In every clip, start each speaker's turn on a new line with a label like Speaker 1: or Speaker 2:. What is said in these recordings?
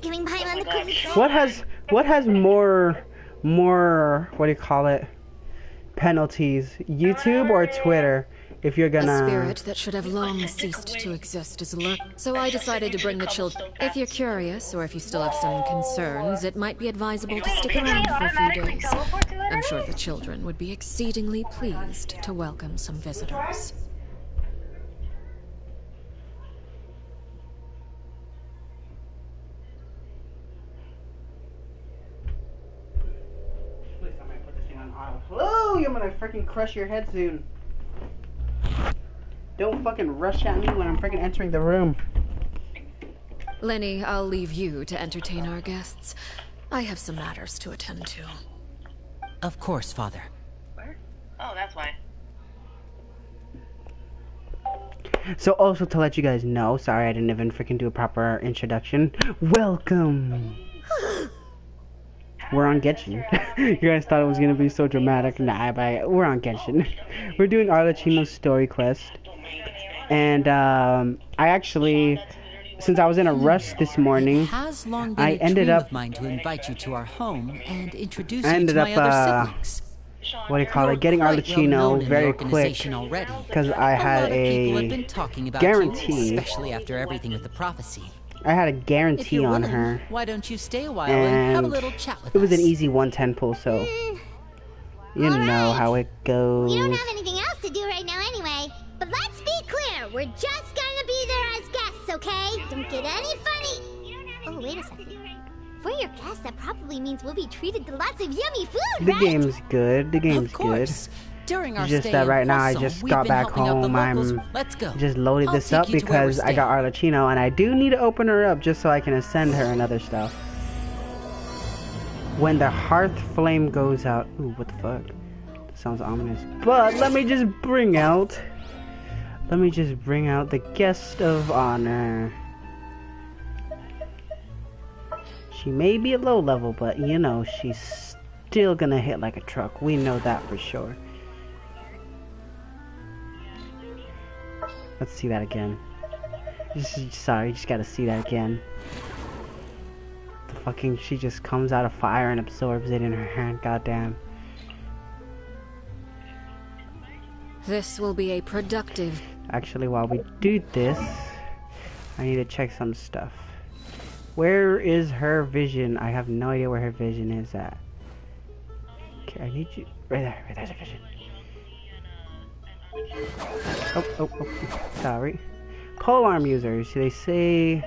Speaker 1: giving behind on the cookies.
Speaker 2: What has more what do you call it? Penalties, YouTube or Twitter? If you're gonna...
Speaker 3: A spirit that should have long ceased to exist is lurk. So I decided to bring the children. If you're curious, or if you still have some concerns, it might be advisable to stick around for a few days. I'm sure the children would be exceedingly pleased to welcome some visitors.
Speaker 2: Please tell me I put this thing on auto. Oh, I'm gonna freaking crush your head soon. Don't fucking rush at me when I'm freaking entering the room.
Speaker 3: Lenny, I'll leave you to entertain our guests. I have some matters to attend to.
Speaker 4: Of course, Father.
Speaker 5: Where? Oh, that's why.
Speaker 2: So also to let you guys know, sorry I didn't even freaking do a proper introduction. Welcome! We're on Genshin. You guys thought it was gonna be so dramatic. Nah, but we're on Genshin. We're doing Arlacchino's story quest. And I actually, since I was in a rush this morning, I ended up
Speaker 4: mine to invite you to our home and introduce
Speaker 2: I ended
Speaker 4: you
Speaker 2: up
Speaker 4: to my other siblings.
Speaker 2: what do you call it, getting Arlacchino very quick because I had a guarantee.
Speaker 4: Especially after everything with the prophecy.
Speaker 2: I had a guarantee on her.
Speaker 4: Why don't you stay a while and have a little chat with us?
Speaker 2: It was an easy 110 pull, so you know how it goes.
Speaker 1: We don't have anything else to do right now anyway. But let's be clear, we're just gonna be there as guests, okay? Don't get any funny. Oh, wait a second. For your guests, that probably means we'll be treated to lots of yummy food,
Speaker 2: The
Speaker 1: right?
Speaker 2: game's good. The game's good.
Speaker 4: During our
Speaker 2: Just
Speaker 4: stay
Speaker 2: that right
Speaker 4: in
Speaker 2: now I
Speaker 4: Folsom,
Speaker 2: just
Speaker 4: we've
Speaker 2: got
Speaker 4: been
Speaker 2: back
Speaker 4: helping out the
Speaker 2: home.
Speaker 4: locals.
Speaker 2: I'm
Speaker 4: Let's go.
Speaker 2: just loaded
Speaker 4: I'll
Speaker 2: this
Speaker 4: take
Speaker 2: up
Speaker 4: you to where
Speaker 2: because
Speaker 4: we're
Speaker 2: I got Arlacchino and I do need to open her up just so I can ascend her and other stuff. When the hearth flame goes out. Ooh, what the fuck? That sounds ominous. But let me just bring out the guest of honor. She may be a low level, but you know, she's still gonna hit like a truck. We know that for sure. Let's see that again. Sorry, just gotta see that again. The fucking, she just comes out of fire and absorbs it in her hand, goddamn.
Speaker 3: This will be a productive...
Speaker 2: Actually, while we do this, I need to check some stuff. Where is her vision? I have no idea where her vision is at. Okay, I need you... Right there's her vision. Oh, sorry. Polearm users, they say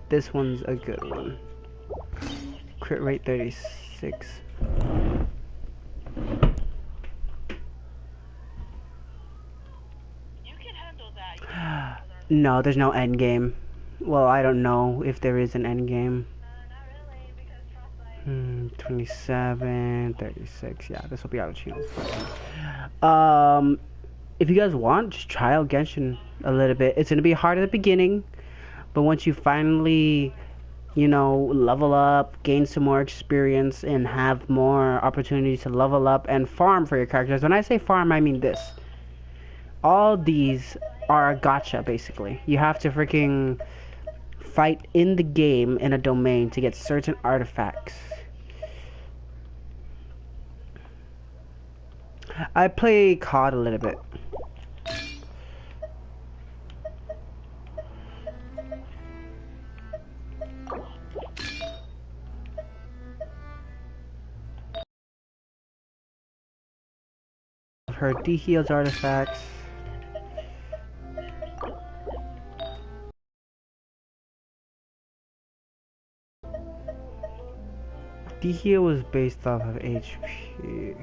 Speaker 2: this one's a good one. Crit rate 36. No, there's no end game. Well, I don't know if there is an end game. 27, 36. Yeah, this will be out of channels. If you guys want, just try out Genshin a little bit. It's gonna be hard at the beginning, but once you finally, you know, level up, gain some more experience, and have more opportunities to level up and farm for your characters. When I say farm, I mean this. All these are a gacha, basically. You have to freaking fight in the game in a domain to get certain artifacts. I play COD a little bit. Her D-heals artifacts. D-heal was based off of HP.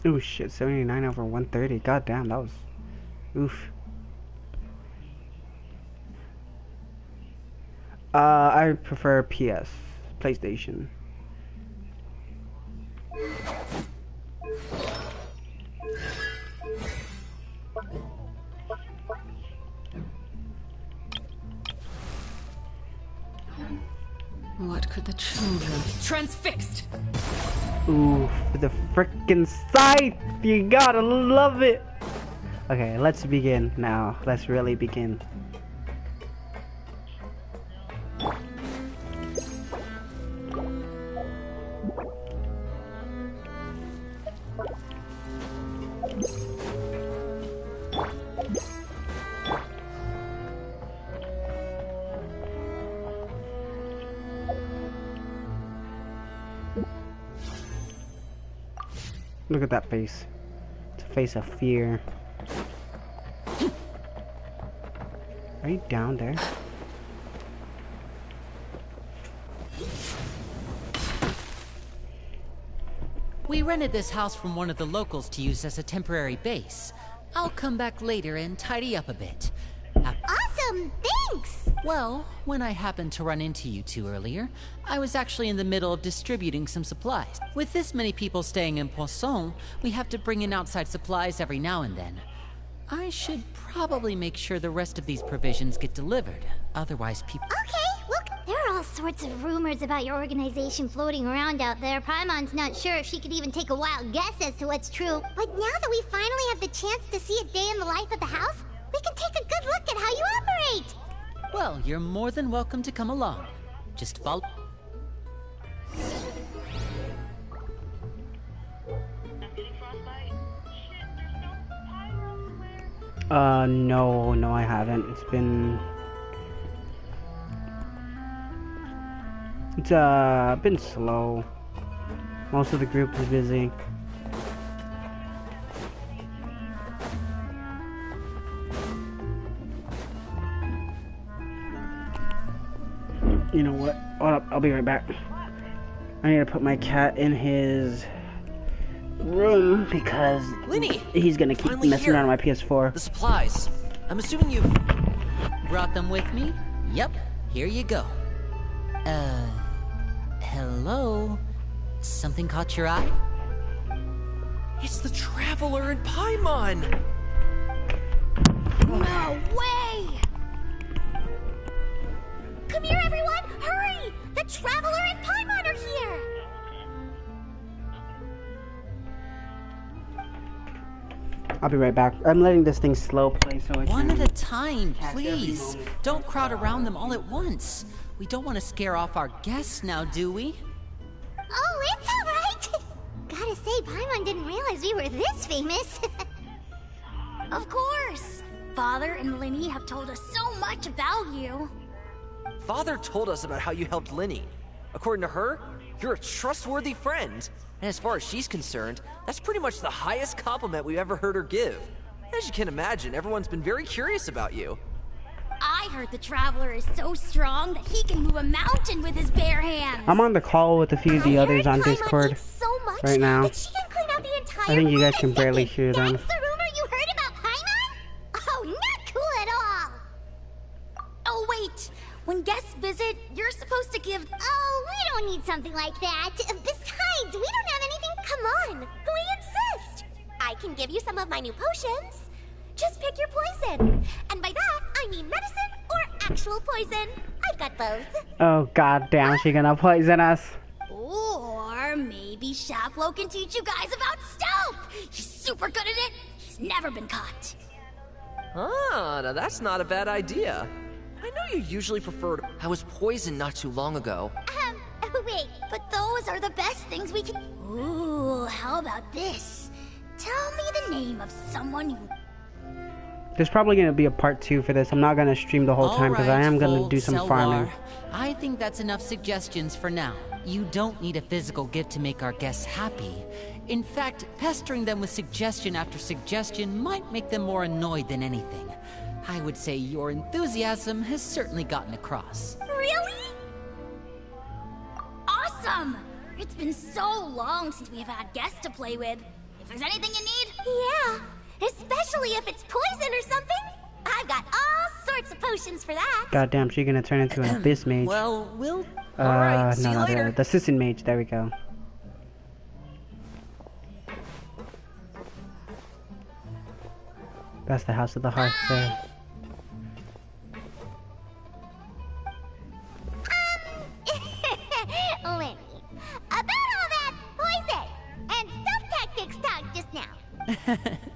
Speaker 2: Oh shit, 79 over 130. God damn, that was oof. I prefer PS, PlayStation.
Speaker 3: What could the children... Transfixed!
Speaker 2: Ooh, the frickin' scythe! You gotta love it! Okay, let's begin now. Let's really begin. Look at that face. It's a face of fear. Are you down there?
Speaker 4: We rented this house from one of the locals to use as a temporary base. I'll come back later and tidy up a bit.
Speaker 1: Awesome! Thanks!
Speaker 4: Well, when I happened to run into you two earlier, I was actually in the middle of distributing some supplies. With this many people staying in Poisson, we have to bring in outside supplies every now and then. I should probably make sure the rest of these provisions get delivered. Otherwise, people...
Speaker 1: Okay, look, there are all sorts of rumors about your organization floating around out there. Paimon's not sure if she could even take a wild guess as to what's true. But now that we finally have the chance to see a day in the life of the house, we can take a good look at how you operate!
Speaker 4: Well, you're more than welcome to come along. Just follow...
Speaker 2: No, I haven't. It's been slow. Most of the group is busy. You know what? Hold up, I'll be right back. I need to put my cat in his room because
Speaker 6: Linny,
Speaker 2: he's gonna keep messing around with my PS4.
Speaker 6: the supplies. I'm assuming you've...
Speaker 4: Brought them with me? Yep, here you go. Hello? Something caught your eye?
Speaker 6: It's the Traveler in Paimon!
Speaker 1: No way! Come here, everyone! Hurry! The Traveler and Paimon are here!
Speaker 2: I'll be right back. I'm letting this thing slow play so it
Speaker 4: One
Speaker 2: can
Speaker 4: at a time,
Speaker 2: catch every
Speaker 4: please.
Speaker 2: moment.
Speaker 4: Don't crowd around them all at once. We don't want to scare off our guests now, do we?
Speaker 1: Oh, it's alright! Gotta say, Paimon didn't realize we were this famous.
Speaker 7: Of course! Father and Linny have told us so much about you.
Speaker 6: Father told us about how you helped Linny. According to her, you're a trustworthy friend. And as far as she's concerned, that's pretty much the highest compliment we've ever heard her give. As you can imagine, everyone's been very curious about you.
Speaker 7: I heard the Traveler is so strong that he can move a mountain with his bare hands.
Speaker 2: I'm on the call with a few of the others on
Speaker 1: Paimon
Speaker 2: Discord
Speaker 1: eats so much
Speaker 2: right now.
Speaker 1: that she can clean out the entire
Speaker 2: I think you
Speaker 1: room
Speaker 2: guys
Speaker 1: in a
Speaker 2: can barely
Speaker 1: second.
Speaker 2: hear them.
Speaker 1: That's the rumor you heard about Paimon? Oh, not cool at all!
Speaker 7: Oh, wait! When guests visit, you're supposed to give...
Speaker 1: Oh, we don't need something like that. Besides, we don't have anything. Come on, we insist. I can give you some of my new potions. Just pick your poison. And by that, I mean medicine or actual poison. I've got both.
Speaker 2: Oh god damn, she gonna poison us.
Speaker 7: Or maybe Shaplo can teach you guys about stealth! He's super good at it! He's never been caught!
Speaker 6: Ah, now that's not a bad idea. I know you usually prefer to... I was poisoned not too long ago.
Speaker 1: Wait.
Speaker 7: But those are the best things we can... Ooh, how about this? Tell me the name of someone you...
Speaker 2: There's probably gonna be a part 2 for this. I'm not gonna stream the whole time because I am gonna
Speaker 4: Alright,
Speaker 2: do some
Speaker 4: Volselvar.
Speaker 2: farming.
Speaker 4: I think that's enough suggestions for now. You don't need a physical gift to make our guests happy. In fact, pestering them with suggestion after suggestion might make them more annoyed than anything. I would say your enthusiasm has certainly gotten across.
Speaker 7: Really? Awesome! It's been so long since we have had guests to play with. If there's anything you need...
Speaker 1: Yeah, especially if it's poison or something. I've got all sorts of potions for that.
Speaker 2: God damn, she gonna turn into an abyss mage.
Speaker 6: Well, Alright, see you
Speaker 2: no,
Speaker 6: later.
Speaker 2: the assistant mage. There we go. That's the house of the hearth there.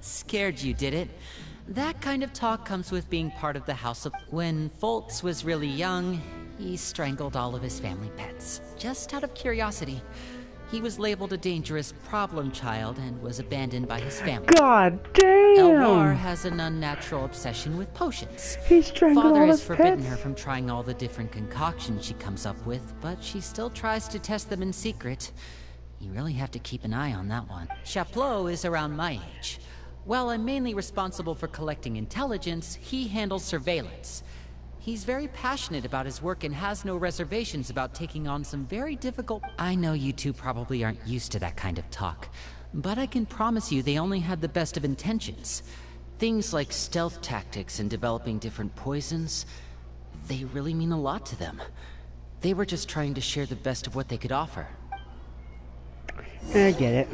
Speaker 4: Scared you, did it? That kind of talk comes with being part of the House of... When Foltz was really young, he strangled all of his family pets. Just out of curiosity. He was labeled a dangerous problem child and was abandoned by his family.
Speaker 2: God damn!
Speaker 4: Elmore has an unnatural obsession with potions.
Speaker 2: He strangled
Speaker 4: Father
Speaker 2: all
Speaker 4: has
Speaker 2: his
Speaker 4: forbidden
Speaker 2: pets?
Speaker 4: her from trying all the different concoctions she comes up with, but she still tries to test them in secret. You really have to keep an eye on that one. Chaplot is around my age. While I'm mainly responsible for collecting intelligence, he handles surveillance. He's very passionate about his work and has no reservations about taking on some very difficult... I know you two probably aren't used to that kind of talk, but I can promise you they only had the best of intentions. Things like stealth tactics and developing different poisons, they really mean a lot to them. They were just trying to share the best of what they could offer.
Speaker 2: I get it.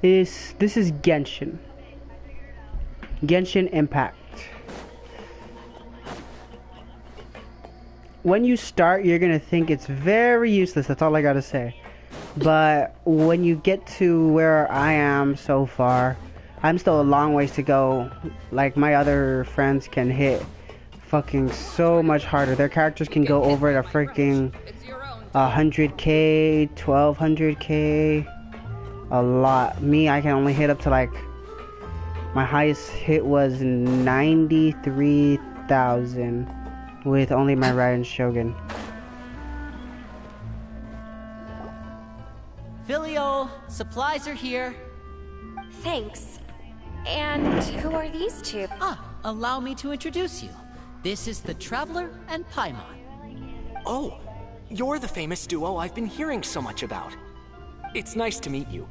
Speaker 2: This is Genshin. Genshin Impact. When you start, you're gonna think it's very useless. That's all I gotta say. But when you get to where I am so far, I'm still a long ways to go. Like, my other friends can hit fucking so much harder. Their characters can go over to freaking 100k, 1200k, a lot. Me, I can only hit up to like, my highest hit was 93,000 with only my Raiden Shogun.
Speaker 4: Filio, supplies are here.
Speaker 8: Thanks. And who are these two?
Speaker 4: Allow me to introduce you. This is the Traveler and Paimon.
Speaker 9: Oh, you're the famous duo I've been hearing so much about. It's nice to meet you.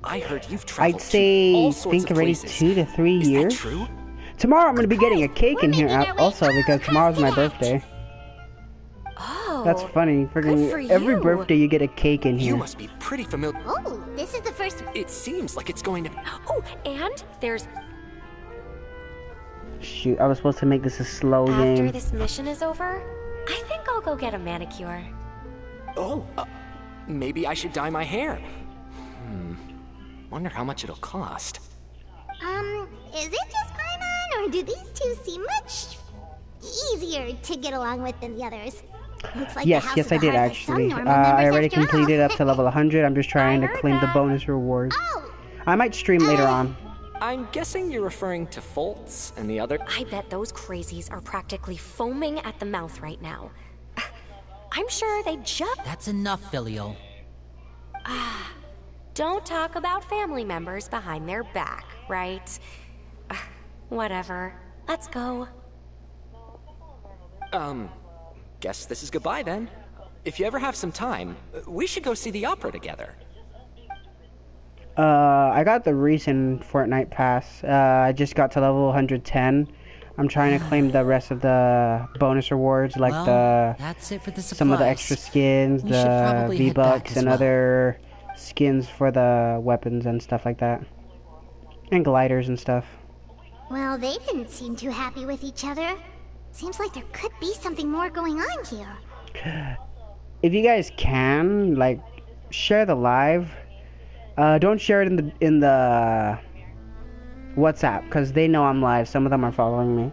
Speaker 9: I heard you've traveled
Speaker 2: I'd say,
Speaker 9: to all sorts
Speaker 2: think
Speaker 9: of
Speaker 2: already
Speaker 9: places.
Speaker 2: 2 to 3 years.
Speaker 9: Is that true?
Speaker 2: Tomorrow I'm gonna be getting a cake in here also because tomorrow's my birthday.
Speaker 8: Oh,
Speaker 2: That's funny.
Speaker 8: good for
Speaker 2: Freaking every
Speaker 8: you.
Speaker 2: birthday you get a cake in here.
Speaker 9: You must be pretty familiar.
Speaker 1: Oh, this is the first...
Speaker 9: It seems like it's going to...
Speaker 8: Oh, and there's...
Speaker 2: Shoot, I was supposed to make this a slow
Speaker 8: After
Speaker 2: game.
Speaker 8: this mission is over, I think I'll go get a manicure.
Speaker 9: Oh, maybe I should dye my hair. Wonder how much it'll cost.
Speaker 1: Is it just Paimon, or do these two seem much easier to get along with than the others? Looks like
Speaker 2: Yes,
Speaker 1: the House
Speaker 2: yes
Speaker 1: of
Speaker 2: I
Speaker 1: the
Speaker 2: did
Speaker 1: Heart has some
Speaker 2: actually.
Speaker 1: normal
Speaker 2: I
Speaker 1: members
Speaker 2: already
Speaker 1: after all.
Speaker 2: completed up to level 100. I'm just trying to
Speaker 8: heard
Speaker 2: claim the
Speaker 8: that.
Speaker 2: bonus rewards.
Speaker 1: Oh,
Speaker 2: I might stream later on.
Speaker 9: I'm guessing you're referring to Foltz and the other...
Speaker 8: I bet those crazies are practically foaming at the mouth right now. I'm sure they just...
Speaker 4: That's enough, Filio.
Speaker 8: Don't talk about family members behind their back, right? Whatever. Let's go.
Speaker 9: Guess this is goodbye then. If you ever have some time, we should go see the opera together.
Speaker 2: I got the recent Fortnite pass. I just got to level 110. I'm trying to claim the rest of the bonus rewards, like
Speaker 4: that's it for the supplies.
Speaker 2: some of the extra skins,
Speaker 4: We should
Speaker 2: the
Speaker 4: probably head back
Speaker 2: V-Bucks,
Speaker 4: as
Speaker 2: and
Speaker 4: well.
Speaker 2: other skins for the weapons and stuff like that. And gliders and stuff.
Speaker 1: well, they didn't seem too happy with each other. Seems like there could be something more going on here.
Speaker 2: If you guys can, like, share the live. Don't share it in the WhatsApp, because they know I'm live. Some of them are following me.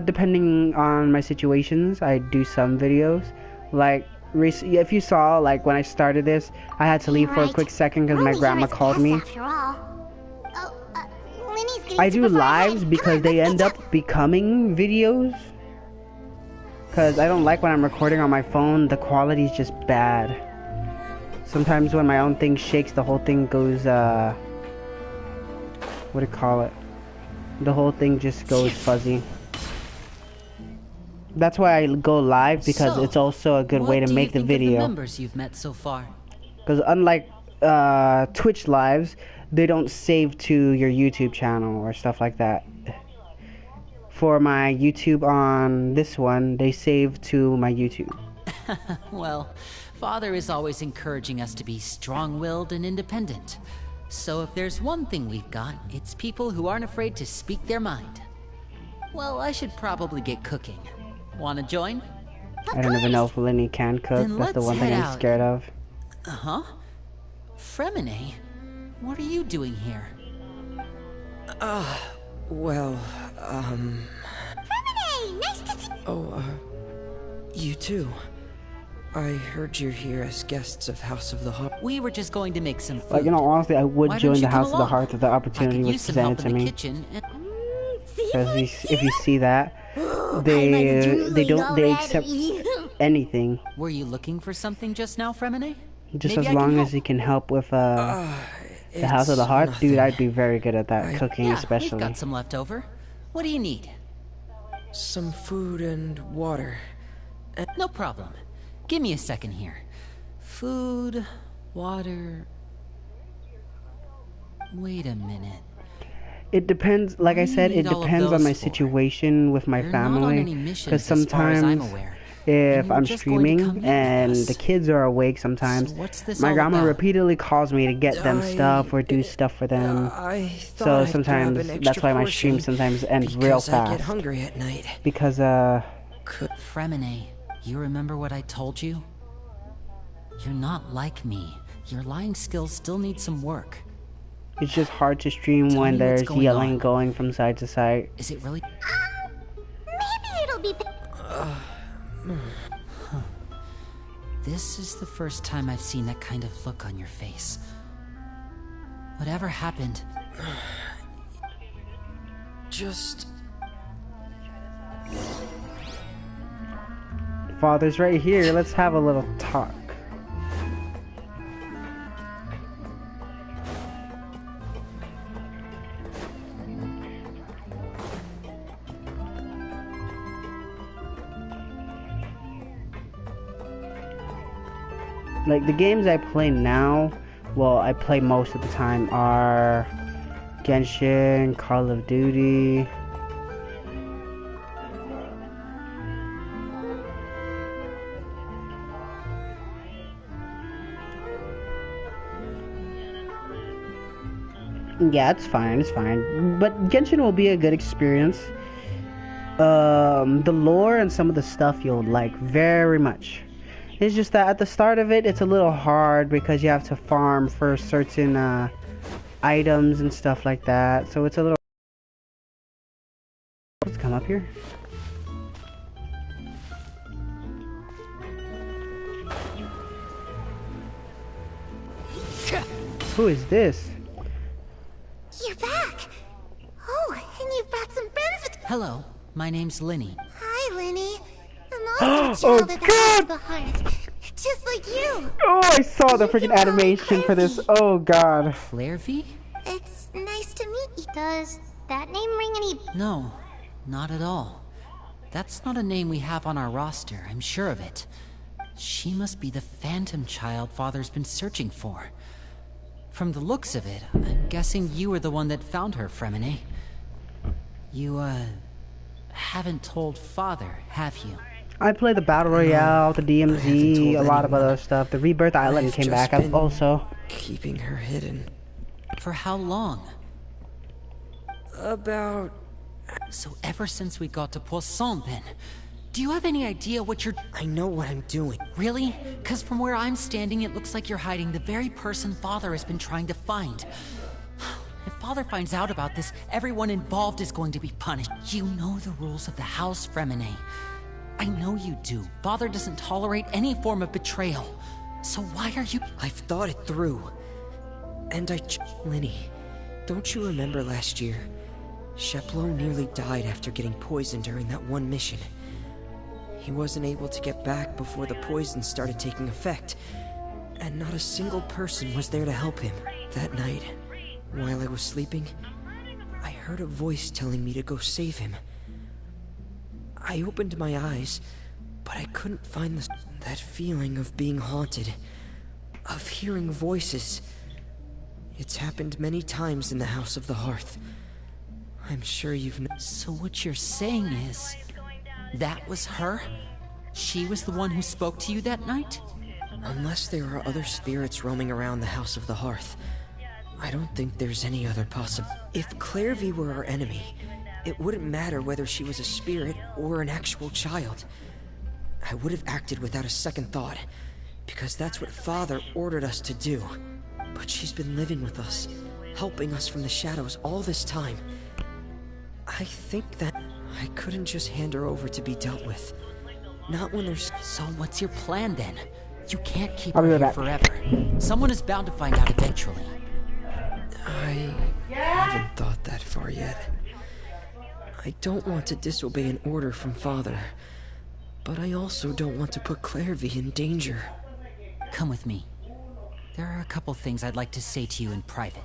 Speaker 2: Depending on my situations, I do some videos. Like, if you saw, like, when I started this, I had to leave for a
Speaker 1: Right.
Speaker 2: quick second because
Speaker 1: We're
Speaker 2: my
Speaker 1: only
Speaker 2: grandma
Speaker 1: here as
Speaker 2: called
Speaker 1: guests
Speaker 2: me.
Speaker 1: After all. Oh, Winnie's getting
Speaker 2: I do
Speaker 1: super far
Speaker 2: lives
Speaker 1: ahead.
Speaker 2: because
Speaker 1: Come on,
Speaker 2: they
Speaker 1: let's
Speaker 2: end
Speaker 1: catch
Speaker 2: up becoming videos. Because I don't like when I'm recording on my phone, the quality's just bad. Sometimes when my own thing shakes, the whole thing goes, what do you call it? The whole thing just goes fuzzy. That's why I go live, because
Speaker 4: So,
Speaker 2: it's also a good way to
Speaker 4: what do you
Speaker 2: make the
Speaker 4: think of
Speaker 2: video.
Speaker 4: members you've met so far?
Speaker 2: Because unlike Twitch lives, they don't save to your YouTube channel or stuff like that. For my YouTube on this one, they save to my YouTube.
Speaker 4: Well, Father is always encouraging us to be strong-willed and independent. So if there's one thing we've got, it's people who aren't afraid to speak their mind. Well, I should probably get cooking. Wanna join?
Speaker 1: But
Speaker 2: I don't even know
Speaker 1: please.
Speaker 2: if Lenny can cook.
Speaker 4: Then
Speaker 2: That's the
Speaker 4: let's
Speaker 2: one thing
Speaker 4: head
Speaker 2: I'm
Speaker 4: out.
Speaker 2: scared of.
Speaker 4: Uh-huh. Fremine? What are you doing here?
Speaker 10: Well,
Speaker 1: Fremine, nice to see.
Speaker 10: you too. I heard you're here as guests of House of the Heart.
Speaker 4: We were just going to make some food.
Speaker 2: Like, you know, honestly, I would
Speaker 4: Why
Speaker 2: join
Speaker 4: don't
Speaker 2: the
Speaker 4: you come
Speaker 2: House of the
Speaker 4: along?
Speaker 2: Heart if the
Speaker 4: I
Speaker 2: opportunity
Speaker 4: could
Speaker 2: was
Speaker 4: use some help
Speaker 2: presented to
Speaker 4: in the
Speaker 2: me.
Speaker 4: kitchen. And
Speaker 1: See,
Speaker 2: Because if you see that,
Speaker 1: I'm
Speaker 2: they
Speaker 1: drooling
Speaker 2: they accept
Speaker 1: already.
Speaker 2: anything,
Speaker 4: were you looking for something just now, Fremine?
Speaker 2: just
Speaker 4: Maybe
Speaker 2: as
Speaker 4: I can
Speaker 2: long
Speaker 4: help.
Speaker 2: as he can help with the House of the
Speaker 10: It's
Speaker 2: Heart. Dude,
Speaker 10: nothing.
Speaker 2: I'd be very good at that, cooking
Speaker 4: Yeah,
Speaker 2: especially.
Speaker 4: we've got some left over. What do you need?
Speaker 10: Some food and water.
Speaker 4: No problem. Give me a second here. Food, water... Wait a minute.
Speaker 2: It depends, like I
Speaker 4: What do you
Speaker 2: said, it
Speaker 4: need all of
Speaker 2: depends on
Speaker 4: those
Speaker 2: my
Speaker 4: for?
Speaker 2: situation with my
Speaker 4: You're not on
Speaker 2: family.
Speaker 4: any missions
Speaker 2: Because
Speaker 4: as far as I'm
Speaker 2: sometimes,
Speaker 4: aware.
Speaker 2: if
Speaker 4: And you were
Speaker 2: I'm
Speaker 4: just going to come
Speaker 2: streaming
Speaker 4: meet with
Speaker 2: and
Speaker 4: us.
Speaker 2: the kids are awake sometimes,
Speaker 4: So what's this
Speaker 2: my
Speaker 4: all
Speaker 2: grandma
Speaker 4: about?
Speaker 2: repeatedly calls me to get them stuff or do stuff for them.
Speaker 10: I thought
Speaker 2: So
Speaker 10: I'd
Speaker 2: sometimes,
Speaker 10: grab an extra
Speaker 2: that's why my stream
Speaker 10: portion
Speaker 2: sometimes ends real
Speaker 10: because I get
Speaker 2: fast.
Speaker 10: hungry at night.
Speaker 2: Because,
Speaker 4: Fremine, you remember what I told you? You're not like me. Your lying skills still need some work.
Speaker 2: it's just hard to stream
Speaker 4: Tell
Speaker 2: when
Speaker 4: me what's
Speaker 2: there's
Speaker 4: going
Speaker 2: yelling
Speaker 4: on.
Speaker 2: going from side to side.
Speaker 4: Is it really...
Speaker 1: Maybe it'll be.
Speaker 4: This is the first time I've seen that kind of look on your face. Whatever happened?
Speaker 10: Just
Speaker 2: Father's right here, let's have a little talk. Like, the games I play now, well, I play most of the time, are Genshin, Call of Duty. Yeah, it's fine, it's fine. But Genshin will be a good experience. The lore and some of the stuff you'll like very much. It's just that at the start of it, it's a little hard because you have to farm for certain items and stuff like that. So it's a little... Let's come up here. Who is this?
Speaker 1: You're back. Oh, and you've brought some friends with.
Speaker 4: Hello, my name's Linny.
Speaker 1: Hi, Lenny. I'm also
Speaker 2: Oh,
Speaker 1: a child of the House
Speaker 2: God!
Speaker 1: of the Heart, just like you.
Speaker 2: Oh, I saw the
Speaker 1: You
Speaker 2: freaking
Speaker 1: can call me
Speaker 2: animation for this.
Speaker 1: Claire.
Speaker 2: Oh, God.
Speaker 4: Claire V?
Speaker 1: It's nice to meet you. Does that name ring any?
Speaker 4: No, not at all. That's not a name we have on our roster, I'm sure of it. She must be the phantom child Father's been searching for. From the looks of it, I'm guessing you were the one that found her, Fremine. You, haven't told Father, have you?
Speaker 2: I play the Battle Royale, the
Speaker 10: haven't
Speaker 2: DMZ,
Speaker 10: told
Speaker 2: a lot of
Speaker 10: anyone.
Speaker 2: other stuff. The Rebirth Island
Speaker 10: I've
Speaker 2: came
Speaker 10: just
Speaker 2: back. I've
Speaker 10: been
Speaker 2: also...
Speaker 10: keeping her hidden.
Speaker 4: For how long?
Speaker 10: About
Speaker 4: So ever since we got to Poisson, then. Do you have any idea what you're...
Speaker 10: I know what I'm doing.
Speaker 4: Really? Because from where I'm standing, it looks like you're hiding the very person Father has been trying to find. If Father finds out about this, everyone involved is going to be punished. You know the rules of the house, Fremine. I know you do. Father doesn't tolerate any form of betrayal. So why are you...
Speaker 10: I've thought it through. And Linny, don't you remember last year? Sheplo nearly died after getting poisoned during that one mission. He wasn't able to get back before the poison started taking effect. And not a single person was there to help him. That night, while I was sleeping, I heard a voice telling me to go save him. I opened my eyes, but I couldn't find that feeling of being haunted, of hearing voices. It's happened many times in the House of the Hearth. I'm sure you've
Speaker 4: So what you're saying is... that was her? She was the one who spoke to you that night?
Speaker 10: Unless there are other spirits roaming around the House of the Hearth, I don't think there's any other possible... If Claire V were our enemy, it wouldn't matter whether she was a spirit or an actual child. I would have acted without a second thought, because that's what Father ordered us to do. But she's been living with us, helping us from the shadows all this time. I think that I couldn't just hand her over to be dealt with. Not when there's...
Speaker 4: So what's your plan then? You can't keep
Speaker 2: I'll be
Speaker 4: her
Speaker 2: right
Speaker 4: here
Speaker 2: back.
Speaker 4: forever. Someone is bound to find out eventually.
Speaker 10: I haven't thought that far yet. I don't want to disobey an order from Father, but I also don't want to put Clairvy in danger.
Speaker 4: Come with me. There are a couple things I'd like to say to you in private.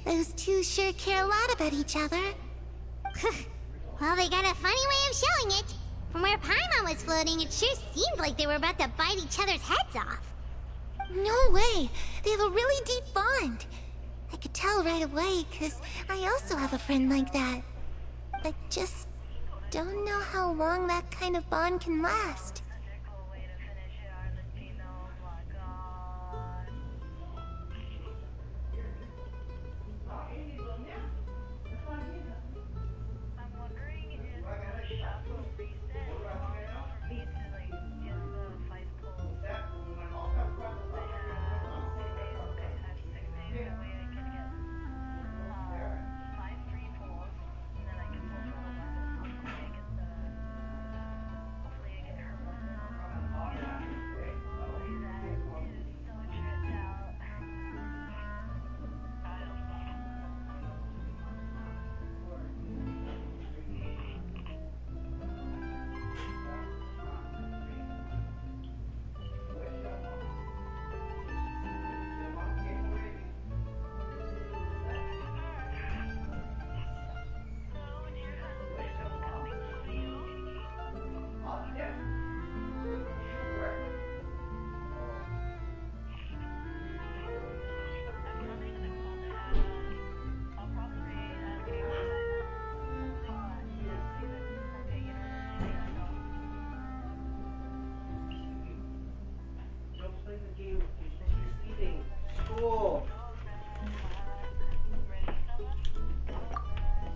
Speaker 1: Those two sure care a lot about each other. Well, they got a funny way of showing it. From where Paimon was floating, it sure seemed like they were about to bite each other's heads off.
Speaker 11: No way! They have a really deep bond. I could tell right away, because I also have a friend like that. I just don't know how long that kind of bond can last.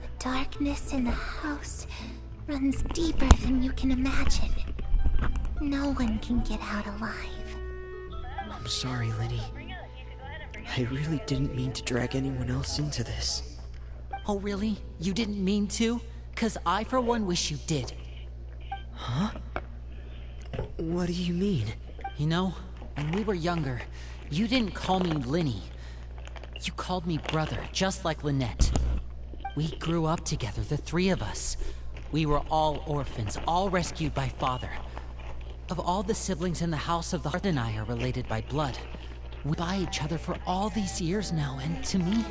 Speaker 11: The darkness in the house runs deeper than you can imagine. No one can get out alive.
Speaker 10: I'm sorry, Lenny. I really didn't mean to drag anyone else into this.
Speaker 4: Oh, really? You didn't mean to? 'Cause I, for one, wish you did.
Speaker 10: Huh? What do you mean?
Speaker 4: You know, when we were younger, you didn't call me Linny. You called me brother, just like Lynette. We grew up together, the three of us. We were all orphans, all rescued by Father. Of all the siblings in the House of the Hearth and I are related by blood. We're by each other for all these years now, and to me,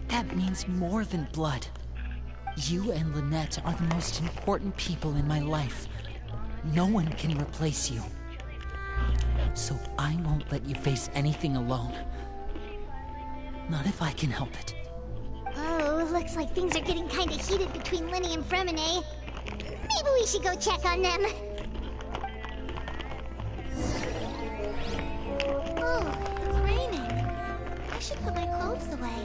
Speaker 4: that means more than blood. You and Lynette are the most important people in my life. No one can replace you. So I won't let you face anything alone. Not if I can help it.
Speaker 1: Oh, looks like things are getting kinda heated between Linny and Fremine. Maybe we should go check on them.
Speaker 11: Oh, it's raining. I should put my clothes away.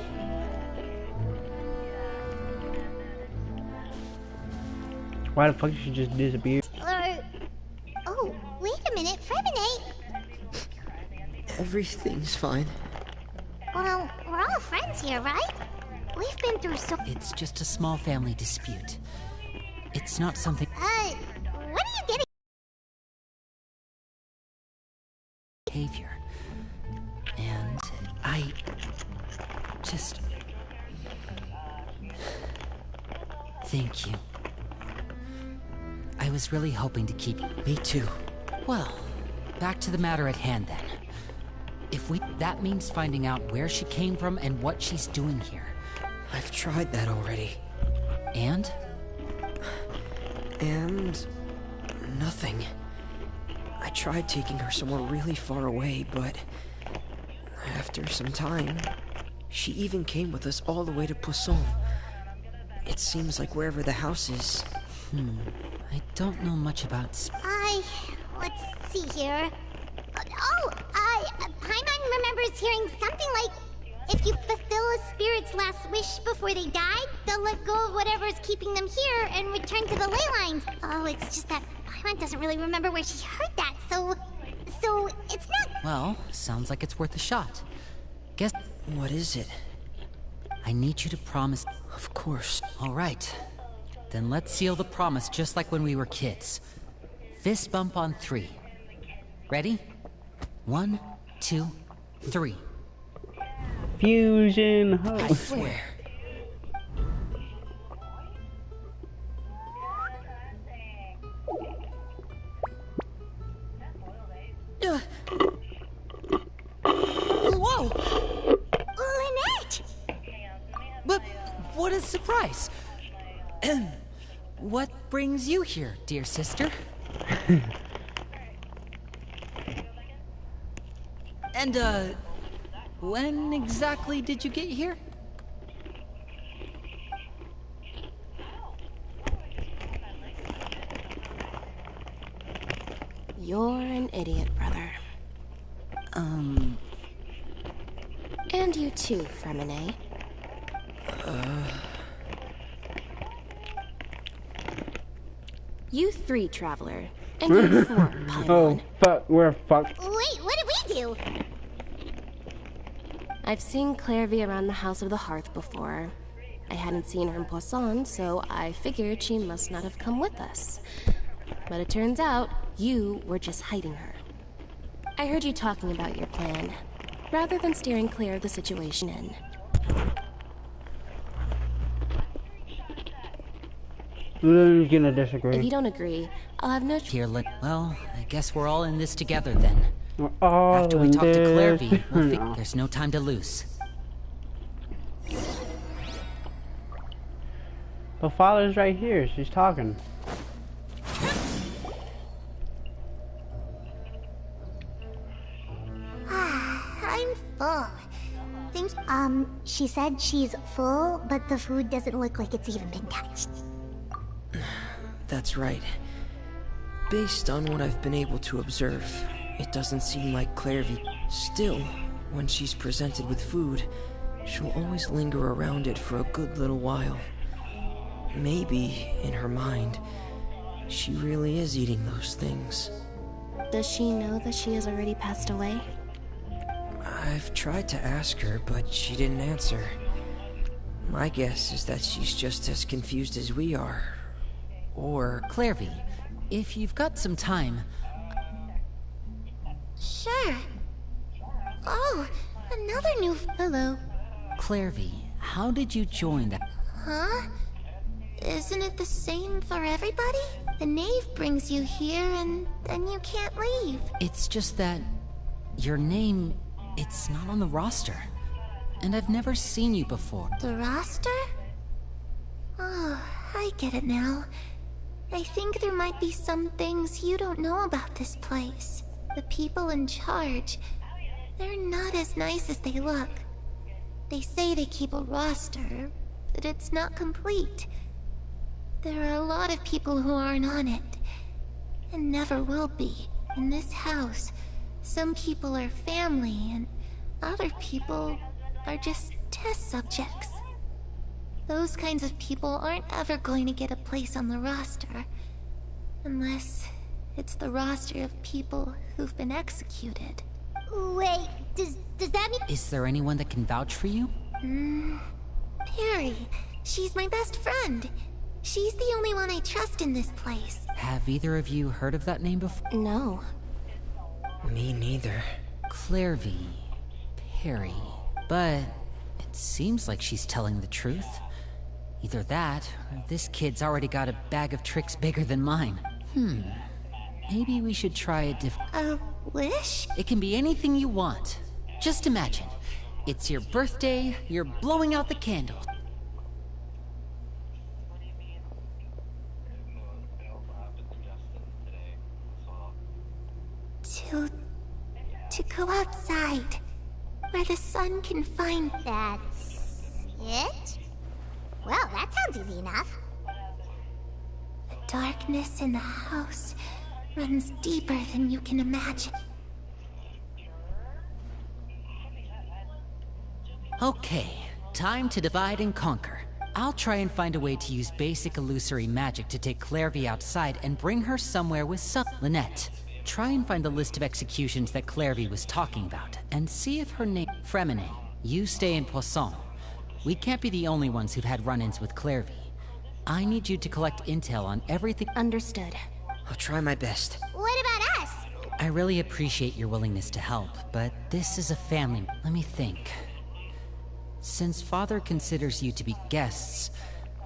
Speaker 2: Why the fuck did she just disappear?
Speaker 1: Oh, wait a minute, Fremine!
Speaker 10: Everything's fine.
Speaker 1: Well, we're all friends here, right? We've been through so...
Speaker 4: It's just a small family dispute. It's not something...
Speaker 1: what are you getting?
Speaker 4: Behavior. And I... just... Thank you. I was really hoping to keep...
Speaker 10: Me too.
Speaker 4: Well, back to the matter at hand then. If we... that means finding out where she came from and what she's doing here.
Speaker 10: I've tried that already.
Speaker 4: And?
Speaker 10: And... nothing. I tried taking her somewhere really far away, but... after some time, she even came with us all the way to Poisson. It seems like wherever the house is...
Speaker 4: I don't know much about...
Speaker 1: let's see here. remembers hearing something like, if you fulfill a spirit's last wish before they died, they'll let go of whatever's keeping them here and return to the ley lines. Oh, it's just that Paimon doesn't really remember where she heard that, so it's not...
Speaker 4: Well, sounds like it's worth a shot. Guess...
Speaker 10: What is it?
Speaker 4: I need you to promise...
Speaker 10: Of course.
Speaker 4: All right. Then let's seal the promise just like when we were kids. Fist bump on 3. Ready? 1, 2, 3.
Speaker 2: Fusion
Speaker 10: I
Speaker 2: host.
Speaker 10: swear.
Speaker 4: Whoa!
Speaker 1: Lynette!
Speaker 4: But what a surprise! What brings you here, dear sister? And, when exactly did you get here?
Speaker 8: You're an idiot, brother. And you too, Fremine. You 3, Traveler. And you 4, Paimon.
Speaker 2: Oh, fuck, we're fucked.
Speaker 1: Wait, what did we do?
Speaker 8: I've seen Clairvy around the House of the Hearth before. I hadn't seen her in Poisson, so I figured she must not have come with us. But it turns out, you were just hiding her. I heard you talking about your plan, rather than steering clear of the situation in.
Speaker 2: Who's gonna disagree?
Speaker 8: If you don't agree, I'll have no...
Speaker 4: Here, well, I guess we're all in this together then.
Speaker 2: We're all
Speaker 4: After we
Speaker 2: in
Speaker 4: talk to
Speaker 2: this.
Speaker 4: Clairvy, we'll
Speaker 2: No.
Speaker 4: there's no time to lose.
Speaker 2: The father's right here. She's talking.
Speaker 11: I'm full. Thanks.
Speaker 1: She said she's full, but the food doesn't look like it's even been touched.
Speaker 10: That's right. Based on what I've been able to observe, it doesn't seem like Clairvy. Still, when she's presented with food, she'll always linger around it for a good little while. Maybe, in her mind, she really is eating those things.
Speaker 8: Does she know that she has already passed away?
Speaker 10: I've tried to ask her, but she didn't answer. My guess is that she's just as confused as we are. Or...
Speaker 4: Clairvy, if you've got some time...
Speaker 11: Sure. Oh, another new...
Speaker 8: Hello.
Speaker 4: Clairvy, how did you join that?
Speaker 11: Huh? Isn't it the same for everybody? The knave brings you here and then you can't leave.
Speaker 4: It's just that... your name... it's not on the roster. And I've never seen you before.
Speaker 11: The roster? Oh, I get it now. I think there might be some things you don't know about this place. The people in charge, they're not as nice as they look. They say they keep a roster, but it's not complete. There are a lot of people who aren't on it, and never will be. In this house, some people are family, and other people are just test subjects. Those kinds of people aren't ever going to get a place on the roster, unless it's the roster of people who've been executed.
Speaker 1: Wait, does that mean...
Speaker 4: Is there anyone that can vouch for you?
Speaker 11: Perry, she's my best friend. She's the only one I trust in this place.
Speaker 4: Have either of you heard of that name before?
Speaker 8: No.
Speaker 10: me neither.
Speaker 4: Clairvy. Perry. But it seems like she's telling the truth. Either that, or this kid's already got a bag of tricks bigger than mine. Maybe we should try a
Speaker 11: A wish?
Speaker 4: It can be anything you want. Just imagine. It's your birthday, you're blowing out the candle.
Speaker 11: To go outside, where the sun can find...
Speaker 1: That's... it? Well, that sounds easy enough.
Speaker 11: The darkness in the house runs deeper than you can imagine.
Speaker 4: Okay, time to divide and conquer. I'll try and find a way to use basic illusory magic to take Clairvy outside and bring her somewhere with some... Lynette, try and find the list of executions that Clairvy was talking about, and see if her name... Fremine, you stay in Poisson. We can't be the only ones who've had run-ins with Clairvy. I need you to collect intel on everything...
Speaker 8: Understood.
Speaker 10: I'll try my best.
Speaker 1: What about us?
Speaker 4: I really appreciate your willingness to help, but this is a family... Let me think. Since Father considers you to be guests,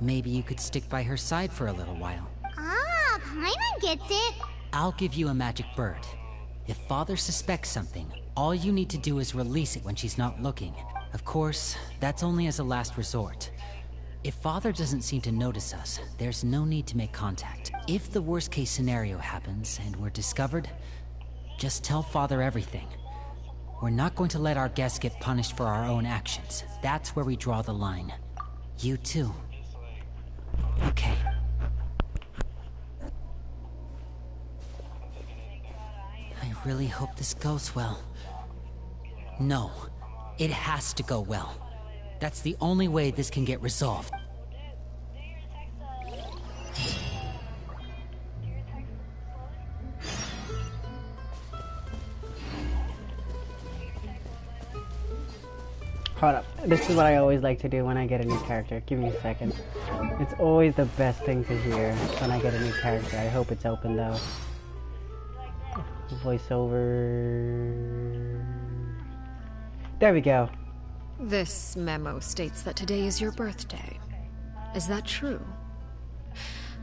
Speaker 4: maybe you could stick by her side for a little while.
Speaker 1: Ah, Paimon gets it.
Speaker 4: I'll give you a magic bird. If Father suspects something, all you need to do is release it when she's not looking. Of course, that's only as a last resort. If Father doesn't seem to notice us, there's no need to make contact. If the worst case scenario happens and we're discovered, just tell Father everything. We're not going to let our guests get punished for our own actions. That's where we draw the line. You too. Okay. I really hope this goes well. No, it has to go well. That's the only way this can get resolved.
Speaker 2: Hold up. This is what I always like to do when I get a new character. Give me a second. It's always the best thing to hear when I get a new character. I hope it's open though. Voiceover. There we go.
Speaker 3: This memo states that today is your birthday. Is that true?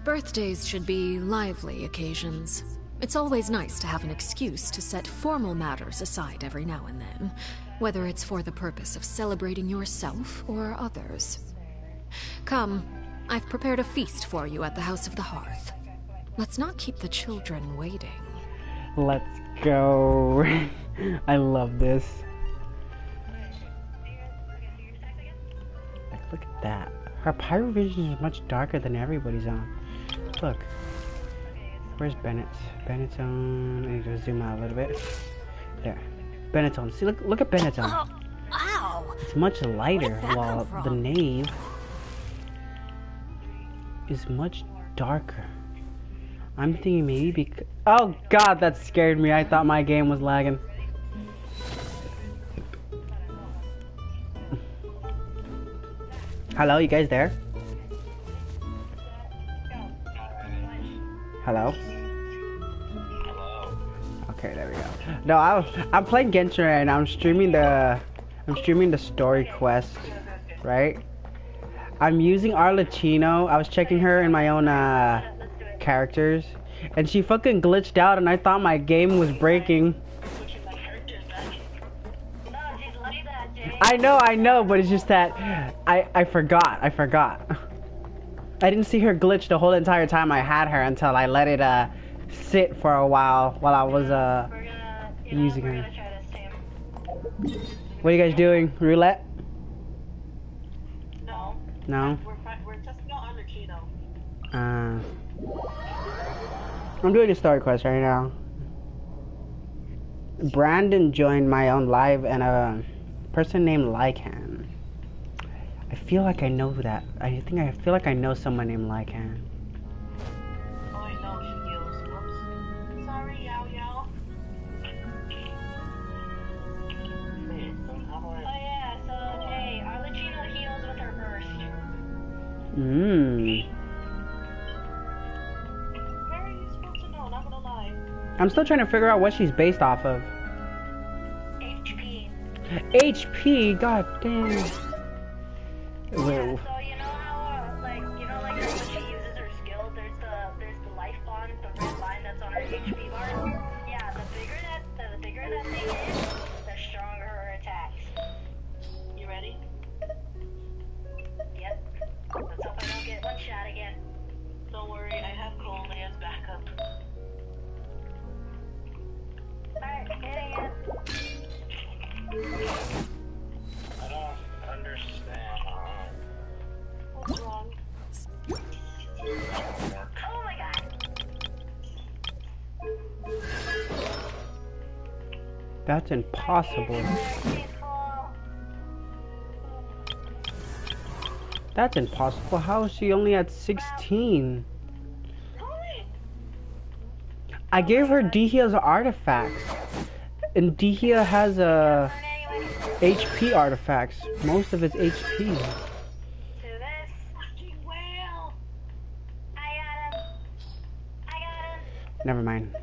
Speaker 3: Birthdays should be lively occasions. It's always nice to have an excuse to set formal matters aside every now and then, whether it's for the purpose of celebrating yourself or others. Come, I've prepared a feast for you at the House of the Hearth. Let's not keep the children waiting.
Speaker 2: Let's go. I love this. Like, look at that. Her pyro vision is much darker than everybody's on. Look. Where's Bennett's? Bennett's on. I need to zoom out a little bit. There. Bennett's on. See, look at Bennett's on.
Speaker 7: Oh, ow!
Speaker 2: It's much lighter, while the Knave is much darker. I'm thinking maybe because... Oh god, that scared me. I thought my game was lagging. Hello, you guys there? Hello? Okay, there we go. No, I'm playing Genshin right now. I'm streaming the story quest, right? I'm using Arlacchino. I was checking her in my own characters, and she fucking glitched out, and I thought my game was breaking. I know, but it's just that I forgot. I didn't see her glitch the whole entire time I had her until I let it sit for a while I was using her. What are you guys doing? Roulette?
Speaker 5: No.
Speaker 2: No?
Speaker 5: We're testing out Arlacchino.
Speaker 2: I'm doing a story quest right now. Brandon joined my own live and a person named Lycan. I feel like I know that. I feel like I know someone named Lycan.
Speaker 5: Oh, I know, she heals. Whoops. Sorry, Yao Yao. Oh yeah, so hey, Arlacchino heals with her burst. Very useful to know, not gonna lie.
Speaker 2: I'm still trying to figure out what she's based off of.
Speaker 5: HP.
Speaker 2: HP? God damn.
Speaker 5: Yeah, so you know how, like when she uses her skill, there's the life bond, the red line that's on her HP bar. Yeah, the bigger that thing is, the stronger her attacks. You ready? Yep. Let's hope I don't get one shot again. Don't worry, I have Cole as backup. Alright, hitting it. I don't understand. What's wrong? Oh my god!
Speaker 2: That's impossible. That's impossible. How is she only at 16? I gave her Dihia's artifacts. And Dihia has HP artifacts. Most of it's HP. Never mind.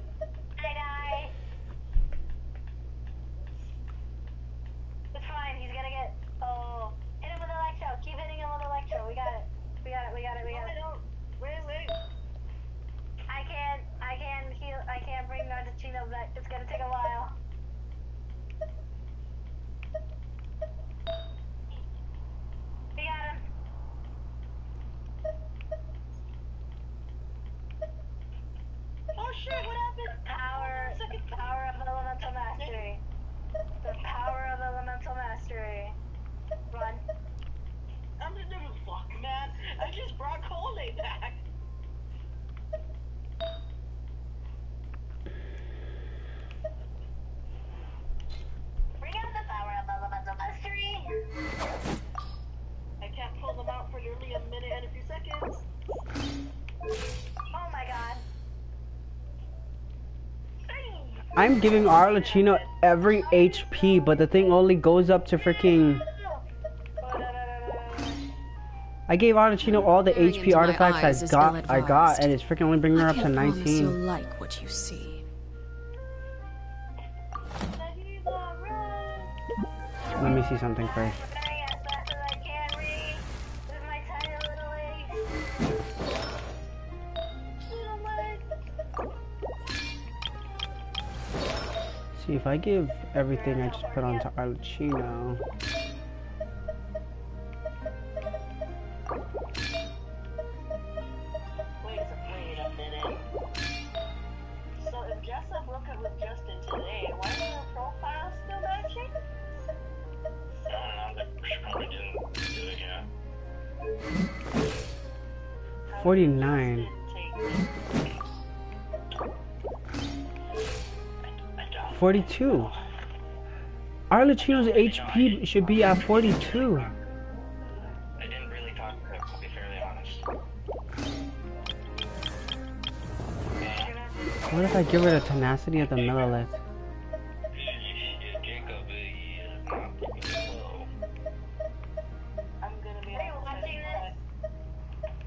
Speaker 5: It's fine, he's gonna get... Oh, hit him with Electro. Keep hitting him with Electro. We got it. We got it. Wait. I can't heal. I can't bring Arlacchino back. It's gonna take a while. We got him. Oh shit, what happened? Power of elemental mastery. The power of elemental mastery. Run. I'm just doing fuck, man. I just brought Cole back. Bring out the power of elemental mastery. I can't pull them out for nearly a minute and a few seconds. Oh my god.
Speaker 2: I'm giving Arlacchino every HP, but the thing only goes up to freaking... I gave Arlacchino all the HP artifacts I got, and it's freaking only bringing her up to 19.
Speaker 3: You'll like what you see.
Speaker 2: Let me see something first. See, if I give everything I just put onto Arlacchino...
Speaker 5: Wait a minute. So if Jessup broke up with Justin today, why is her profile still matching? I don't know, they probably didn't do it yet.
Speaker 2: 49. $42. Arlacchino's HP should be at 42.
Speaker 5: I didn't really talk to her, to be fairly honest.
Speaker 2: What if I give her the tenacity of the Millilith?
Speaker 5: I'm gonna be watching this.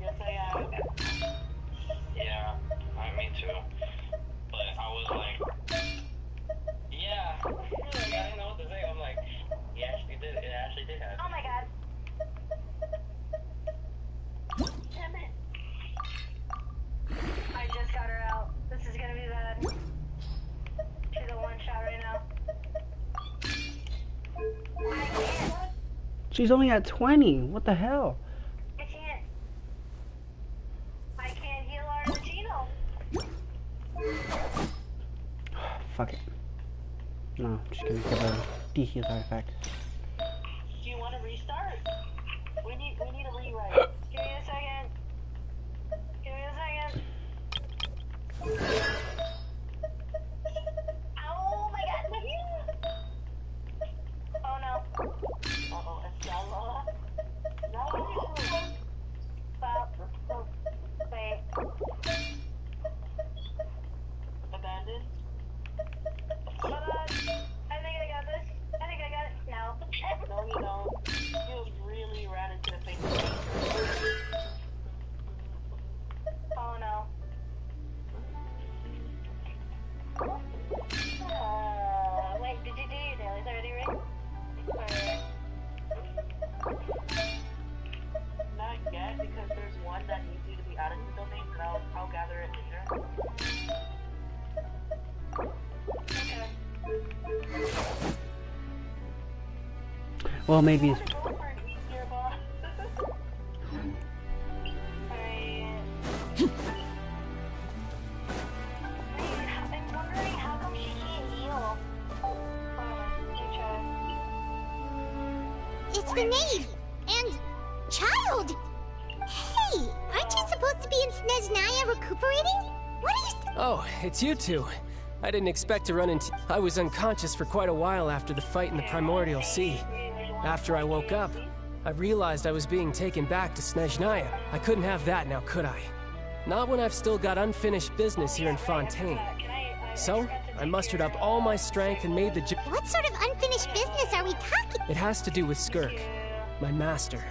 Speaker 5: Yes, I am. Yeah, me too. But I was like, yeah, I didn't know what to say. I'm like, it actually did happen. Oh my god. Damn it. I just got her out. This is gonna be bad. She's a one shot right now. I can't.
Speaker 2: She's only at 20. What the hell?
Speaker 5: I can't heal Arlacchino.
Speaker 2: Fuck it. No, I'm just gonna give her Dihia's artifact.
Speaker 5: Do you want to restart? We need a rewrite. Give me a second. Oh my god, oh no. Uh-oh, Estella. No. Stop. Wait. Abandoned? Hold on. I think I got this. I think I got it. No. No, you don't. Feels really ran into the face. Oh no. Wait, did you do your dailies already, Rick? Not yet, because there's one that needs you to be out of the domain, but I'll gather it later. Okay.
Speaker 2: Well, maybe it's...
Speaker 5: I'm wondering how come she can't heal.
Speaker 1: It's the Knave! And... Child! Hey! Aren't you supposed to be in Snezhnaya recuperating? What are you...
Speaker 12: Oh, it's you two. I didn't expect to run into... I was unconscious for quite a while after the fight in the Primordial Sea. After I woke up, I realized I was being taken back to Snezhnaya. I couldn't have that now, could I? Not when I've still got unfinished business here in Fontaine. So, I mustered up all my strength and made the
Speaker 1: What sort of unfinished business are we talking?
Speaker 12: It has to do with Skirk, my master.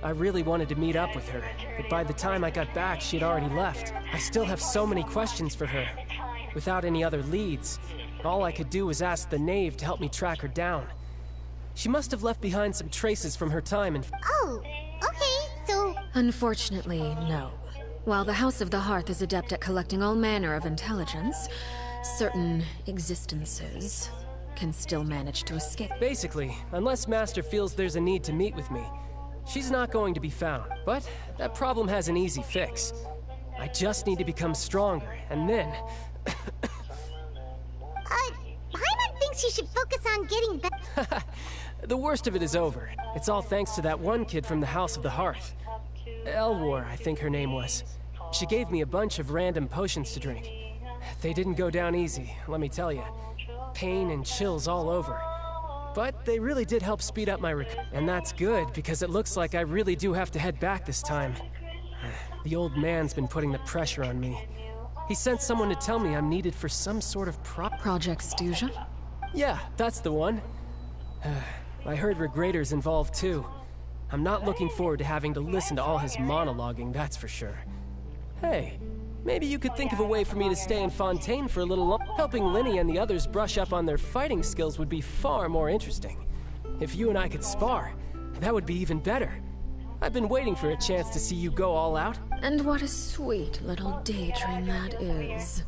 Speaker 12: I really wanted to meet up with her, but by the time I got back, she had already left. I still have so many questions for her. Without any other leads, all I could do was ask the knave to help me track her down. She must have left behind some traces from her time in...
Speaker 1: Oh, okay, so...
Speaker 3: Unfortunately, no. While the House of the Hearth is adept at collecting all manner of intelligence, certain existences can still manage to escape.
Speaker 12: Basically, unless Master feels there's a need to meet with me, she's not going to be found. But that problem has an easy fix. I just need to become stronger, and then...
Speaker 1: Paimon thinks you should focus on getting better.
Speaker 12: The worst of it is over. It's all thanks to that one kid from the House of the Hearth. Elwar, I think her name was. She gave me a bunch of random potions to drink. They didn't go down easy, let me tell you. Pain and chills all over. But they really did help speed up my and that's good, because it looks like I really do have to head back this time. The old man's been putting the pressure on me. He sent someone to tell me I'm needed for some sort of
Speaker 3: Project Stuja?
Speaker 12: Yeah, that's the one. I heard Regrader's involved too. I'm not looking forward to having to listen to all his monologuing, that's for sure. Hey, maybe you could think of a way for me to stay in Fontaine for a little longer. Helping Linny and the others brush up on their fighting skills would be far more interesting. If you and I could spar, that would be even better. I've been waiting for a chance to see you go all out.
Speaker 3: And what a sweet little daydream that is.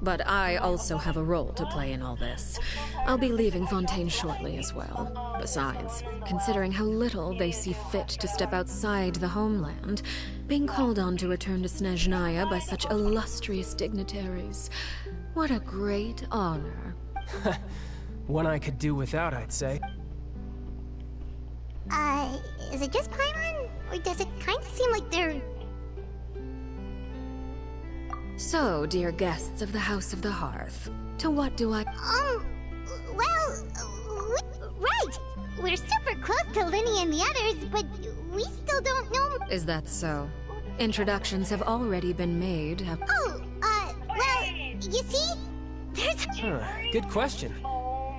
Speaker 3: But I also have a role to play in all this. I'll be leaving Fontaine shortly as well. Besides, considering how little they see fit to step outside the homeland, being called on to return to Snezhnaya by such illustrious dignitaries, what a great honor.
Speaker 12: One I could do without, I'd say.
Speaker 1: Is it just Paimon? Or does it kind of seem like they're...
Speaker 3: So, dear guests of the House of the Hearth, to what do I...
Speaker 1: right! We're super close to Linny and the others, but we still don't know...
Speaker 3: Is that so? Introductions have already been made, have...
Speaker 1: you see? There's...
Speaker 12: Good question.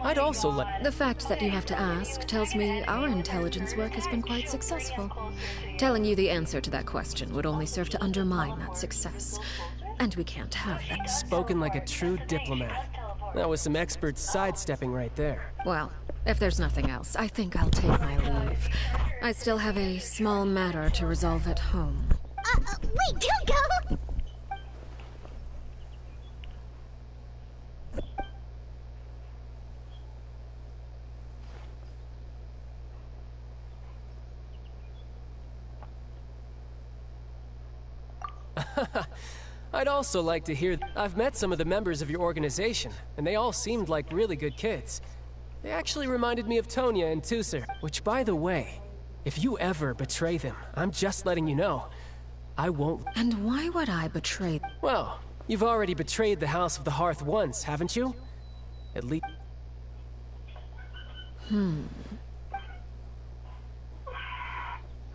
Speaker 12: I'd also like...
Speaker 3: The fact that you have to ask tells me our intelligence work has been quite successful. Telling you the answer to that question would only serve to undermine that success. And we can't have that.
Speaker 12: Spoken like a true diplomat. That was some expert sidestepping right there.
Speaker 3: Well, if there's nothing else, I think I'll take my leave. I still have a small matter to resolve at home.
Speaker 1: Wait, don't go!
Speaker 12: I'd also like to hear... I've met some of the members of your organization, and they all seemed like really good kids. They actually reminded me of Tonya and Tusser, which, by the way, if you ever betray them, I'm just letting you know, I won't...
Speaker 3: And why would I betray...
Speaker 12: Well, you've already betrayed the House of the Hearth once, haven't you? At least...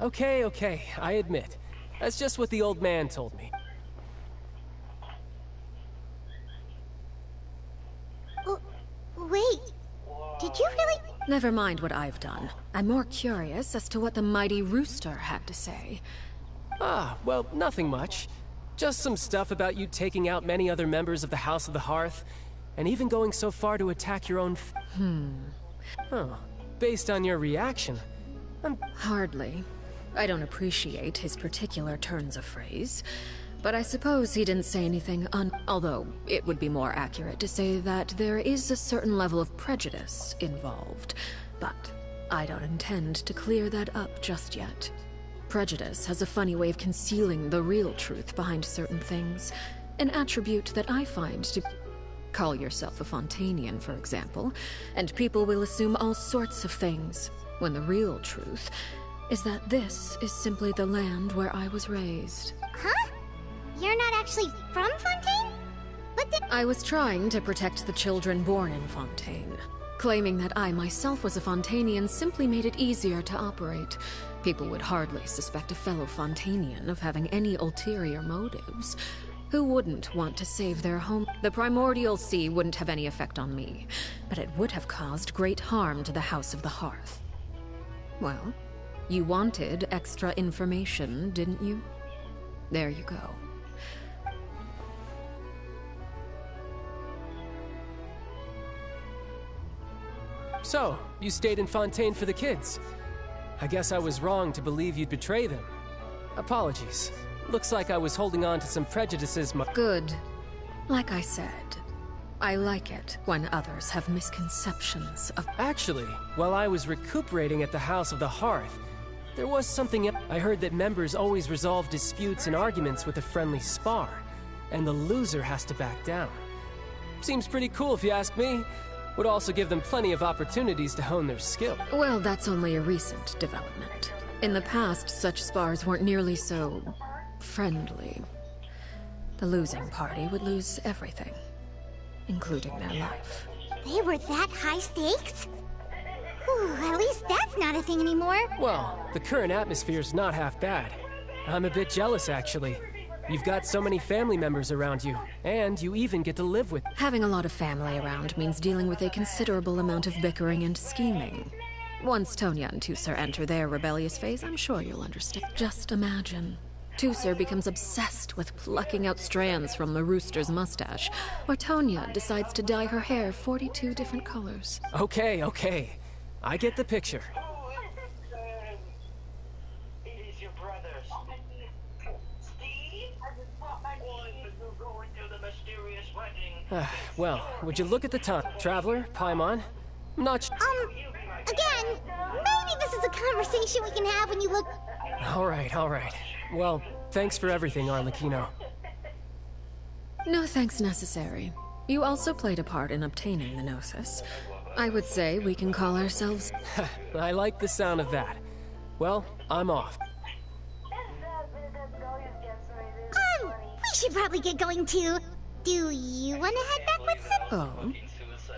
Speaker 12: Okay, I admit. That's just what the old man told me.
Speaker 1: Wait, did you really...
Speaker 3: Never mind what I've done. I'm more curious as to what the mighty Rooster had to say.
Speaker 12: Well, nothing much. Just some stuff about you taking out many other members of the House of the Hearth, and even going so far to attack your own Based on your reaction,
Speaker 3: Hardly. I don't appreciate his particular turns of phrase, but I suppose he didn't say anything although it would be more accurate to say that there is a certain level of prejudice involved, but I don't intend to clear that up just yet. Prejudice has a funny way of concealing the real truth behind certain things, an attribute that I find to... Call yourself a Fontainian, for example, and people will assume all sorts of things, when the real truth is that this is simply the land where I was raised.
Speaker 1: Huh? You're not actually from Fontaine? But then...
Speaker 3: I was trying to protect the children born in Fontaine. Claiming that I myself was a Fontainian simply made it easier to operate. People would hardly suspect a fellow Fontanian of having any ulterior motives. Who wouldn't want to save their home? The primordial sea wouldn't have any effect on me, but it would have caused great harm to the House of the Hearth. Well, you wanted extra information, didn't you? There you go.
Speaker 12: So, you stayed in Fontaine for the kids. I guess I was wrong to believe you'd betray them. Apologies. Looks like I was holding on to some prejudices.
Speaker 3: Good. Like I said, I like it when others have misconceptions of—
Speaker 12: Actually, while I was recuperating at the House of the Hearth, there was something else. I heard that members always resolve disputes and arguments with a friendly spar, and the loser has to back down. Seems pretty cool if you ask me. Would also give them plenty of opportunities to hone their skill.
Speaker 3: Well, that's only a recent development. In the past, such spars weren't nearly so friendly. The losing party would lose everything, including their life.
Speaker 1: They were that high stakes? Whew, at least that's not a thing anymore.
Speaker 12: Well, the current atmosphere's not half bad. I'm a bit jealous, actually. You've got so many family members around you, and you even get to live with—
Speaker 3: Having a lot of family around means dealing with a considerable amount of bickering and scheming. Once Tonya and Tusser enter their rebellious phase, I'm sure you'll understand. Just imagine. Tusser becomes obsessed with plucking out strands from the rooster's mustache, or Tonya decides to dye her hair 42 different colors.
Speaker 12: Okay. I get the picture. Well, would you look at the time? Traveler, Paimon? I'm not
Speaker 1: Again, maybe this is a conversation we can have when you look—
Speaker 12: All right. Well, thanks for everything, Arlacchino.
Speaker 3: No thanks necessary. You also played a part in obtaining the Gnosis. I would say we can call ourselves—
Speaker 12: I like the sound of that. Well, I'm off.
Speaker 1: We should probably get going too. Do you want to head back with him?
Speaker 3: Oh?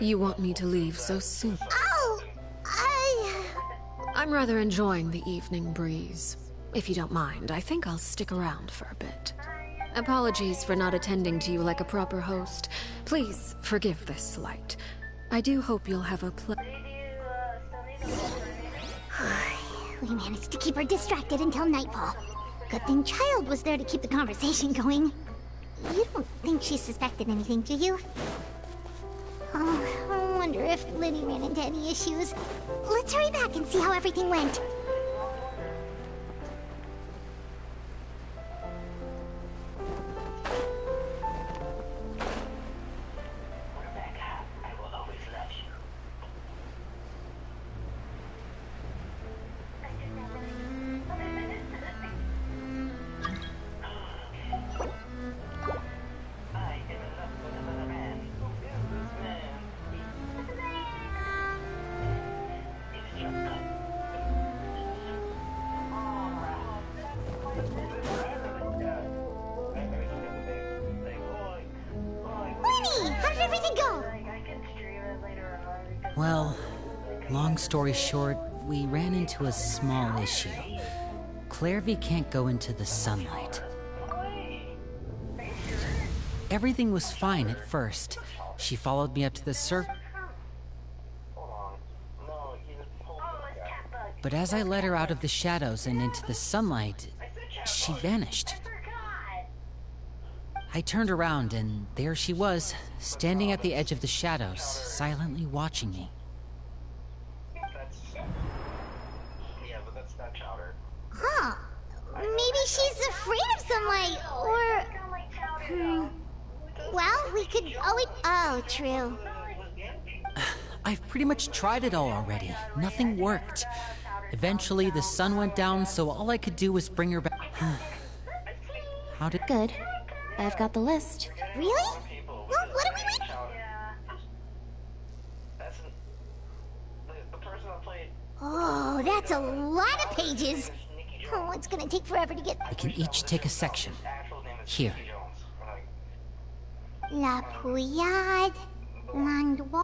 Speaker 3: You want me to leave so soon?
Speaker 1: Oh!
Speaker 3: I'm rather enjoying the evening breeze. If you don't mind, I think I'll stick around for a bit. Apologies for not attending to you like a proper host. Please forgive this slight. I do hope you'll have a
Speaker 1: We managed to keep her distracted until nightfall. Good thing Child was there to keep the conversation going. You don't think she suspected anything, do you? Oh, I wonder if Liddy ran into any issues. Let's hurry back and see how everything went.
Speaker 4: Well, long story short, we ran into a small issue. Clairvy can't go into the sunlight. Everything was fine at first. She followed me up to the surface. But as I led her out of the shadows and into the sunlight, she vanished. I turned around, and there she was, standing at the edge of the shadows, silently watching me.
Speaker 1: Huh. Maybe she's afraid of sunlight, or... Well, we could always... Oh, true.
Speaker 4: I've pretty much tried it all already. Nothing worked. Eventually, the sun went down, so all I could do was bring her back. How did...
Speaker 8: Good. I've got the list.
Speaker 1: Really? Well, what do we wait? Oh, that's a lot of pages. Oh, it's gonna take forever to get...
Speaker 4: We can each take a section. Here.
Speaker 1: La Pouillade, Landois...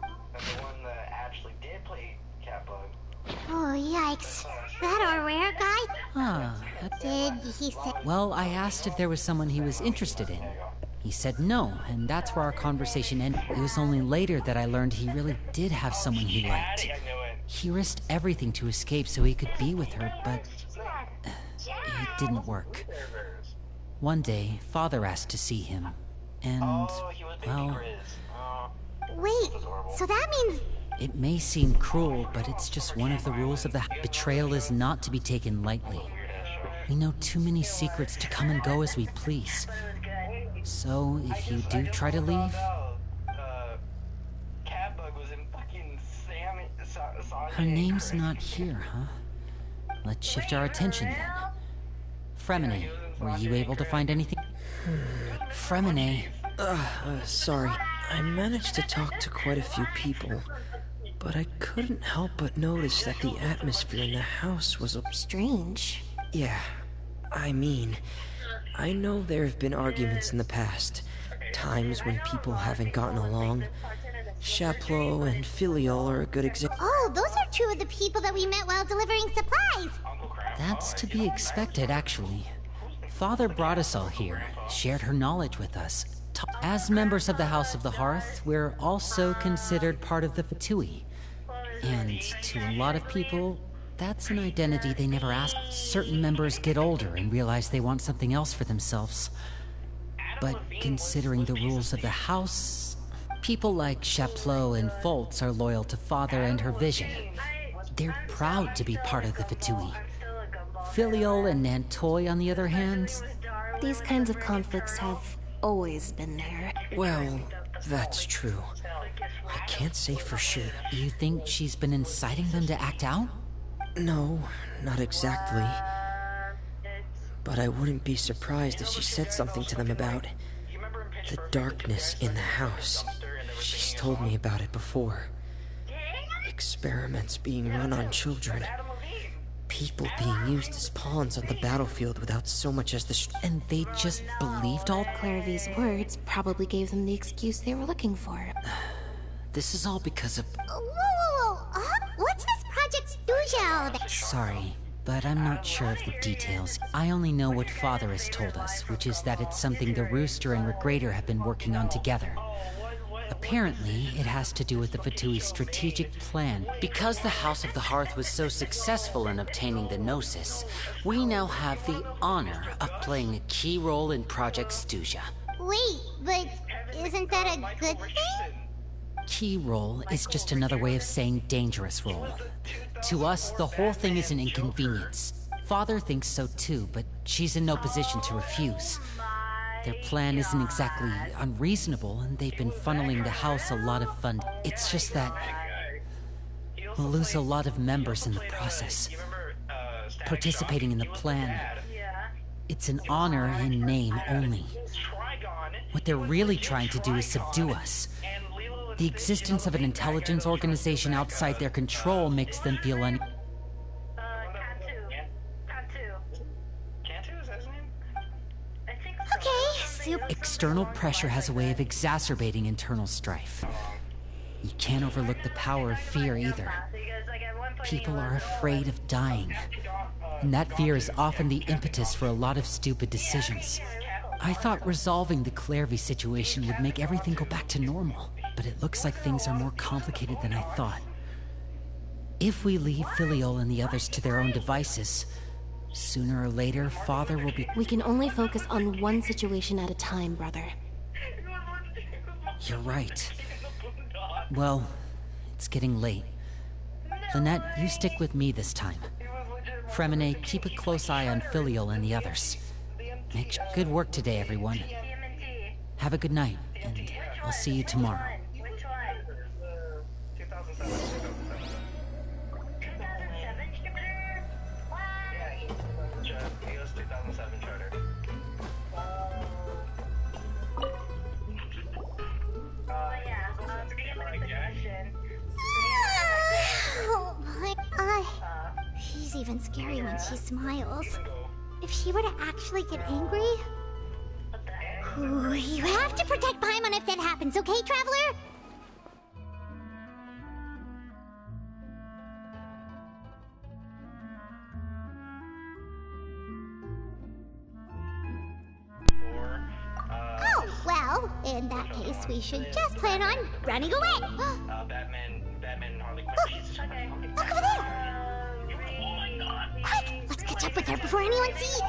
Speaker 1: Oh, yikes. That our rare guy?
Speaker 4: Ah,
Speaker 1: Did he say...
Speaker 4: well, I asked if there was someone he was interested in. He said no, and that's where our conversation ended. It was only later that I learned he really did have someone he liked. He risked everything to escape so he could be with her, but it didn't work. One day, Father asked to see him, and, well...
Speaker 1: Wait, so that means...
Speaker 4: It may seem cruel, but it's just one of the rules of the... Betrayal is not to be taken lightly. We know too many secrets to come and go as we please. So, if you do try to leave... Her name's not here, huh? Let's shift our attention then. Fremine, were you able to find anything? Fremine.
Speaker 10: Sorry. I managed to talk to quite a few people, but I couldn't help but notice that the atmosphere in the house was
Speaker 8: strange.
Speaker 10: Yeah, I mean, I know there have been arguments in the past, times when people haven't gotten along. Chaplot and Filial are a good example.
Speaker 1: Oh, those are two of the people that we met while delivering supplies.
Speaker 4: That's to be expected, actually. Father brought us all here, shared her knowledge with us. As members of the House of the Hearth, we're also considered part of the Fatui. And to a lot of people, that's an identity they never asked. Certain members get older and realize they want something else for themselves. But considering the rules of the House, people like Chaplot and Foltz are loyal to Father and her vision. They're proud to be part of the Fatui. Filial and Nantoy, on the other hand...
Speaker 8: These kinds of conflicts have always been there.
Speaker 10: Well, that's true. I can't say for sure.
Speaker 4: You think she's been inciting them to act out?
Speaker 10: No, not exactly. But I wouldn't be surprised if she said something to them about the darkness in the house. She's told me about it before. Experiments being run on children. People being used as pawns on the battlefield without so much as the
Speaker 4: and they just believed all...
Speaker 8: Clairvy's words probably gave them the excuse they were looking for.
Speaker 4: This is all because of...
Speaker 1: Whoa. What's this Project Stujel?
Speaker 4: Sorry, but I'm not sure of the details. I only know what Father has told us, which is that it's something the Rooster and Regrader have been working on together. Apparently, it has to do with the Fatui's strategic plan. Because the House of the Hearth was so successful in obtaining the Gnosis, we now have the honor of playing a key role in Project Stuja.
Speaker 1: Wait, but isn't that a good thing?
Speaker 4: Key role is just another way of saying dangerous role. To us, the whole thing is an inconvenience. Father thinks so too, but she's in no position to refuse. Their plan isn't exactly unreasonable, and they've been funneling the house a lot of funding. It's just that we'll lose a lot of members in the process. Participating in the plan, it's an honor in name only. What they're really trying to do is subdue us. The existence of an intelligence organization outside their control makes them feel External pressure has a way of exacerbating internal strife. You can't overlook the power of fear either. People are afraid of dying, and that fear is often the impetus for a lot of stupid decisions. I thought resolving the Clairvy situation would make everything go back to normal, but it looks like things are more complicated than I thought. If we leave Filial and the others to their own devices, sooner or later, Father will be...
Speaker 8: We can only focus on one situation at a time, brother.
Speaker 4: You're right. Well, it's getting late. Lynette, you stick with me this time. Fremine, keep a close eye on Filial and the others. Good work today, everyone. Have a good night, and I'll see you tomorrow.
Speaker 1: She's even scary when she smiles. If she were to actually get angry... Ooh, you have to protect Paimon if that happens, okay, Traveler? In that case, we should just plan on running away.
Speaker 13: Batman and Harley Quinn.
Speaker 1: Okay. Look over there!
Speaker 13: Oh my god!
Speaker 1: Quick! Let's catch up with her before anyone sees.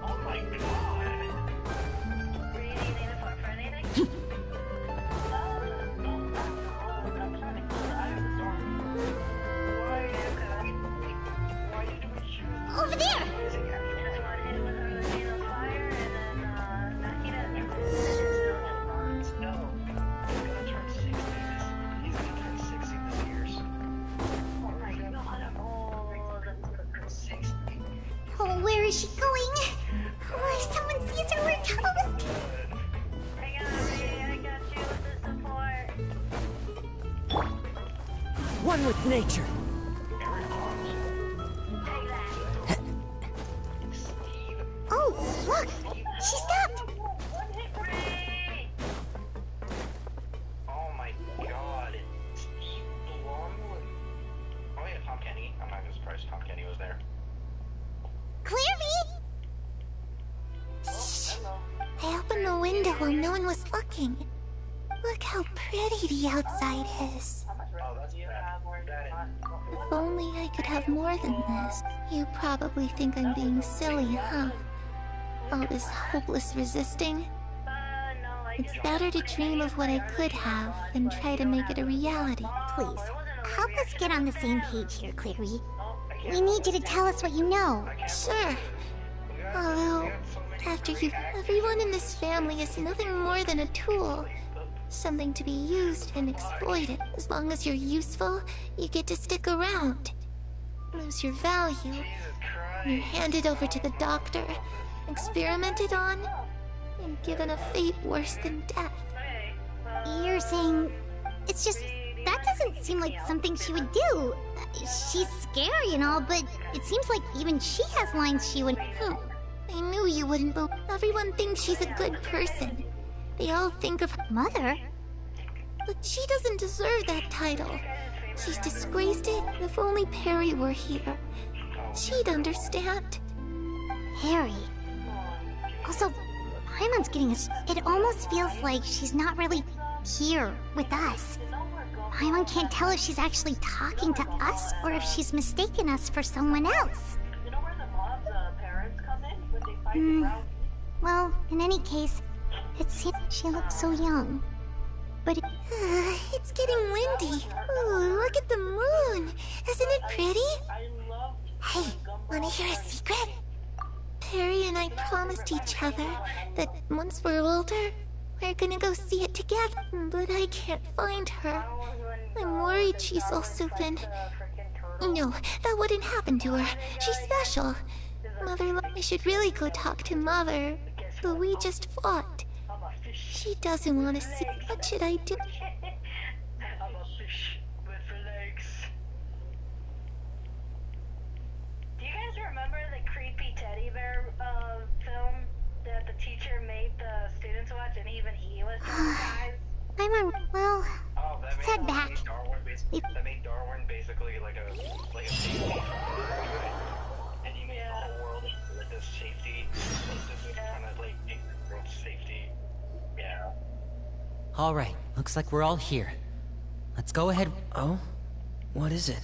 Speaker 13: Oh my god!
Speaker 1: Over there! Oh, where is she going? Oh, if someone sees her, we're toast!
Speaker 5: Hang on, Ray, I got you with the support.
Speaker 10: One with nature.
Speaker 1: Oh, look! She stopped!
Speaker 13: Oh my god, it's Steve Blonde. Oh yeah, Tom Kenny. I'm not even surprised Tom Kenny was there.
Speaker 1: Clairvy!
Speaker 11: Shh. I opened the window while no one was looking. Look how pretty the outside is.
Speaker 13: Oh, that's bad.
Speaker 11: If only I could have more than this. You probably think I'm being silly, huh? All this hopeless resisting. It's better to dream of what I could have than try to make it a reality.
Speaker 1: Please, help us get on the same page here, Clairvy. We need you to tell us what you know.
Speaker 11: Sure. Although, after you, everyone in this family is nothing more than a tool. Something to be used and exploited. As long as you're useful, you get to stick around. Lose your value. You're handed over to the doctor, experimented on, and given a fate worse than death.
Speaker 1: You're saying... It's just... That doesn't seem like something she would do. She's scary and all, but it seems like even she has lines she would...
Speaker 11: I knew you wouldn't, but everyone thinks she's a good person. They all think of her
Speaker 1: mother.
Speaker 11: But she doesn't deserve that title. She's disgraced it. If only Perry were here, she'd understand.
Speaker 1: Harry. Also, Paimon's getting us. It almost feels like she's not really here with us. Paimon can't tell if she's actually talking to us or if she's mistaken us for someone else.
Speaker 5: You know where the mob's parents come in when they fight around?
Speaker 1: Well, in any case, it seems she looks so young. But
Speaker 11: it's getting windy. Ooh, look at the moon. Isn't it pretty? Hey, wanna hear a secret? Perry and I promised each other that once we're older, we're gonna go see it together. But I can't find her. I'm worried she's also been... No, that wouldn't happen to her. She's special. Mother, I should really go talk to Mother. But we just fought. She doesn't want to see. What should I do?
Speaker 5: I'm a fish with legs. Do you guys remember the creepy teddy bear film that the teacher made the students watch, and even he was traumatized?
Speaker 1: Well, let's head back.
Speaker 13: That made Darwin basically like a safety. And you made the whole world like this safety, this kind of like world safety. Yeah.
Speaker 4: All right, looks like we're all here. Let's go ahead.
Speaker 10: Oh? What is it?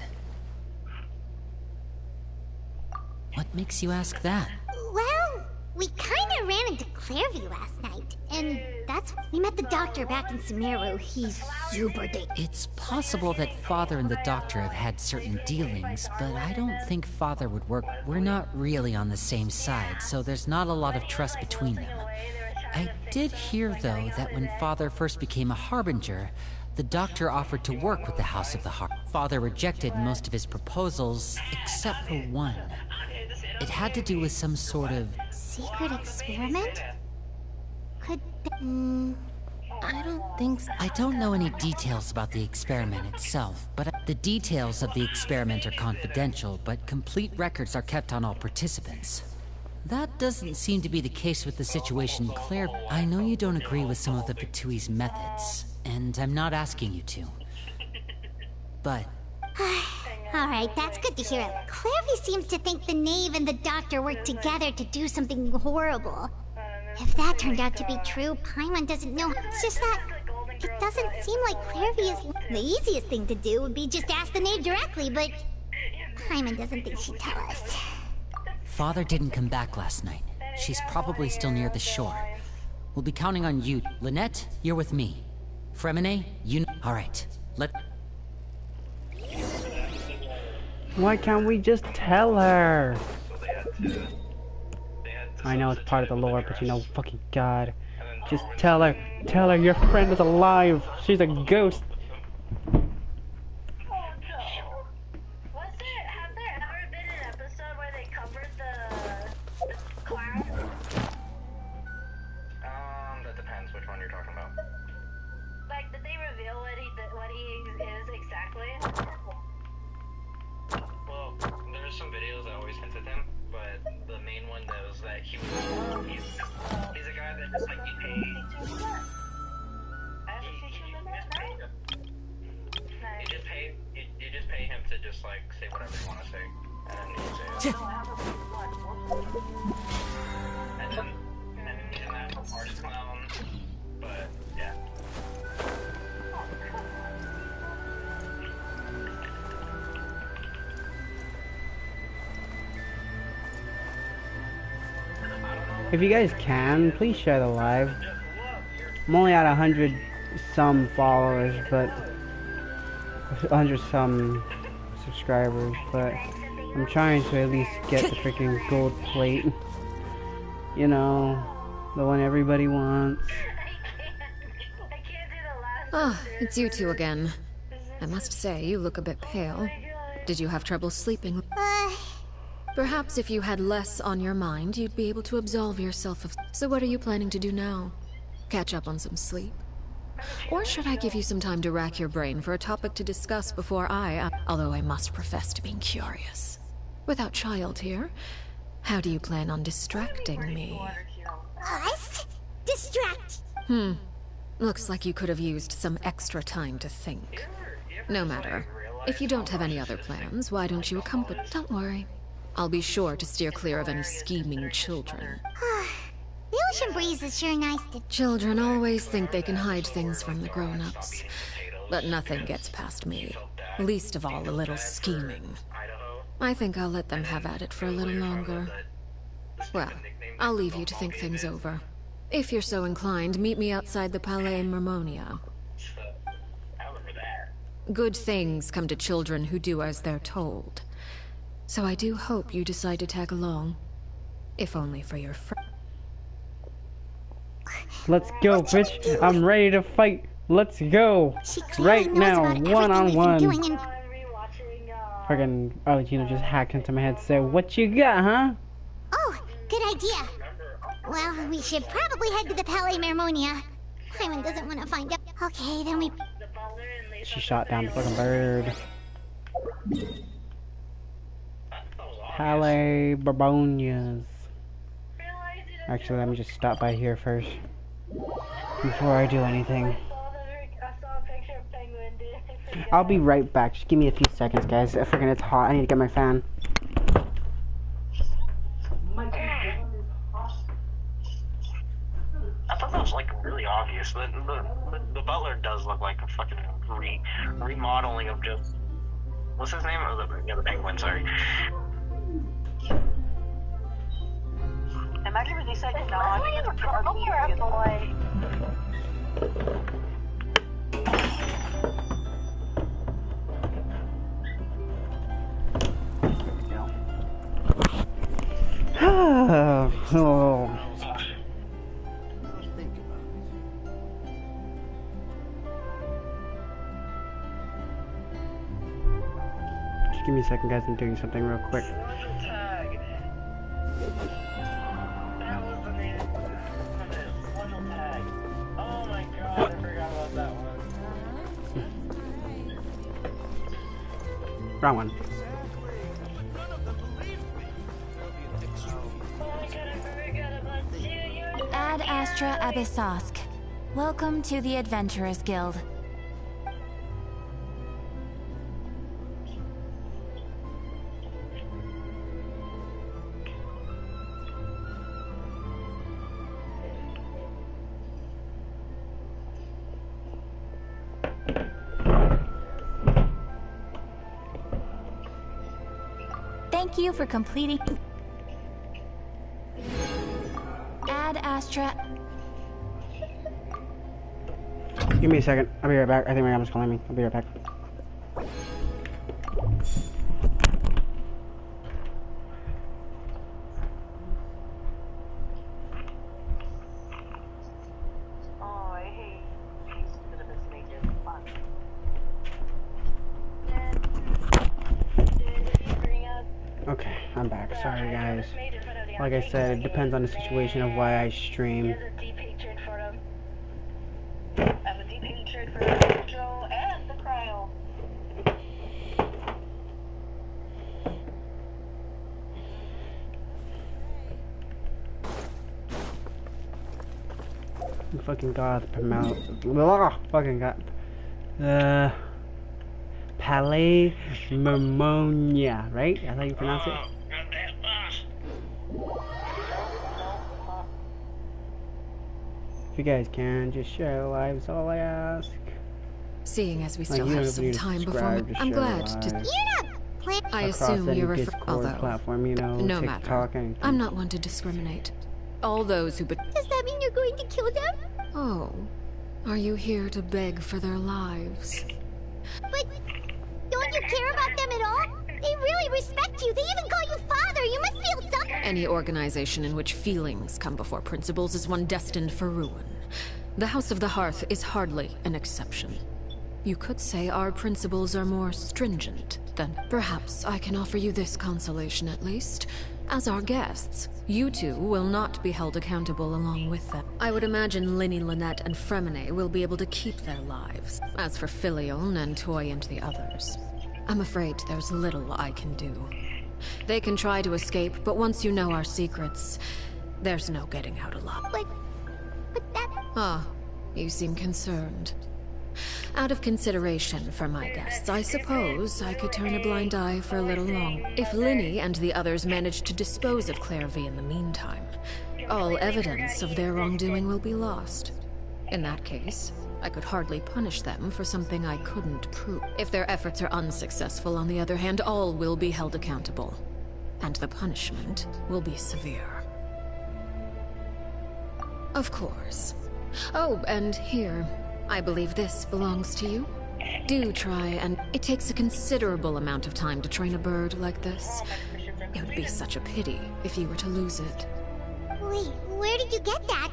Speaker 4: What makes you ask that?
Speaker 1: Well, we kinda ran into Clairvy last night, and that's when we met the doctor back in Sumeru. He's super dangerous.
Speaker 4: It's possible that Father and the Doctor have had certain dealings, but I don't think Father would work. We're not really on the same side, so there's not a lot of trust between them. I did hear, though, that when Father first became a Harbinger, the Doctor offered to work with the House of the Heart. Father rejected most of his proposals, except for one. It had to do with some sort of...
Speaker 1: secret experiment? Could...
Speaker 8: I don't think so.
Speaker 4: I don't know any details about the experiment itself, but the details of the experiment are confidential, but complete records are kept on all participants. That doesn't seem to be the case with the situation in Claire. I know you don't agree with some of the Fatui's methods, and I'm not asking you to. But...
Speaker 1: Alright, that's good to hear. Clairvy seems to think the Knave and the Doctor worked together to do something horrible. If that turned out to be true, Paimon doesn't know. It's just that it doesn't seem like Clairvy is the easiest thing to do would be just ask the maid directly, but Paimon doesn't think she'd tell us.
Speaker 4: Father didn't come back last night. She's probably still near the shore. We'll be counting on you. Lynette, you're with me. Fremine, you... Alright,
Speaker 2: Why can't we just tell her? I know it's part of the lore, but you know, fucking God. Just tell her your friend is alive. She's a ghost.
Speaker 5: Have there ever been an episode where they covered the clown?
Speaker 13: That depends which one you're talking about.
Speaker 5: Like, did they reveal what he is exactly?
Speaker 13: Well, there's some videos that always hint at him, but the main one knows that he's a guy that just like he just pay him to just like say whatever you want to say, and then he says. And he's an actual artist clown, but yeah.
Speaker 2: If you guys can, please share the live. I'm only at 100 some followers, but 100 some subscribers, but I'm trying to at least get the freaking gold plate. You know, the one everybody wants.
Speaker 3: Ah, it's you two again. I must say, you look a bit pale. Did you have trouble sleeping? Perhaps if you had less on your mind, you'd be able to absolve yourself of... So what are you planning to do now? Catch up on some sleep? Or should I give you some time to rack your brain for a topic to discuss before although I must profess to being curious. Without child here, how do you plan on distracting me?
Speaker 1: Us? Distract?
Speaker 3: Looks like you could have used some extra time to think. No matter. If you don't have any other plans, why don't you accompany... Don't worry. I'll be sure to steer clear of any scheming children.
Speaker 1: The ocean breeze is sure nice to...
Speaker 3: Children always think they can hide things from the grown-ups. But nothing gets past me. Least of all a little scheming. I think I'll let them have at it for a little longer. Well, I'll leave you to think things over. If you're so inclined, meet me outside the Palais Mermonia. Good things come to children who do as they're told. So I do hope you decide to tag along. If only for your friend.
Speaker 2: Let's go, bitch. I'm ready to fight. Let's go. Right now, one-on-one. Friggin' Arlacchino just hacked into my head. So, what you got, huh?
Speaker 1: Oh, good idea. Well, we should probably head to the Palais Mermonia. Paimon doesn't want to find out. Okay, then we...
Speaker 2: She shot down the fucking bird. Palais Barbonias. Actually, let me just stop by here first before I do anything. I'll be right back. Just give me a few seconds, guys. Freaking, it's hot. I need to get my fan.
Speaker 13: I thought that was like really obvious. The butler does look like a fucking remodeling of just what's his name? Oh, the penguin. Sorry.
Speaker 5: Imagine if he said no. I'm a cat boy.
Speaker 2: Oh. Just give me a second, guys. I'm doing something real quick. Wrong one.
Speaker 14: Ad Astra Abyssosk. Welcome to the Adventurers Guild. Thank you for completing... Ad Astra...
Speaker 2: Give me a second. I'll be right back. I think my grandma's calling me. I'll be right back.
Speaker 5: Oh, I hate bit of a snake is fun.
Speaker 2: Okay, I'm back. Sorry, guys. Like I said, it depends on the situation of why I stream.
Speaker 5: I have a deep hatred for the Joe and the Cryo.
Speaker 2: Fucking god, promote. Fucking god. Palais Mermonia, right? That's how you pronounce it? If you guys can, just share lives, all I ask.
Speaker 3: Seeing as we still have some time before me, I'm glad to... I assume you're referring... Although,
Speaker 2: platform, you know,
Speaker 3: no
Speaker 2: TikTok,
Speaker 3: matter. I'm not one to discriminate. All those who...
Speaker 1: Does that mean you're going to kill them?
Speaker 3: Oh. Are you here to beg for their lives?
Speaker 1: But don't you care about them at all? They really respect you. They even call you father. You must feel something.
Speaker 3: Any organization in which feelings come before principles is one destined for ruin. The House of the Hearth is hardly an exception. You could say our principles are more stringent than... Perhaps I can offer you this consolation at least. As our guests, you two will not be held accountable along with them. I would imagine Linny, Lynette, and Fremine will be able to keep their lives. As for Filial, Nantoy, and the others, I'm afraid there's little I can do. They can try to escape, but once you know our secrets, there's no getting out alive.
Speaker 1: But that...
Speaker 3: Ah, you seem concerned. Out of consideration for my guests, I suppose I could turn a blind eye for a little longer. If Linny and the others manage to dispose of Clairvy in the meantime, all evidence of their wrongdoing will be lost. In that case, I could hardly punish them for something I couldn't prove. If their efforts are unsuccessful, on the other hand, all will be held accountable. And the punishment will be severe. Of course. Oh, and here... I believe this belongs to you. Do try, and it takes a considerable amount of time to train a bird like this. It would be such a pity if you were to lose it.
Speaker 1: Wait, where did you get that?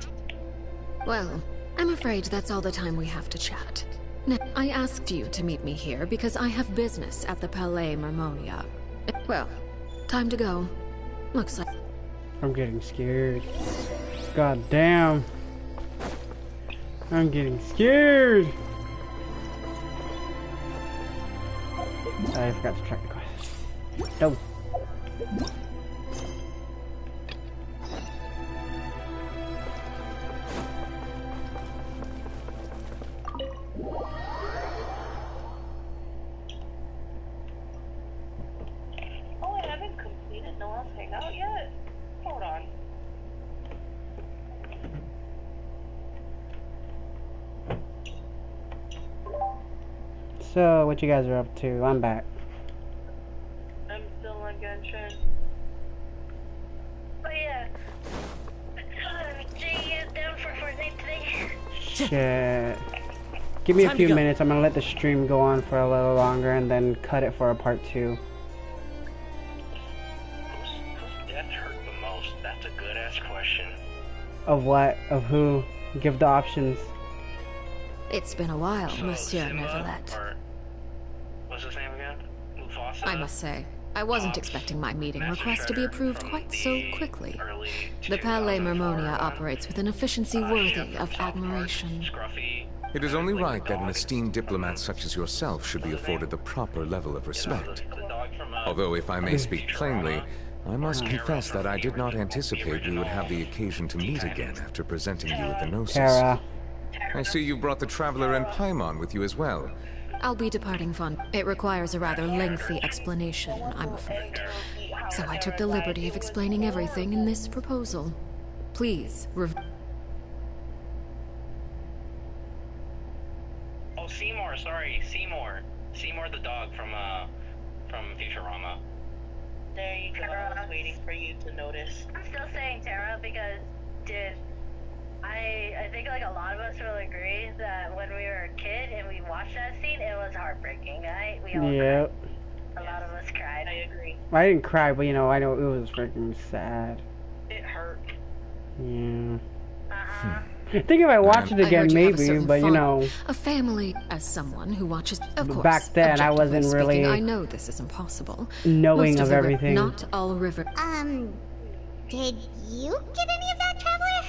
Speaker 3: Well, I'm afraid that's all the time we have to chat. Now, I asked you to meet me here because I have business at the Palais Mermonia. Well, time to go. Looks like...
Speaker 2: I'm getting scared. God damn. I'm getting scared! I forgot to track the quest. No.
Speaker 5: Oh, I haven't completed Noah's Hangout yet? Hold on.
Speaker 2: So, what you guys are up to? I'm back.
Speaker 5: I'm still on Genshin. But yeah. Jay is down for Fortnite today.
Speaker 2: Shit. Give me a few minutes. I'm gonna let the stream go on for a little longer and then cut it for a part 2.
Speaker 13: Whose death hurt the most? That's a good ass question.
Speaker 2: Of what? Of who? Give the options.
Speaker 3: It's been a while, Monsieur Neuvillette.
Speaker 13: What's his name again? Mufasa?
Speaker 3: I must say, I wasn't expecting my meeting request to be approved quite so quickly. The Palais Mermonia operates with an efficiency worthy of admiration.
Speaker 15: It is only right that an esteemed diplomat such as yourself should be afforded the proper level of respect. Although, if I may speak plainly, I must confess that I did not anticipate we would have the occasion to meet again after presenting you with the Gnosis.
Speaker 2: Terra.
Speaker 15: I see you brought the Traveler and Paimon with you as well.
Speaker 3: I'll be departing, Fon. It requires a rather lengthy explanation, I'm afraid. So I took the liberty of explaining everything in this proposal. Please,
Speaker 13: Oh, Seymour, sorry, Seymour. Seymour the dog from Futurama.
Speaker 5: there you go. I was waiting for you to notice. I'm still saying Tara because, dude, I think like a lot of us will agree that when we were a kid and we watched that scene, it was heartbreaking, right? We all
Speaker 2: Yep.
Speaker 5: cried. A lot of us cried. I agree.
Speaker 2: I didn't cry, but you know, I know it was freaking sad.
Speaker 5: It hurt.
Speaker 2: Yeah. I think if I watch it again, maybe, but you know.
Speaker 3: A family, as someone who watches, of course.
Speaker 2: Back then, I wasn't
Speaker 3: speaking,
Speaker 2: really.
Speaker 3: I know this is impossible.
Speaker 2: Knowing
Speaker 3: Most
Speaker 2: of
Speaker 3: the
Speaker 2: everything.
Speaker 3: Not all river.
Speaker 1: Did you get any of that, Traveler?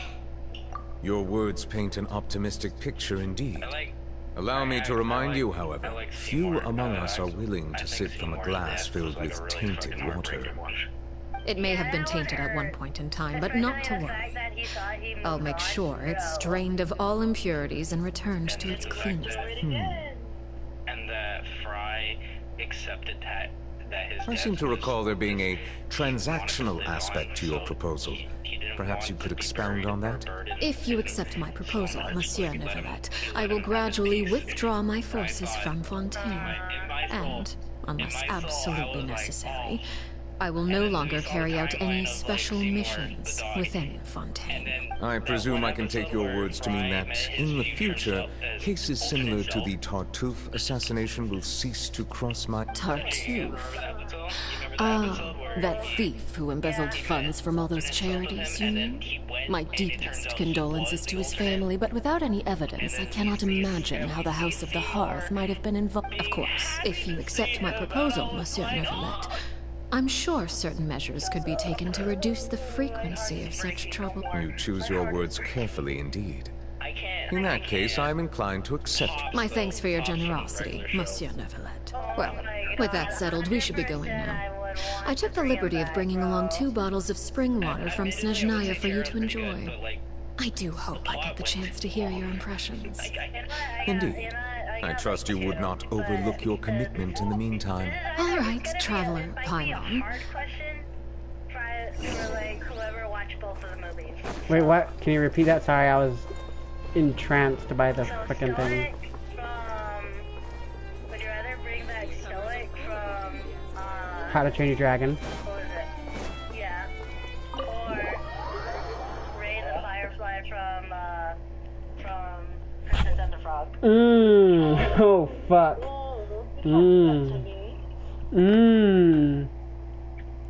Speaker 15: Your words paint an optimistic picture indeed. Allow me to remind you, however, few among us are willing to sip from a glass filled with tainted water.
Speaker 3: It may have been tainted at one point in time, but not to worry. I'll make sure it's drained of all impurities and returned to its cleanness.
Speaker 13: And that Fry accepted that his
Speaker 15: I seem to recall there being a transactional aspect to your proposal. Perhaps you could expound on that?
Speaker 3: If you accept my proposal, Monsieur Neuvillette, I will gradually withdraw my forces from Fontaine. And, unless absolutely necessary, I will no longer carry out any special missions within Fontaine.
Speaker 15: I presume I can take your words to mean that, in the future, cases similar to the Tartuffe assassination will cease to cross my...
Speaker 3: Tartuffe? Ah, that thief who embezzled funds from all those charities, you mean? My deepest condolences to his family, but without any evidence, I cannot imagine how the House of the Hearth might have been involved. Of course, if you accept my proposal, Monsieur Neuvillette, I'm sure certain measures could be taken to reduce the frequency of such trouble.
Speaker 15: You choose your words carefully indeed. In that case, I'm inclined to accept.
Speaker 3: My thanks for your generosity, Monsieur Neuvillette. Well, with that settled, we should be going now. I took the liberty of bringing along 2 bottles of spring water from Snezhnaya for you to enjoy. I do hope I get the chance to hear your impressions.
Speaker 15: Indeed. I trust you would not overlook your commitment in the meantime.
Speaker 3: All right, Traveler Paimon.
Speaker 2: Wait, what? Can you repeat that? Sorry, I was entranced by the frickin' thing.
Speaker 5: Would you rather bring back Stoic from,
Speaker 2: How to Train Your Dragon.
Speaker 5: what was it? Yeah. Or Ray the Firefly from Princess and the Frog.
Speaker 2: Oh, fuck.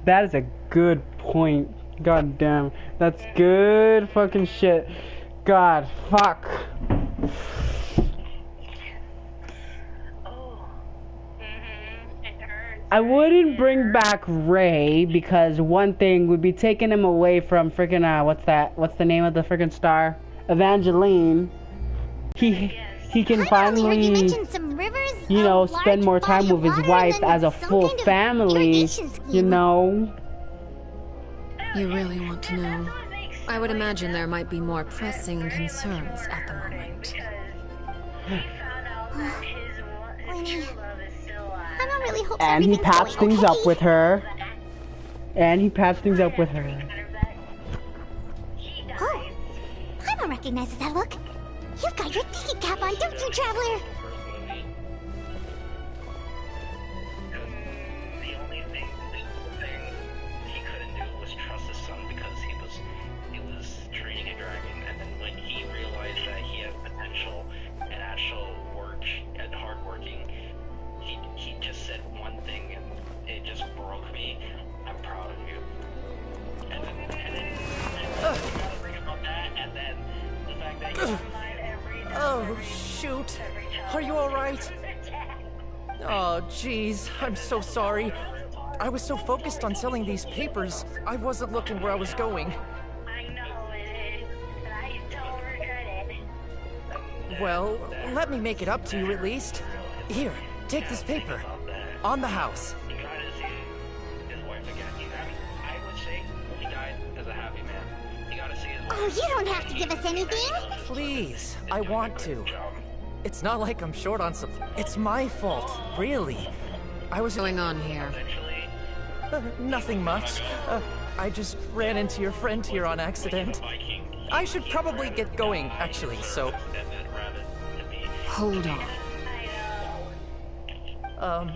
Speaker 2: That is a good point. God damn. That's good fucking shit. God, fuck. I wouldn't bring back Ray because one thing would be taking him away from freaking what's the name of the freaking star? Evangeline. He can finally, you know, spend more time with his wife as a full family, you know.
Speaker 3: You really want to know? I would imagine there might be more pressing concerns at the moment.
Speaker 1: I don't really hope
Speaker 2: And he patched things up with her.
Speaker 1: Oh, I don't recognize that look. You've got your thinking cap on, don't you, Traveler?
Speaker 13: The only thing he couldn't do was trust his son because he was training a dragon, and then when he realized that he had potential and actual work and hard working, he just said one thing and it just broke me. I'm proud of you. And then bring about that, and then the fact that you
Speaker 16: Oh, shoot. Are you alright? Oh, jeez. I'm so sorry. I was so focused on selling these papers, I wasn't looking where I was going.
Speaker 5: I know it is, and I don't regret it.
Speaker 16: Well, let me make it up to you at least. Here, take this paper. On the house.
Speaker 1: Oh, you don't have to give us anything.
Speaker 16: Please, I want to. It's not like I'm short on supply. It's my fault, really. I was
Speaker 3: going on here.
Speaker 16: Nothing much. I just ran into your friend here on accident. I should probably get going, actually, so...
Speaker 3: Hold on.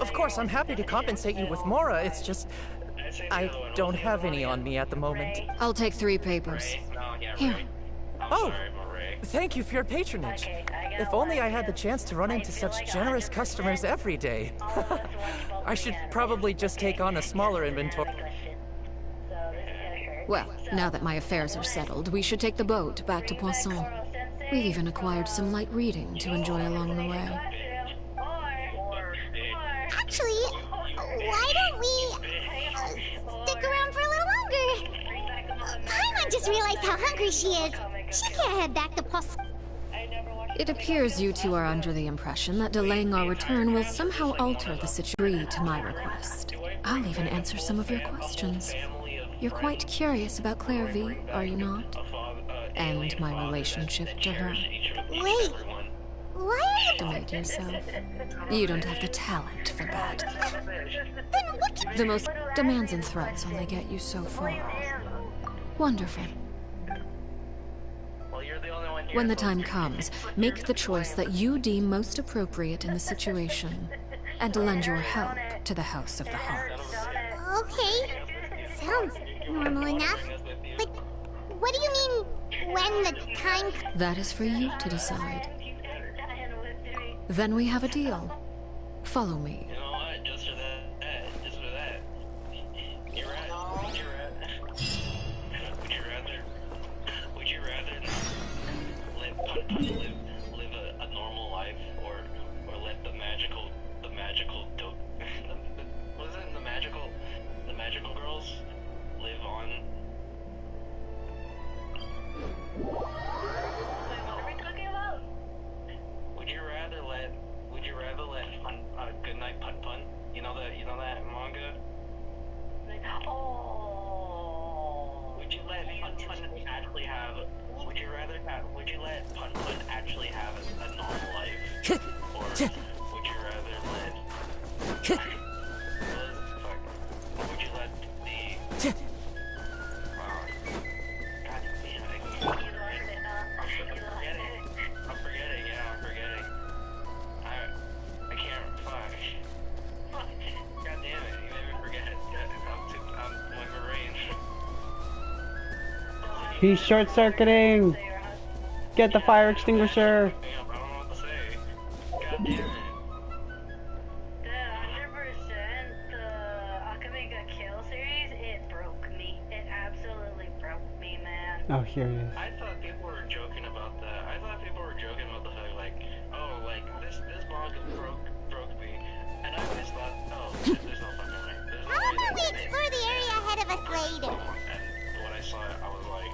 Speaker 16: of course, I'm happy to compensate you with Mora. It's just... I don't have any on me at the moment.
Speaker 3: I'll take 3 papers. Here.
Speaker 16: Oh! Thank you for your patronage. If only I had the chance to run into such generous customers every day. I should probably just take on a smaller inventory.
Speaker 3: Well, now that my affairs are settled, we should take the boat back to Poisson. We've even acquired some light reading to enjoy along the way.
Speaker 1: Actually, why don't we stick around for a little longer? Paimon just realized how hungry she is. She can't head back to Poisson.
Speaker 3: It appears you two are under the impression that delaying our return will somehow alter the situation to my request. I'll even answer some of your questions. You're quite curious about Clairvy, are you not? And my relationship to her.
Speaker 1: Wait, why are you...
Speaker 3: Delayed yourself. You don't have the talent for that.
Speaker 1: Then what can...
Speaker 3: The most demands and threats only get you so far. Wonderful. When the time comes, make the choice that you deem most appropriate in the situation, and lend your help to the House of the Hearth.
Speaker 1: Okay, sounds normal enough. But what do you mean, when the time...
Speaker 3: That is for you to decide. Then we have a deal. Follow me.
Speaker 13: You know what? Just for that. Would you rather live a normal life, or let the magical was it the magical girls live on? Wait, what are we talking about? Would you rather let Goodnight Pun Pun? You know that manga? Oh. Would you let Pun Pun actually have? Would you let Pun Pun actually have a normal life, or would you rather let? Would you let the? God damn it! I'm forgetting. Yeah, I'm forgetting. I can't. Fuck. God damn it! You made me forget. My brain.
Speaker 2: He's short-circuiting! Get the fire extinguisher!
Speaker 13: I don't know what to say. God damn it. The 100%, the Akamiga Kill series, it broke me. It absolutely broke me, man.
Speaker 2: Oh, here he is.
Speaker 13: I thought people were joking about that. I thought people were joking about the fact, like, oh, like, this manga broke me. And I always thought, oh, there's no fucking way. There's no
Speaker 1: How
Speaker 13: way
Speaker 1: about we explore the area ahead of us later?
Speaker 13: And when I saw it, I was like,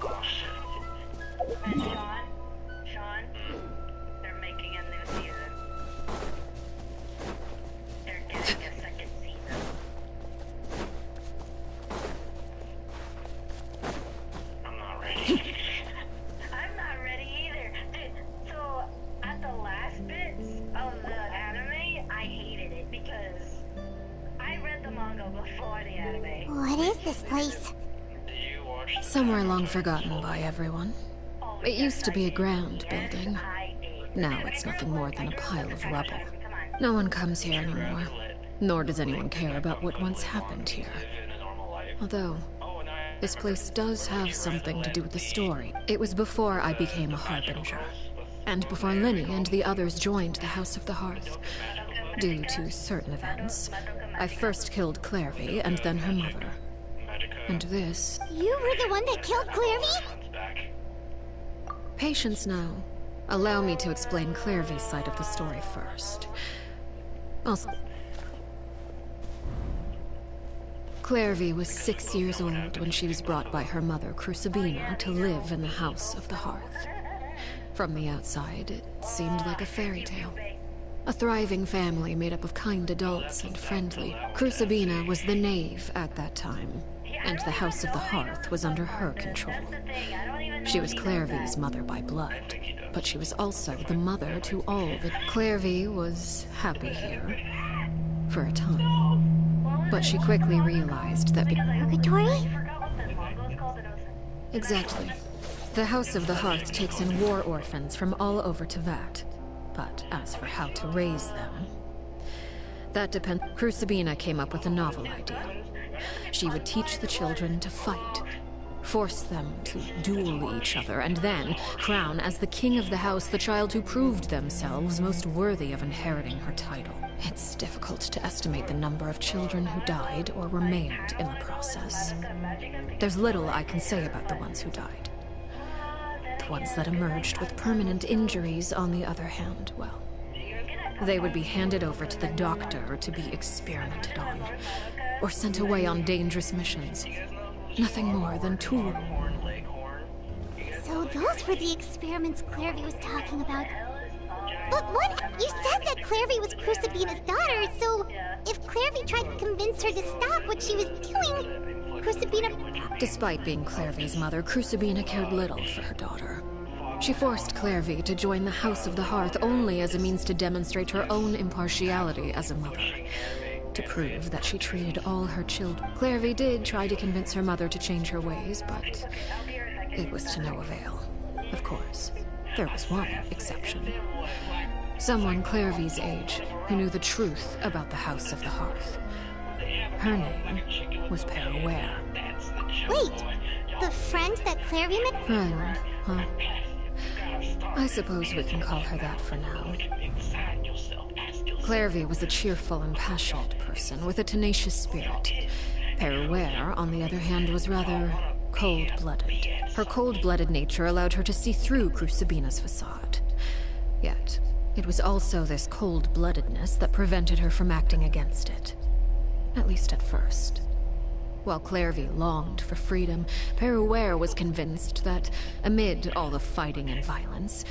Speaker 13: oh, shit. And Sean, they're making a new season. They're getting a second season. I'm not ready. I'm not ready either. Dude, so at the last bits of the anime, I hated it because I read the manga before the anime.
Speaker 1: What is this place?
Speaker 3: Somewhere long forgotten by everyone. It used to be a grand building. Now it's nothing more than a pile of rubble. No one comes here anymore, nor does anyone care about what once happened here. Although, this place does have something to do with the story. It was before I became a harbinger, and before Linny and the others joined the House of the Hearth. Due to certain events, I first killed Clairvy and then her mother. And this...
Speaker 1: You were the one that killed Clairvy?
Speaker 3: Patience now. Allow me to explain Clairvy's side of the story first. Clairvy was 6 years old when she was brought by her mother, Crucibina, to live in the House of the Hearth. From the outside, it seemed like a fairy tale. A thriving family made up of kind adults and friendly. Crucibina was the knave at that time, and the House of the Hearth was under her control. She was Clairvy's mother by blood, but she was also the mother to all the... Clairvy was happy here, for a time. But she quickly realized that...
Speaker 1: Purgatory?
Speaker 3: Exactly. The House of the Hearth takes in war orphans from all over Teyvat. But as for how to raise them, that depends. Crucibina came up with a novel idea. She would teach the children to fight, force them to duel each other, and then crown as the king of the house the child who proved themselves most worthy of inheriting her title. It's difficult to estimate the number of children who died or remained in the process. There's little I can say about the ones who died. The ones that emerged with permanent injuries, on the other hand, well, they would be handed over to the doctor to be experimented on, or sent away on dangerous missions. Nothing more than tools.
Speaker 1: So those were the experiments Clairvy was talking about. But what? You said that Clairvy was Crucibina's daughter, so if Clairvy tried to convince her to stop what she was doing, Crucibina...
Speaker 3: Despite being Clairvy's mother, Crucibina cared little for her daughter. She forced Clairvy to join the House of the Hearth only as a means to demonstrate her own impartiality as a mother, to prove that she treated all her children. Clairvy did try to convince her mother to change her ways, but it was to no avail. Of course, there was one exception. Someone Clairvy's age who knew the truth about the House of the Hearth. Her name was Peruware.
Speaker 1: Wait, the friend that Clairvy met?
Speaker 3: Friend, huh? I suppose we can call her that for now. Clairvy was a cheerful and passionate person with a tenacious spirit. Peruware, on the other hand, was rather cold-blooded. Her cold-blooded nature allowed her to see through Crucibina's facade. Yet, it was also this cold-bloodedness that prevented her from acting against it. At least at first. While Clairvy longed for freedom, Peruware was convinced that, amid all the fighting and violence,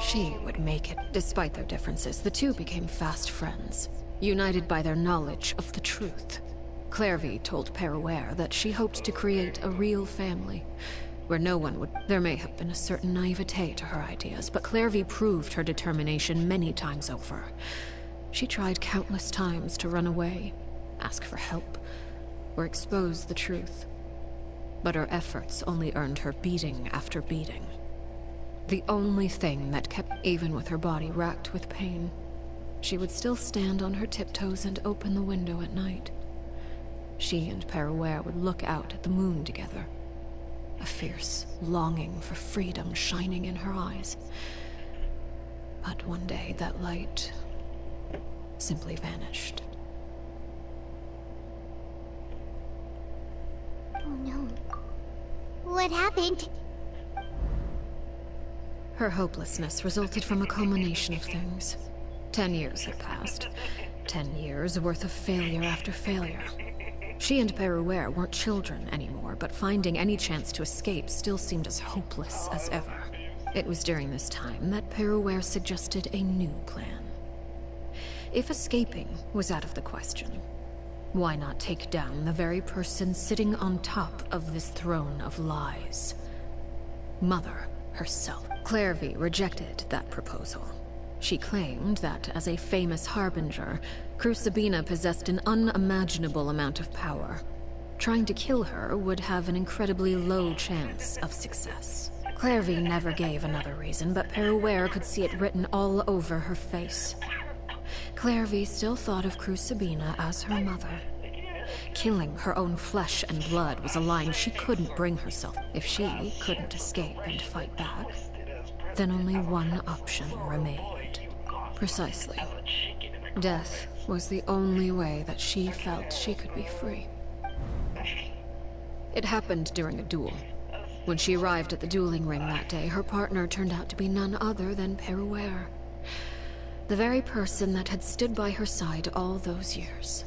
Speaker 3: she would make it. Despite their differences, the two became fast friends, united by their knowledge of the truth. Clairvy told Peruware that she hoped to create a real family, where no one would... There may have been a certain naivete to her ideas, but Clairvy proved her determination many times over. She tried countless times to run away, ask for help, or expose the truth. But her efforts only earned her beating after beating. The only thing that kept, even with her body racked with pain, she would still stand on her tiptoes and open the window at night. She and Peruware would look out at the moon together, a fierce longing for freedom shining in her eyes. But one day that light simply vanished.
Speaker 1: Oh no. What happened?
Speaker 3: Her hopelessness resulted from a culmination of things. 10 years had passed. 10 years worth of failure after failure. She and Peruware weren't children anymore, but finding any chance to escape still seemed as hopeless as ever. It was during this time that Peruware suggested a new plan. If escaping was out of the question, why not take down the very person sitting on top of this throne of lies? Mother herself. Clairvy rejected that proposal. She claimed that, as a famous harbinger, Crucibina possessed an unimaginable amount of power. Trying to kill her would have an incredibly low chance of success. Clairvy never gave another reason, but Peruware could see it written all over her face. Clairvy still thought of Crucibina as her mother. Killing her own flesh and blood was a line she couldn't bring herself. If she couldn't escape and fight back, then only one option remained. Precisely. Death was the only way that she felt she could be free. It happened during a duel. When she arrived at the dueling ring that day, her partner turned out to be none other than Peruware. The very person that had stood by her side all those years.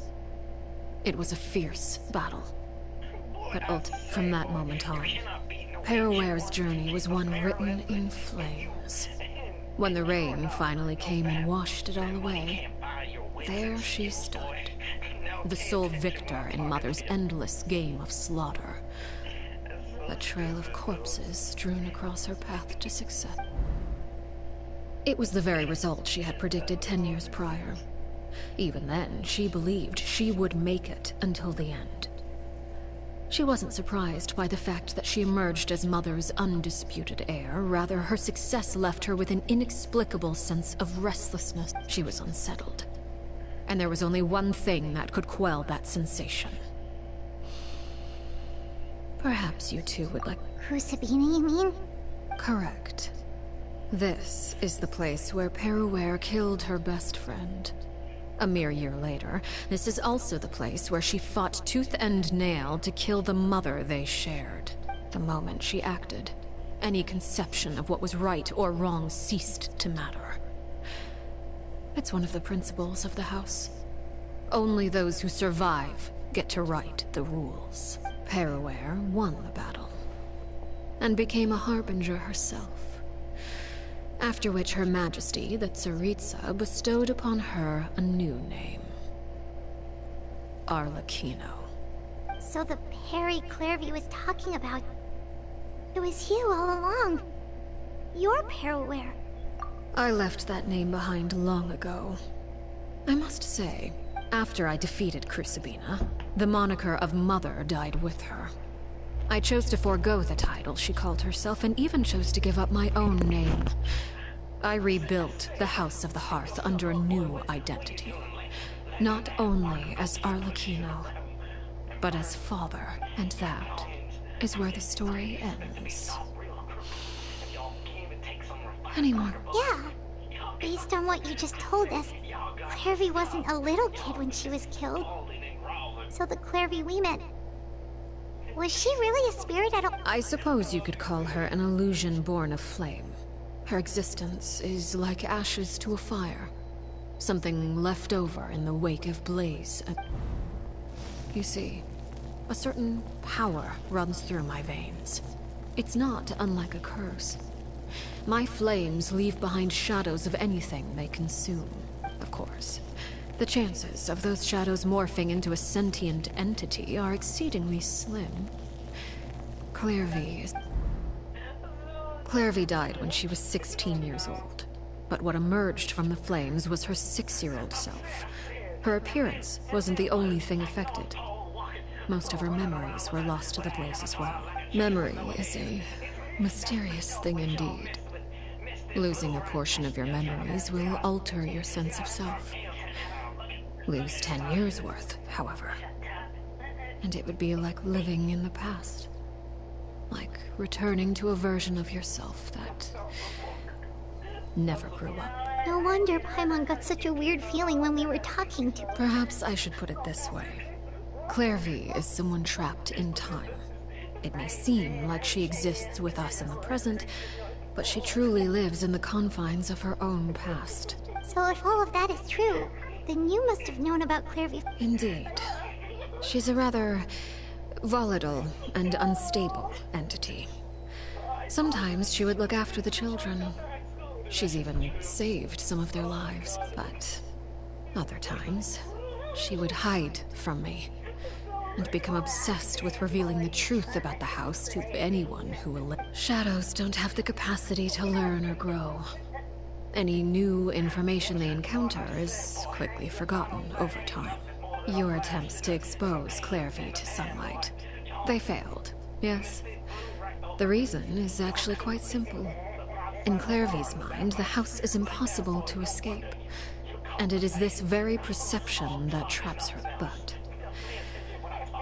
Speaker 3: It was a fierce battle. But from that moment on, Peruware's journey was one written in flames. When the rain finally came and washed it all away, there she stood, the sole victor in Mother's endless game of slaughter. A trail of corpses strewn across her path to success. It was the very result she had predicted 10 years prior. Even then, she believed she would make it until the end. She wasn't surprised by the fact that she emerged as Mother's undisputed heir. Rather, her success left her with an inexplicable sense of restlessness. She was unsettled. And there was only one thing that could quell that sensation. Perhaps you two would like...
Speaker 1: Crucibina, you mean?
Speaker 3: Correct. This is the place where Peruware killed her best friend. A mere year later, this is also the place where she fought tooth and nail to kill the mother they shared. The moment she acted, any conception of what was right or wrong ceased to matter. It's one of the principles of the house. Only those who survive get to write the rules. Peruware won the battle, and became a harbinger herself. After which Her Majesty, the Tsaritsa, bestowed upon her a new name. Arlacchino.
Speaker 1: So the Perry Clairvy was talking about... It was you all along. You're Peruware.
Speaker 3: I left that name behind long ago. I must say, after I defeated Crucibina, the moniker of Mother died with her. I chose to forego the title she called herself, and even chose to give up my own name. I rebuilt the House of the Hearth under a new identity. Not only as Arlacchino, but as father. And that is where the story ends. Any more?
Speaker 1: Yeah. Based on what you just told us, Clairvy wasn't a little kid when she was killed. So the Clairvy we met... Was she really a spirit at all?
Speaker 3: I suppose you could call her an illusion born of flame. Her existence is like ashes to a fire. Something left over in the wake of blaze. You see, a certain power runs through my veins. It's not unlike a curse. My flames leave behind shadows of anything they consume. Of course, the chances of those shadows morphing into a sentient entity are exceedingly slim. Clairvy died when she was 16 years old. But what emerged from the flames was her 6-year-old self. Her appearance wasn't the only thing affected. Most of her memories were lost to the blaze as well. Memory is a mysterious thing indeed. Losing a portion of your memories will alter your sense of self. Lose 10 years' worth, however, and it would be like living in the past. Like returning to a version of yourself that never grew up.
Speaker 1: No wonder Paimon got such a weird feeling when we were talking to her.
Speaker 3: Perhaps I should put it this way. Clairvy is someone trapped in time. It may seem like she exists with us in the present, but she truly lives in the confines of her own past.
Speaker 1: So if all of that is true, then you must have known about Clairvy.
Speaker 3: Indeed. She's a rather volatile and unstable entity. Sometimes she would look after the children. She's even saved some of their lives. But other times, she would hide from me and become obsessed with revealing the truth about the house to anyone who will listen. Shadows don't have the capacity to learn or grow. Any new information they encounter is quickly forgotten over time. Your attempts to expose Clairvy to sunlight. They failed, yes. The reason is actually quite simple. In Clairvy's mind, the house is impossible to escape. And it is this very perception that traps her. But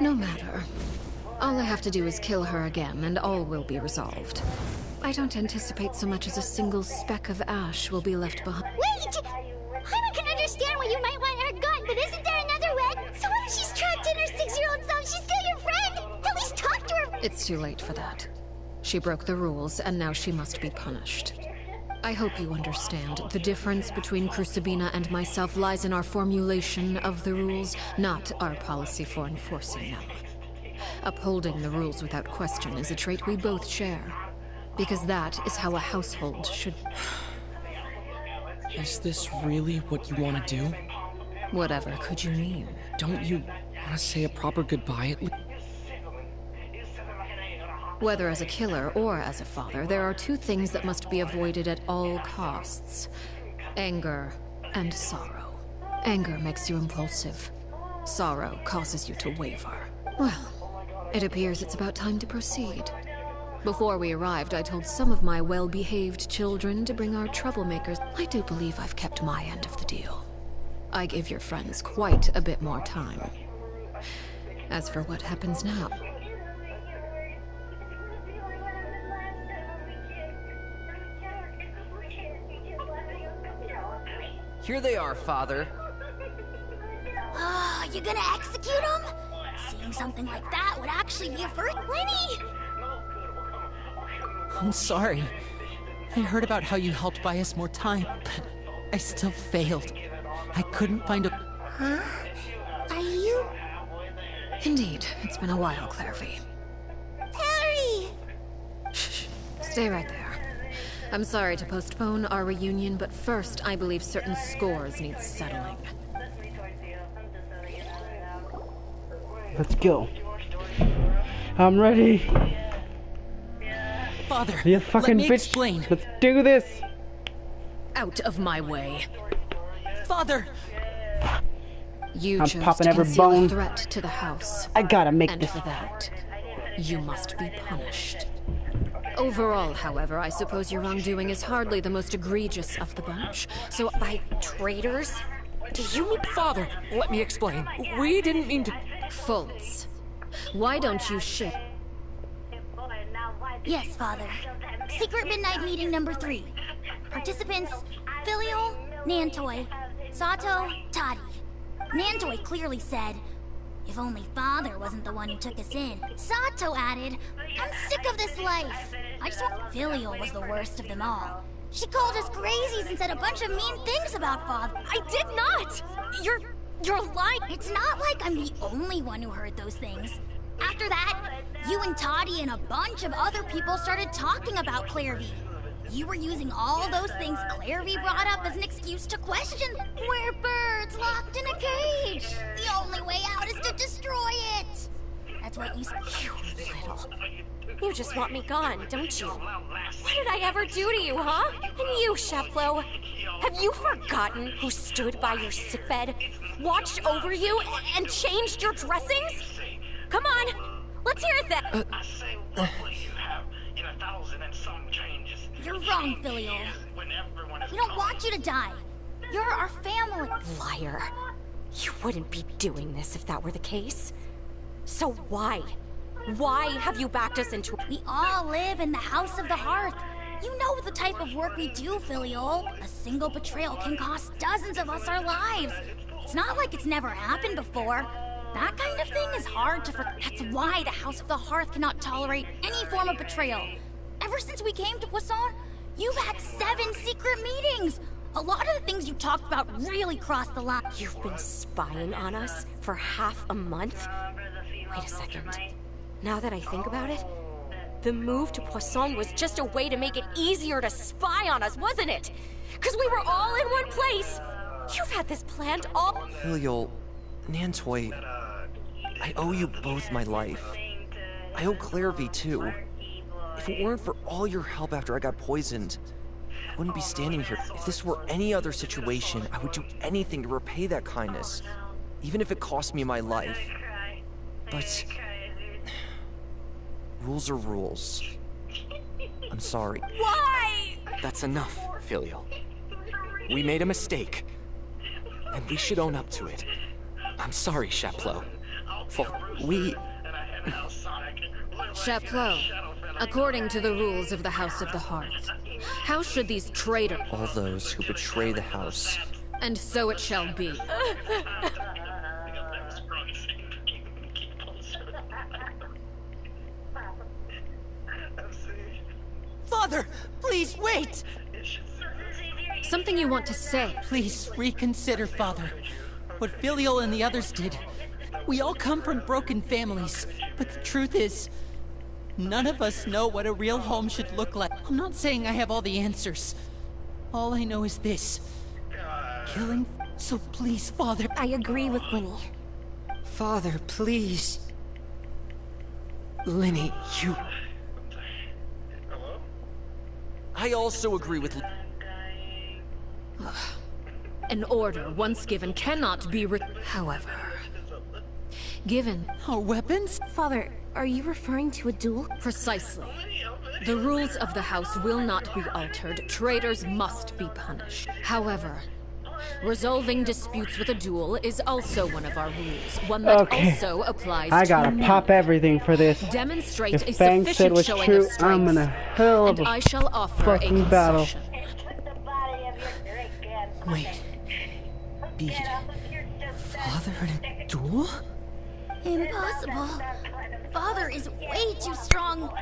Speaker 3: no matter. All I have to do is kill her again, and all will be resolved. I don't anticipate so much as a single speck of ash will be left behind.
Speaker 1: Wait! I can understand why you might want her gone, but isn't there another way? So what if she's trapped in her 6-year-old self? She's still your friend! At least talk to her!
Speaker 3: It's too late for that. She broke the rules, and now she must be punished. I hope you understand. The difference between Crucibina and myself lies in our formulation of the rules, not our policy for enforcing them. Upholding the rules without question is a trait we both share. Because that is how a household should...
Speaker 17: Is this really what you want to do?
Speaker 3: Whatever could you mean?
Speaker 17: Don't you want to say a proper goodbye at least?
Speaker 3: Whether as a killer or as a father, there are two things that must be avoided at all costs. Anger and sorrow. Anger makes you impulsive. Sorrow causes you to waver. Well, It appears it's about time to proceed. Before we arrived, I told some of my well-behaved children to bring our troublemakers. I do believe I've kept my end of the deal. I give your friends quite a bit more time. As for what happens now...
Speaker 6: Here they are, Father.
Speaker 7: You gonna execute him? Seeing something like that would actually be a first. Lenny!
Speaker 4: I'm sorry. I heard about how you helped buy us more time, but I still failed. I couldn't find a...
Speaker 11: Huh? Are you...
Speaker 3: Indeed, it's been a while, Clairvy.
Speaker 11: Harry!
Speaker 3: Shh, stay right there. I'm sorry to postpone our reunion, but first I believe certain scores need settling.
Speaker 2: Let's go. I'm ready.
Speaker 4: Father,
Speaker 2: You fucking
Speaker 4: let me
Speaker 2: bitch.
Speaker 4: explain.
Speaker 2: Let's do this.
Speaker 3: Out of my way.
Speaker 4: Father!
Speaker 3: You
Speaker 2: I'm
Speaker 3: chose
Speaker 2: popping
Speaker 3: to
Speaker 2: every
Speaker 3: conceal
Speaker 2: bone.
Speaker 3: a threat to the house.
Speaker 2: I gotta make
Speaker 3: and
Speaker 2: this.
Speaker 3: for that, you must be punished. Overall, however, I suppose your wrongdoing is hardly the most egregious of the bunch. So
Speaker 8: By traitors?
Speaker 3: do you mean...
Speaker 12: Father, let me explain. We didn't mean to...
Speaker 3: Fultz, why don't you shift?
Speaker 7: Yes, Father. Secret midnight meeting number 3. Participants: Filial, Nantoi, Sato, Toddy. Nantoi clearly said, "If only Father wasn't the one who took us in." Sato added, "I'm sick of this life. I just want..." Filial was the worst of them all. She called us crazies and said a bunch of mean things about Father.
Speaker 8: I did not! You're lying!
Speaker 7: It's not like I'm the only one who heard those things. After that, you and Toddy and a bunch of other people started talking about Clairvy. You were using all those things Clairvy brought up as an excuse to question. We're birds locked in a cage. The only way out is to destroy it. That's what you said.
Speaker 8: You little... You just want me gone, don't you? What did I ever do to you, huh? And you, Cheflo? Have you forgotten who stood by your sickbed, watched over you, and changed your dressings? Come on, let's hear it then.
Speaker 7: You're wrong, Filial. We don't want you to die. You're our family.
Speaker 8: Liar. You wouldn't be doing this if that were the case. So why? Why have you backed us into...
Speaker 7: We all live in the House of the Hearth. You know the type of work we do, Filial. A single betrayal can cost dozens of us our lives. It's not like it's never happened before. That kind of thing is hard to forget. That's why the House of the Hearth cannot tolerate any form of betrayal. Ever since we came to Poisson, you've had 7 secret meetings. A lot of the things you talked about really crossed the line.
Speaker 8: You've been spying on us for half a month? Wait a second. Now that I think about it, the move to Poisson was just a way to make it easier to spy on us, wasn't it? Because we were all in one place. You've had this planned all...
Speaker 6: Filial, Nantoi, I owe you both my life. I owe Clairvy too. If it weren't for all your help after I got poisoned, I wouldn't be standing here. If this were any other situation, I would do anything to repay that kindness, even if it cost me my life. But... rules are rules. I'm sorry.
Speaker 8: Why?
Speaker 9: That's enough, Filial. We made a mistake, and we should own up to it. I'm sorry, Chaplo. We...
Speaker 3: Chaplo, according to the rules of the House of the Hearth, how should these traitors...
Speaker 6: All those who betray the house.
Speaker 3: And so it shall be.
Speaker 4: Father, please wait!
Speaker 3: Something you want to say?
Speaker 4: Please reconsider, Father. What Filial and the others did. We all come from broken families, but the truth is, none of us know what a real home should look like. I'm not saying I have all the answers. All I know is this. Killing... So please, Father...
Speaker 8: I agree with Winnie.
Speaker 10: Father, please. Linny, you...
Speaker 6: I also agree with...
Speaker 3: An order, once given, cannot be However, given
Speaker 4: our weapons?
Speaker 8: Father, Are you referring to a duel?
Speaker 3: Precisely. The rules of the house will not be altered. Traitors must be punished. However, resolving disputes with a duel is also one of our rules. One that also applies
Speaker 2: I
Speaker 3: to
Speaker 2: gotta
Speaker 3: me.
Speaker 2: pop everything for this.
Speaker 3: Demonstrate
Speaker 2: If
Speaker 3: a
Speaker 2: Fang said
Speaker 3: sufficient
Speaker 2: was
Speaker 3: showing
Speaker 2: true,
Speaker 3: of
Speaker 2: I'm in a
Speaker 3: strength,
Speaker 2: hell of
Speaker 3: and
Speaker 2: a
Speaker 3: I shall offer a
Speaker 2: fucking battle.
Speaker 3: concession.
Speaker 10: Wait. Beat Father in a duel?
Speaker 7: Impossible. Father is way too strong.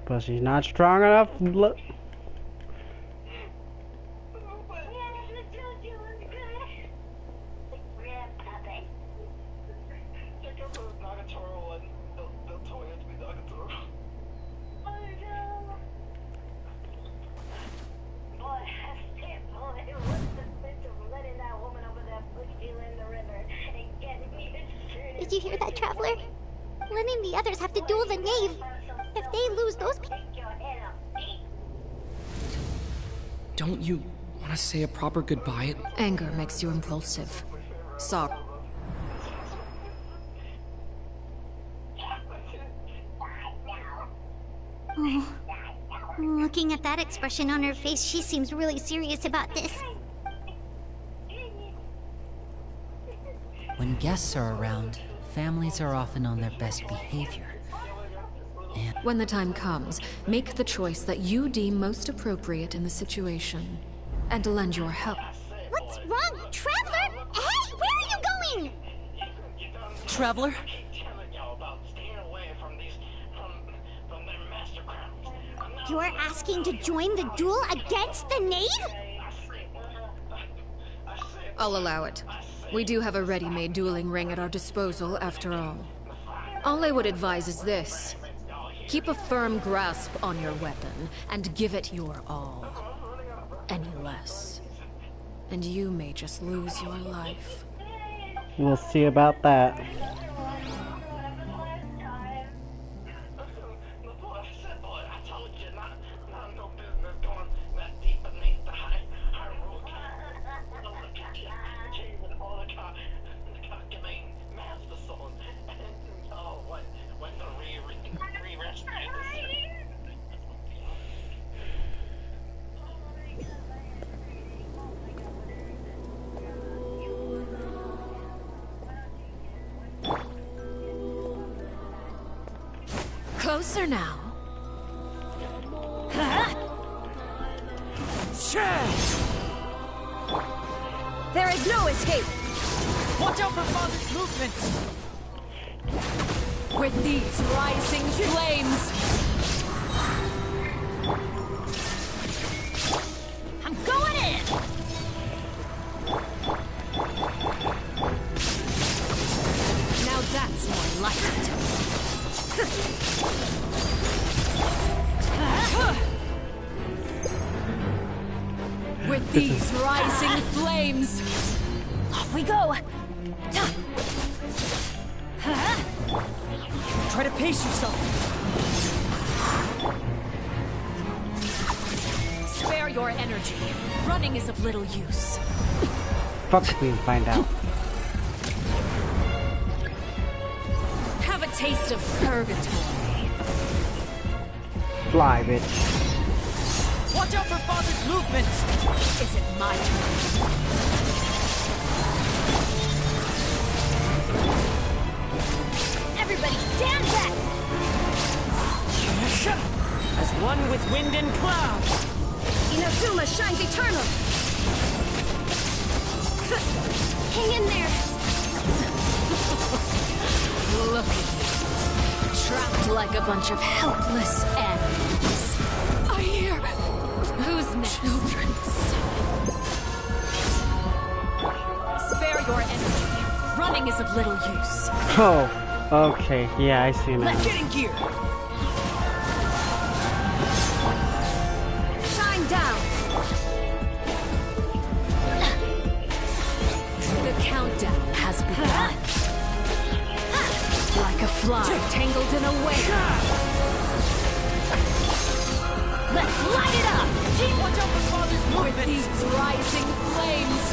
Speaker 2: But she's not strong enough. Look.
Speaker 1: Did you hear that, Traveler? Letting the others have to duel the knave. If they lose, those people...
Speaker 17: Don't you want to say a proper goodbye?
Speaker 3: Anger makes you impulsive. Sorry.
Speaker 1: Oh. Looking at that expression on her face, she seems really serious about this.
Speaker 4: When guests are around, families are often on their best behavior. And
Speaker 3: when the time comes, make the choice that you deem most appropriate in the situation, and lend your help.
Speaker 1: What's wrong, Traveler? Hey, where are you going?
Speaker 4: Traveler?
Speaker 1: You're asking to join the duel against the knave?
Speaker 3: I'll allow it. We do have a ready-made dueling ring at our disposal, after all. All I would advise is this. Keep a firm grasp on your weapon, and give it your all. Any less, and you may just lose your life.
Speaker 2: We'll see about that.
Speaker 3: Closer now.
Speaker 18: There is no escape!
Speaker 4: Watch out for Father's movements!
Speaker 3: With these rising flames,
Speaker 7: I'm going in!
Speaker 3: now that's more like it. With these rising flames,
Speaker 7: off we go!
Speaker 16: Try to pace yourself.
Speaker 3: spare your energy. Running is of little use.
Speaker 2: Fuck if we can find out.
Speaker 3: Have a taste of purgatory.
Speaker 2: Fly, bitch.
Speaker 4: Watch out for Father's movements!
Speaker 3: Is it my turn?
Speaker 7: Everybody stand back!
Speaker 16: As one with wind and cloud!
Speaker 18: Inazuma shines eternal!
Speaker 7: Hang in there!
Speaker 3: Look at you. Trapped like a bunch of helpless animals. I hear... Who's next? Children. Spare your energy. Running is of little use.
Speaker 2: Oh, okay. Yeah, I see now.
Speaker 16: Let's get in gear!
Speaker 18: Shine down!
Speaker 3: The countdown has begun. Like a fly tangled in a web.
Speaker 7: Let's light it up!
Speaker 4: Watch out for Father's
Speaker 3: With
Speaker 4: movements!
Speaker 3: these rising flames.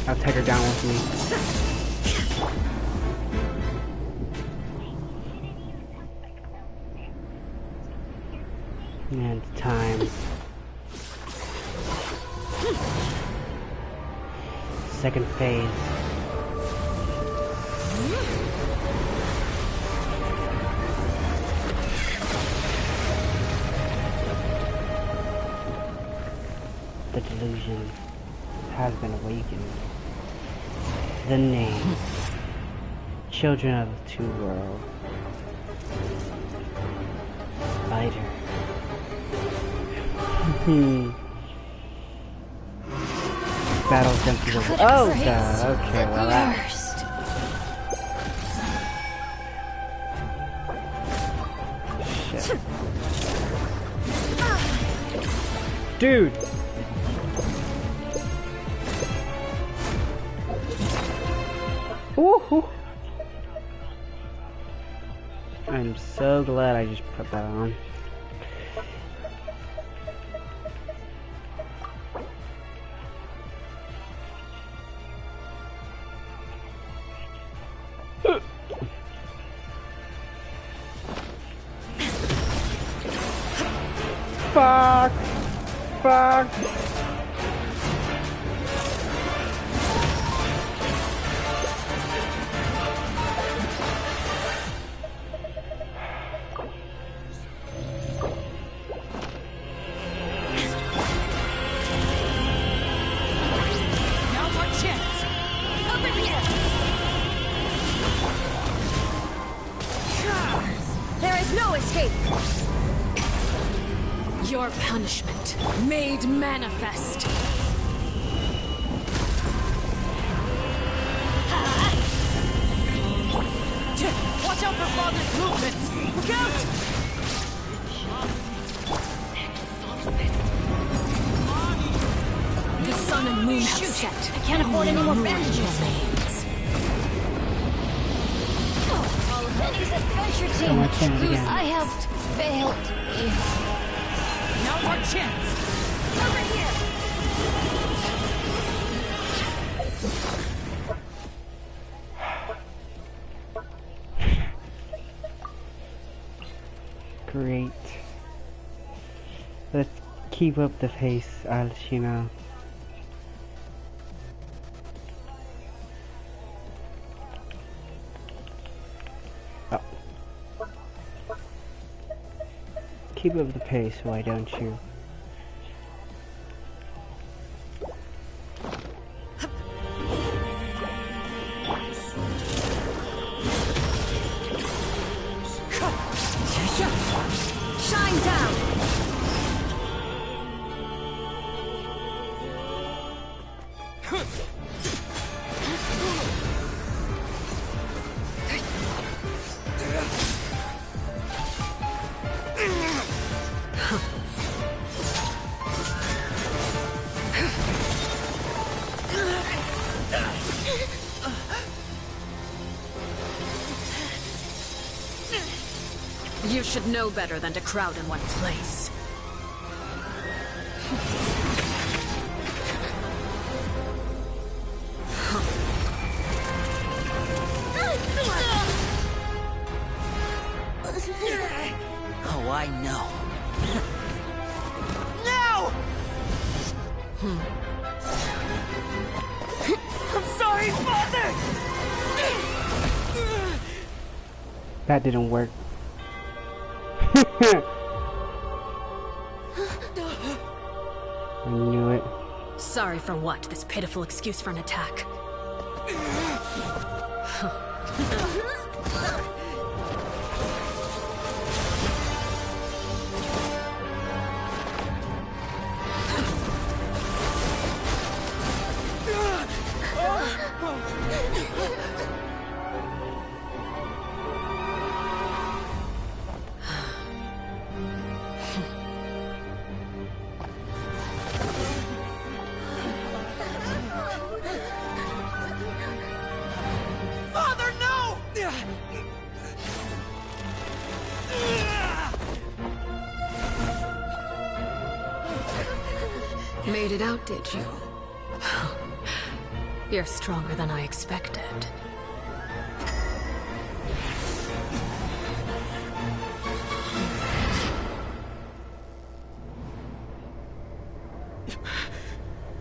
Speaker 2: I'll take her down with me. And it's time. Second phase. The delusion has been awakened. The name. Children of the Two Worlds. Spider. Battle senses of... Oh god, okay, well that... Shit. Dude! Woohoo! I'm so glad I just put that on. Fuck! Fuck!
Speaker 18: Now's our chance! Over here! There is no escape!
Speaker 3: Your punishment made manifest.
Speaker 18: Watch out for Father's movements! Look out!
Speaker 3: The sun and moon have set.
Speaker 7: I can't afford any more bandages. Benny's adventure team. I have failed you.
Speaker 18: Now's our chance! Over here!
Speaker 2: Great. Let's keep up the pace, Arlacchino. Oh. Keep up the pace, why don't you?
Speaker 18: Shine down!
Speaker 3: You should know better than to crowd in one place.
Speaker 4: Oh, I know.
Speaker 18: No! I'm sorry, Father!
Speaker 2: That didn't work. I knew it.
Speaker 3: Sorry for what? This pitiful excuse for an attack.
Speaker 18: Father, no!
Speaker 3: Made it out, did you? You're stronger than I expected.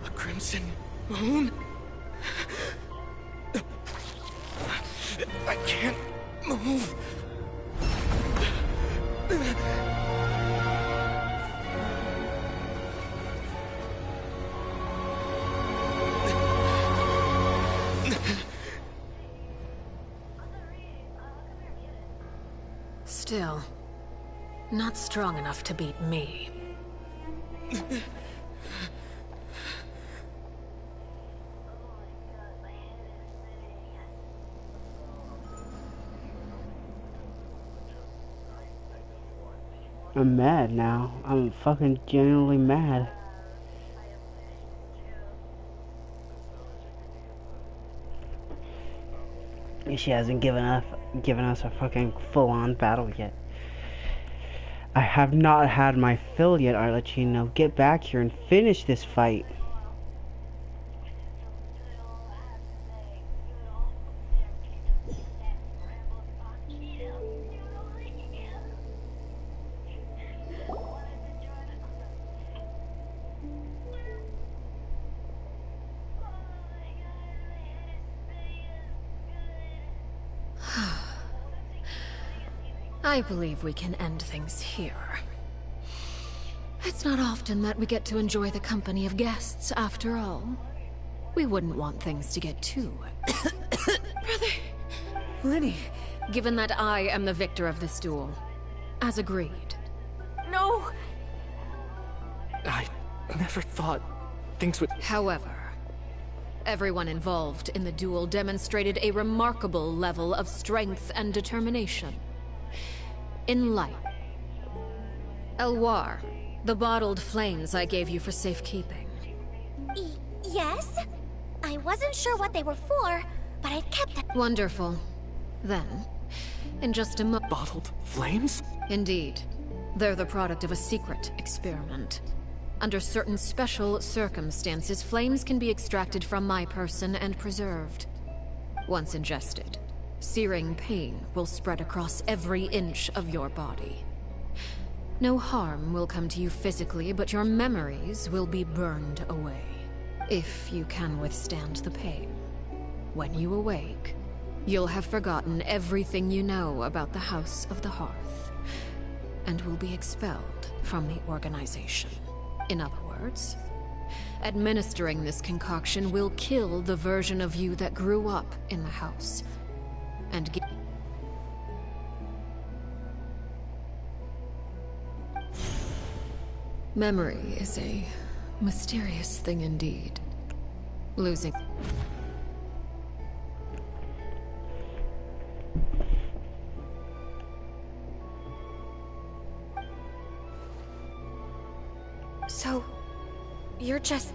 Speaker 17: A crimson moon? I can't move.
Speaker 3: Still, not strong enough to beat me.
Speaker 2: I'm mad now. I'm fucking genuinely mad. She hasn't given us a fucking full-on battle yet. I have not had my fill yet, Arlacchino. Get back here and finish this fight.
Speaker 3: I believe we can end things here. It's not often that we get to enjoy the company of guests, after all. We wouldn't want things to get too... Brother... Lenny, given that I am the victor of this duel, as agreed.
Speaker 16: No!
Speaker 17: I never thought things would...
Speaker 3: However, everyone involved in the duel demonstrated a remarkable level of strength and determination. In light. Elwar, the bottled flames I gave you for safekeeping.
Speaker 11: Yes? I wasn't sure what they were for, but I've kept them.
Speaker 3: Wonderful. Then, in just a moment...
Speaker 17: Bottled flames?
Speaker 3: Indeed. They're the product of a secret experiment. Under certain special circumstances, flames can be extracted from my person and preserved. Once ingested, searing pain will spread across every inch of your body. No harm will come to you physically, but your memories will be burned away. If you can withstand the pain. When you awake, you'll have forgotten everything you know about the House of the Hearth, and will be expelled from the organization. In other words, administering this concoction will kill the version of you that grew up in the house, and give... Memory is a mysterious thing indeed. Losing...
Speaker 11: So, you're just...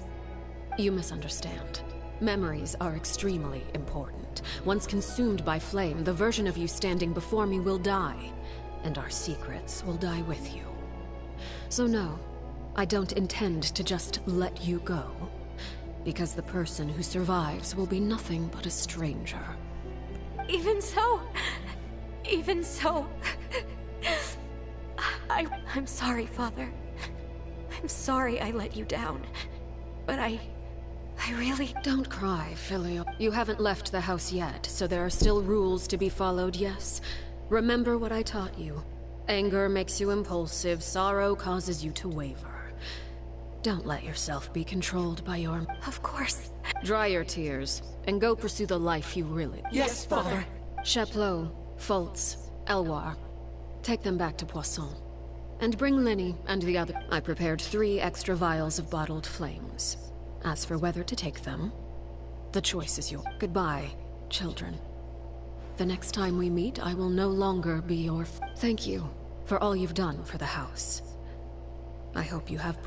Speaker 3: You misunderstand. Memories are extremely important. Once consumed by flame, the version of you standing before me will die, and our secrets will die with you. So no, I don't intend to just let you go, because the person who survives will be nothing but a stranger.
Speaker 11: Even so... I'm sorry, Father. I'm sorry I let you down. But I really...
Speaker 3: Don't cry, Filio. You haven't left the house yet, so there are still rules to be followed, yes? Remember what I taught you. Anger makes you impulsive, sorrow causes you to waver. Don't let yourself be controlled by your...
Speaker 11: Of course.
Speaker 3: Dry your tears, and go pursue the life you really...
Speaker 17: Yes, Father.
Speaker 3: Chaplot, Fultz, Elwar. Take them back to Poisson. And bring Lenny and the other... I prepared 3 extra vials of bottled flames. As for whether to take them, the choice is yours. Goodbye, children. The next time we meet, I will no longer be your... Thank you for all you've done for the house. I hope you have...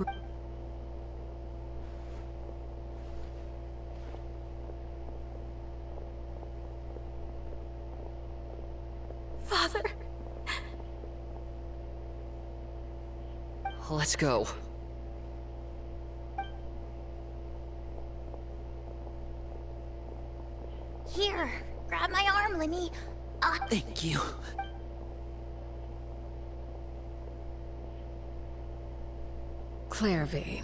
Speaker 11: Father...
Speaker 6: Let's go.
Speaker 11: Let me...
Speaker 6: Thank you.
Speaker 3: Claire V.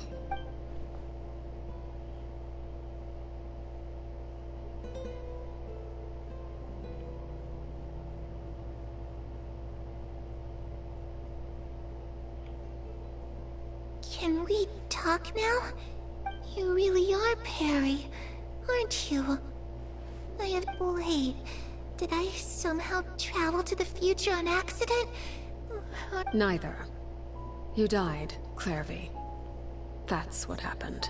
Speaker 11: Can we talk now? You really are Perry, aren't you? I have... Wait, did I somehow travel to the future on accident?
Speaker 3: Neither. You died, Claire V. That's what happened.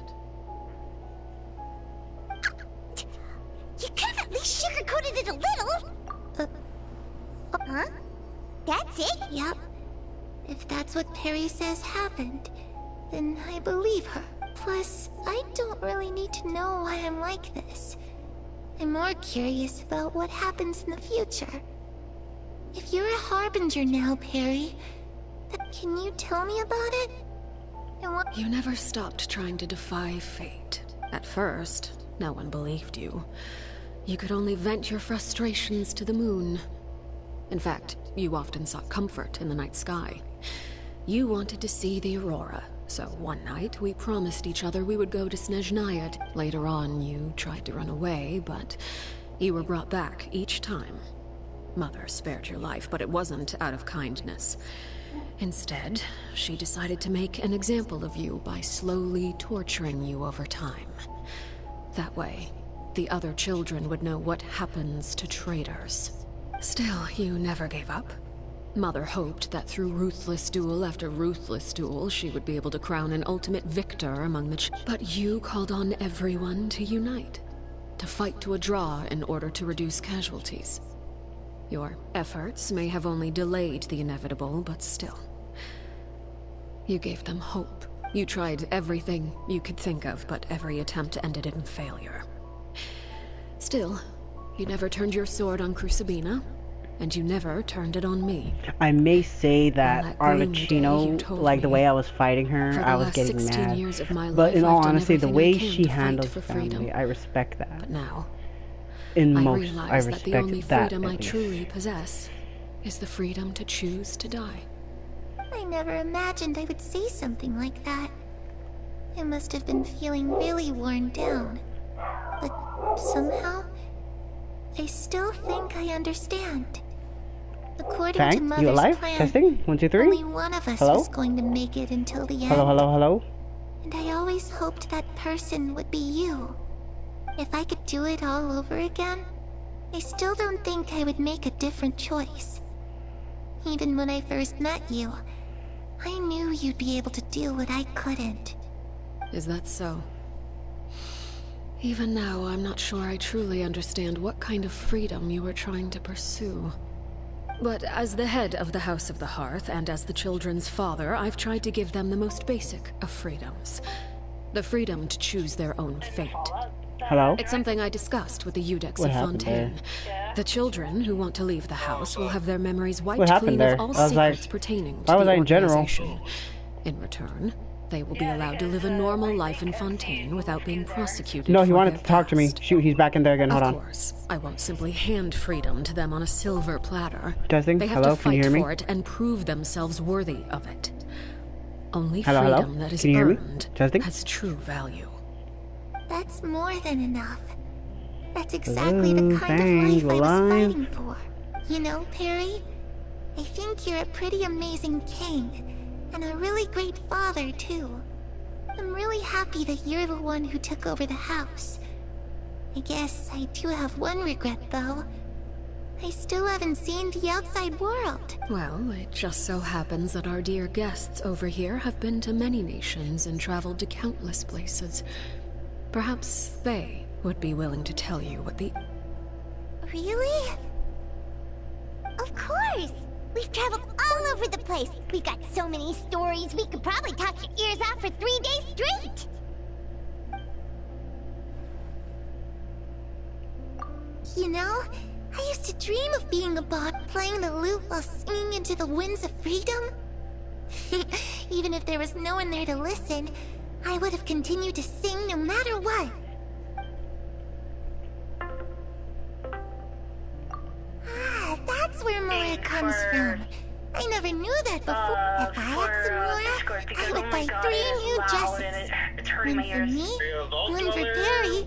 Speaker 1: You could have at least sugarcoated it a little! Huh? That's it?
Speaker 11: Yep. If that's what Perry says happened, then I believe her. Plus, I don't really need to know why I'm like this. I'm more curious about what happens in the future. If you're a harbinger now, Perry, can you tell me about it? And what...
Speaker 3: You never stopped trying to defy fate. At first, no one believed you. You could only vent your frustrations to the moon. In fact, you often sought comfort in the night sky. You wanted to see the aurora, so one night we promised each other we would go to Snezhnaya. Later on, you tried to run away, but you were brought back each time. Mother spared your life, but it wasn't out of kindness. Instead, she decided to make an example of you by slowly torturing you over time. That way, the other children would know what happens to traitors. Still, you never gave up. Mother hoped that through ruthless duel after ruthless duel, she would be able to crown an ultimate victor among the But you called on everyone to unite, to fight to a draw in order to reduce casualties. Your efforts may have only delayed the inevitable, but still. You gave them hope. You tried everything you could think of, but every attempt ended in failure. Still, you never turned your sword on Crucibina, and you never turned it on me.
Speaker 2: I may say that
Speaker 3: Arlacchino,
Speaker 2: like the way I was fighting her, I was getting
Speaker 3: 16
Speaker 2: mad.
Speaker 3: years of my
Speaker 2: But
Speaker 3: life,
Speaker 2: in all
Speaker 3: I've done
Speaker 2: honesty, the
Speaker 3: everything
Speaker 2: way
Speaker 3: I can
Speaker 2: she
Speaker 3: to fight
Speaker 2: handles
Speaker 3: for
Speaker 2: family,
Speaker 3: freedom.
Speaker 2: I respect that.
Speaker 3: But now,
Speaker 2: I
Speaker 3: realize that the
Speaker 2: respect
Speaker 3: only
Speaker 2: that
Speaker 3: freedom I
Speaker 2: at least.
Speaker 3: truly possess is the freedom to choose to die.
Speaker 11: I never imagined I would say something like that. I must have been feeling really worn down. But somehow, I still think I understand. According to
Speaker 2: Fang,
Speaker 11: Mother's
Speaker 2: you alive?
Speaker 11: plan,
Speaker 2: Testing? 1, 2, 3?
Speaker 11: only one of us
Speaker 2: Hello?
Speaker 11: was going to make it until the end.
Speaker 2: Hello, hello, hello?
Speaker 11: And I always hoped that person would be you. If I could do it all over again, I still don't think I would make a different choice. Even when I first met you, I knew you'd be able to do what I couldn't.
Speaker 3: Is that so? Even now, I'm not sure I truly understand what kind of freedom you were trying to pursue. But as the head of the House of the Hearth, and as the children's father, I've tried to give them the most basic of freedoms. The freedom to choose their own fate.
Speaker 2: Hello?
Speaker 3: It's something I discussed with the Eudex
Speaker 2: What
Speaker 3: of
Speaker 2: happened
Speaker 3: Fontaine. The children who want to leave the house will have their memories
Speaker 2: What
Speaker 3: wiped
Speaker 2: happened
Speaker 3: clean
Speaker 2: there?
Speaker 3: of all
Speaker 2: I was like,
Speaker 3: secrets pertaining
Speaker 2: why
Speaker 3: to
Speaker 2: was
Speaker 3: the
Speaker 2: I in general?
Speaker 3: organization. In return, they will be allowed to live a normal life in Fontaine without being prosecuted.
Speaker 2: No, he
Speaker 3: for
Speaker 2: wanted
Speaker 3: their
Speaker 2: to talk to me.
Speaker 3: past.
Speaker 2: Shoot, he's back in there again. Hold on.
Speaker 3: Of course, I won't simply hand freedom to them on a silver platter.
Speaker 2: Testing?
Speaker 3: They have
Speaker 2: Hello?
Speaker 3: to
Speaker 2: Can you
Speaker 3: fight
Speaker 2: hear me?
Speaker 3: for it and prove themselves worthy of it. Only
Speaker 2: Hello, hello?
Speaker 3: freedom that is
Speaker 2: Can you hear me?
Speaker 3: earned
Speaker 2: Testing?
Speaker 3: has true value.
Speaker 11: That's more than enough. That's exactly the
Speaker 2: Hello,
Speaker 11: kind
Speaker 2: thanks,
Speaker 11: of life I was
Speaker 2: alive.
Speaker 11: fighting for. You know, Perry, I think you're a pretty amazing king, and a really great father, too. I'm really happy that you're the one who took over the house. I guess I do have one regret, though. I still haven't seen the outside world.
Speaker 3: Well, it just so happens that our dear guests over here have been to many nations and traveled to countless places. Perhaps they would be willing to tell you what the...
Speaker 11: Really?
Speaker 1: Of course! We've traveled all over the place. We've got so many stories, we could probably talk your ears out for 3 days straight!
Speaker 11: You know, I used to dream of being a bard playing the lute while singing into the winds of freedom. Even if there was no one there to listen, I would have continued to sing no matter what. comes from. I never knew that before. If I had some more, I would buy 3 new dresses. One for me, one for Perry,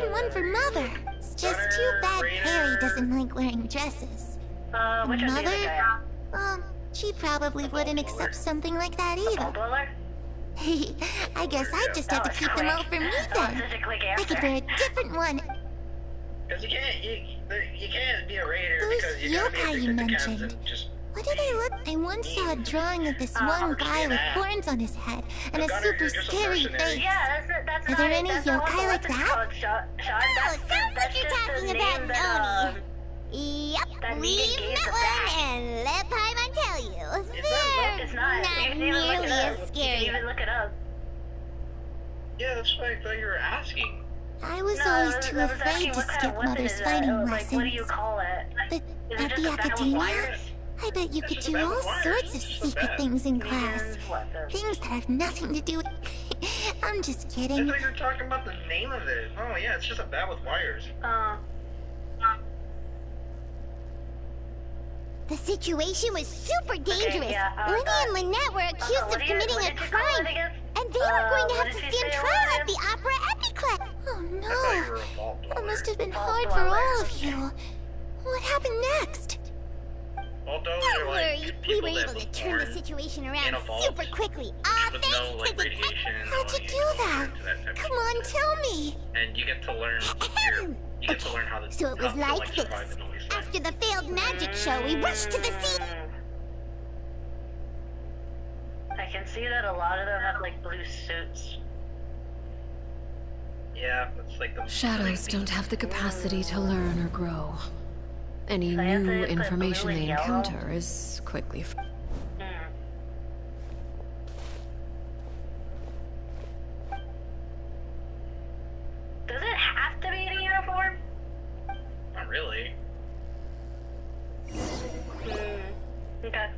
Speaker 11: and one for Mother. It's just too bad Perry doesn't like wearing dresses. Mother? Well, she probably wouldn't accept something like that either. I guess I just have to keep them all for me then. I could wear a different one.
Speaker 13: Because you can't be a raider because
Speaker 11: Those
Speaker 13: you gotta be
Speaker 11: yokai you
Speaker 13: addicted to chems
Speaker 11: mentioned.
Speaker 13: and just...
Speaker 11: What did I look? I once saw a drawing of this one guy with horns on his head and a super scary face. Are there any yokai like that?
Speaker 1: Oh, sounds like you're talking about Oni. Yep, we've met one, and let Paimon tell you, they're not nearly as scary.
Speaker 13: Yeah, that's what I thought you were asking.
Speaker 11: I was always too afraid to skip Mother's fighting lessons.
Speaker 5: What do you call it?
Speaker 11: But at the academia, I bet you could do all sorts of secret things in class. Things that have nothing to do with... I'm just
Speaker 13: I
Speaker 11: kidding.
Speaker 13: thought you were talking about the name of it. Oh yeah, it's just a bat with wires.
Speaker 1: The situation was super dangerous. Lenny and Lynette were accused of committing a crime, and they were going to have to stand trial at the Opera Epiclet.
Speaker 11: Oh no! That must have been hard for all of you. What happened next?
Speaker 1: Don't worry, we were able to turn the situation around super quickly. Thanks to the...
Speaker 11: How'd you do that? Come on, tell me.
Speaker 13: And you get to learn how to...
Speaker 1: So it was like this. After the failed magic show, we rushed to the scene.
Speaker 5: I can see that a lot of them have like blue suits.
Speaker 13: Yeah, it's like the...
Speaker 3: Shadows don't have the capacity to learn or grow. Any new information they encounter is quickly...
Speaker 5: Does it have to be in a uniform?
Speaker 13: Not really.
Speaker 5: Okay.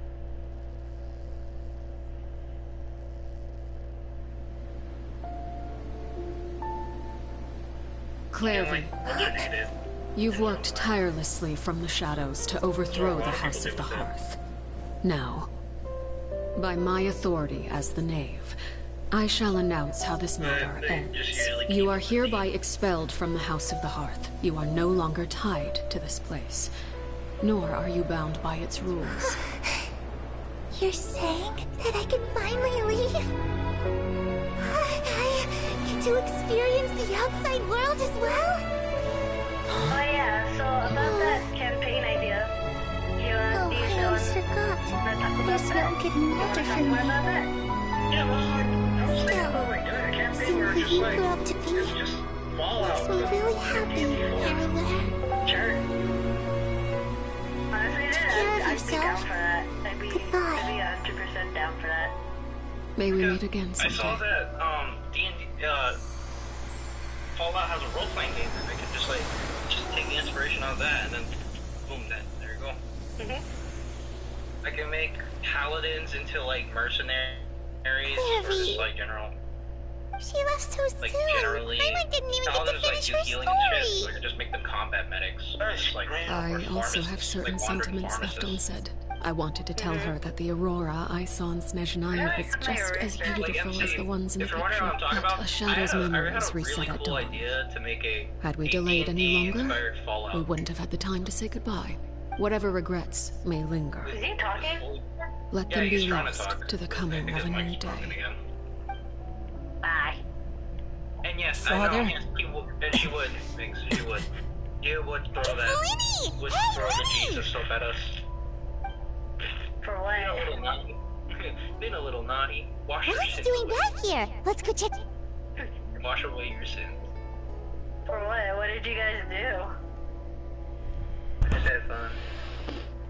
Speaker 3: Clairvy, you've worked tirelessly from the shadows to overthrow the House of the Hearth. Now, by my authority as the Knave, I shall announce how this matter ends. You are hereby expelled from the House of the Hearth. You are no longer tied to this place, nor are you bound by its rules.
Speaker 11: You're saying that I can finally leave? I get to experience the outside world as well?
Speaker 5: Oh yeah, so about that campaign idea.
Speaker 11: I almost forgot. There's no getting older for me. Still, seeing who you grew up to be makes me really happy, Arrowhead.
Speaker 5: Sure. Honestly, I'd be down for that. I'd be 100% down for that.
Speaker 3: May we meet again
Speaker 13: I
Speaker 3: someday.
Speaker 13: saw that D&D Fallout has a role-playing game, and I could just take the inspiration out of that, and then boom, there you go. I can make paladins into like mercenaries or just like general.
Speaker 11: She left so
Speaker 13: Like
Speaker 11: soon.
Speaker 13: generally,
Speaker 11: Paimon didn't even get to
Speaker 13: paladins
Speaker 11: finish
Speaker 13: do
Speaker 11: her
Speaker 13: healing and shit, so I
Speaker 11: story.
Speaker 13: could just make them combat medics. Or just, like,
Speaker 3: I
Speaker 13: or
Speaker 3: also
Speaker 13: pharmacists,
Speaker 3: have certain
Speaker 13: like wandering
Speaker 3: sentiments left
Speaker 13: pharmacists.
Speaker 3: unsaid. I wanted to tell her that the Aurora I saw in Snezhnaya was just as beautiful as the ones in the
Speaker 13: If you're wondering
Speaker 3: picture,
Speaker 13: what I'm talking
Speaker 3: but
Speaker 13: about,
Speaker 3: a shadow's
Speaker 13: I
Speaker 3: memories
Speaker 13: had a
Speaker 3: reset
Speaker 13: really
Speaker 3: at
Speaker 13: cool
Speaker 3: dawn.
Speaker 13: idea to make a
Speaker 3: Had we delayed any longer,
Speaker 13: inspired Fallout.
Speaker 3: we wouldn't have had the time to say goodbye. Whatever regrets may linger,
Speaker 5: Is he talking?
Speaker 3: let
Speaker 13: Yeah,
Speaker 3: them
Speaker 13: he's
Speaker 3: be
Speaker 13: trying to
Speaker 3: lost
Speaker 13: talk.
Speaker 3: to the coming of a new day.
Speaker 5: Bye.
Speaker 13: And yes,
Speaker 4: Father?
Speaker 13: I know, yes, he would, and she would, Minx, she would. You would throw that.
Speaker 1: Lenny!
Speaker 13: Would
Speaker 1: Hey,
Speaker 13: throw the
Speaker 1: Lenny!
Speaker 13: Jesus stuff at us.
Speaker 5: For
Speaker 13: Being a
Speaker 5: what?
Speaker 13: little naughty. Being a little naughty. Wash your
Speaker 1: What are you
Speaker 13: sins
Speaker 1: doing
Speaker 13: away.
Speaker 1: back here? Let's go check...
Speaker 13: Wash away your sins.
Speaker 5: For what? What did you guys do?
Speaker 13: I just had fun.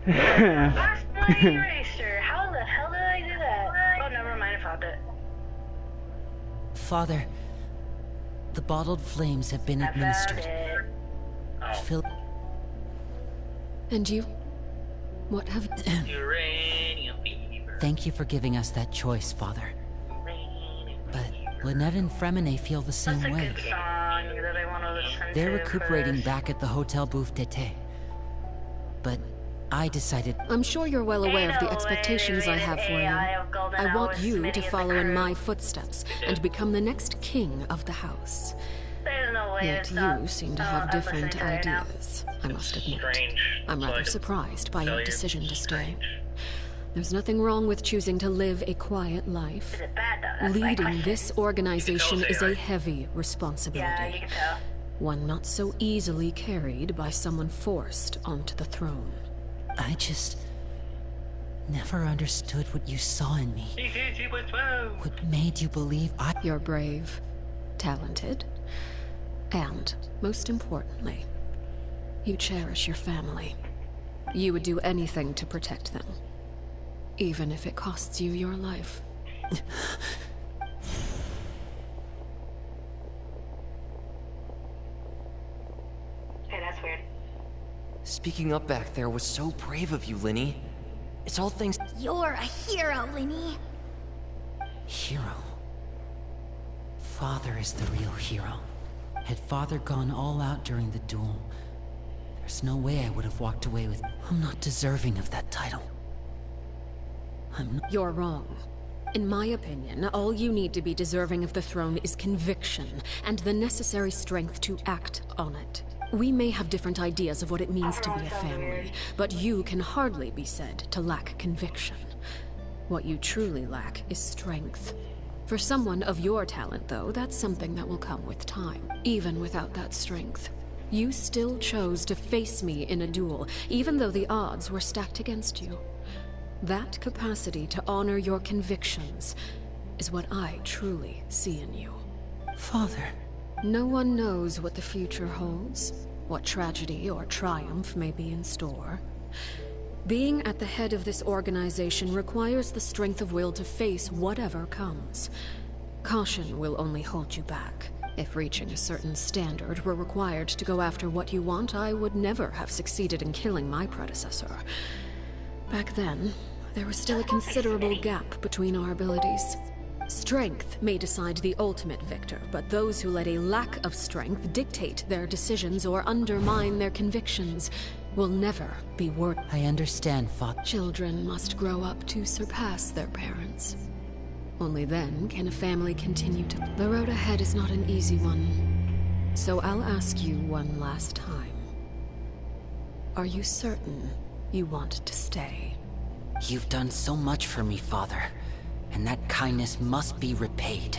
Speaker 5: Last bloody eraser. How the hell did I do that? Oh, never mind. I found it.
Speaker 4: Father, the bottled flames have been
Speaker 5: I found
Speaker 4: administered.
Speaker 5: it.
Speaker 4: Phil,
Speaker 3: And you? What have
Speaker 13: Uranium fever.
Speaker 4: thank you for giving us that choice, Father. But Lynette and Fremine feel the same
Speaker 5: That's a
Speaker 4: way.
Speaker 5: good song that I want to listen
Speaker 4: They're
Speaker 5: to
Speaker 4: recuperating
Speaker 5: first.
Speaker 4: back at the Hotel Bouffe d'été. But I decided...
Speaker 3: I'm sure you're well aware of the expectations I have for you. I want you to follow in my footsteps and become the next king of the house. Yet you seem to have different ideas, I must admit. I'm rather surprised by your decision to stay. There's nothing wrong with choosing to live a quiet life. Leading this organization is a heavy responsibility. One not so easily carried by someone forced onto the throne.
Speaker 4: I just never understood what you saw in me. What made you believe
Speaker 3: You're brave, talented, and, most importantly, you cherish your family. You would do anything to protect them, even if it costs you your life.
Speaker 5: Hey, that's weird.
Speaker 6: Speaking up back there was so brave of you, Linny. It's all thanks...
Speaker 7: You're a hero, Linny.
Speaker 4: Hero? Father is the real hero. Had Father gone all out during the duel, there's no way I would have walked away with... I'm not deserving of that title. I'm not...
Speaker 3: You're wrong. In my opinion, all you need to be deserving of the throne is conviction and the necessary strength to act on it. We may have different ideas of what it means to be a family, but you can hardly be said to lack conviction. What you truly lack is strength. For someone of your talent, though, that's something that will come with time. Even without that strength, you still chose to face me in a duel, even though the odds were stacked against you. That capacity to honor your convictions is what I truly see in you.
Speaker 4: Father.
Speaker 3: No one knows what the future holds, what tragedy or triumph may be in store. Being at the head of this organization requires the strength of will to face whatever comes. Caution will only hold you back. If reaching a certain standard were required to go after what you want, I would never have succeeded in killing my predecessor. Back then, there was still a considerable gap between our abilities. Strength may decide the ultimate victor, but those who let a lack of strength dictate their decisions or undermine their convictions will never be worth.
Speaker 4: I understand, Father.
Speaker 3: Children must grow up to surpass their parents. Only then can a family continue to... The road ahead is not an easy one. So I'll ask you one last time. Are you certain you want to stay?
Speaker 4: You've done so much for me, Father, and that kindness must be repaid.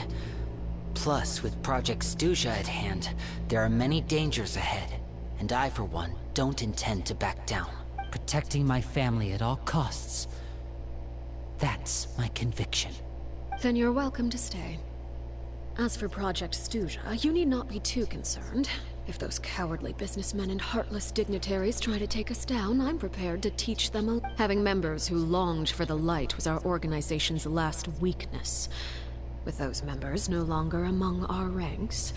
Speaker 4: Plus, with Project Stuja at hand, there are many dangers ahead, and I, for one, don't intend to back down. Protecting my family at all costs. That's my conviction.
Speaker 3: Then you're welcome to stay. As for Project Stuja, you need not be too concerned. If those cowardly businessmen and heartless dignitaries try to take us down, I'm prepared to teach them Having members who longed for the light was our organization's last weakness. With those members no longer among our ranks,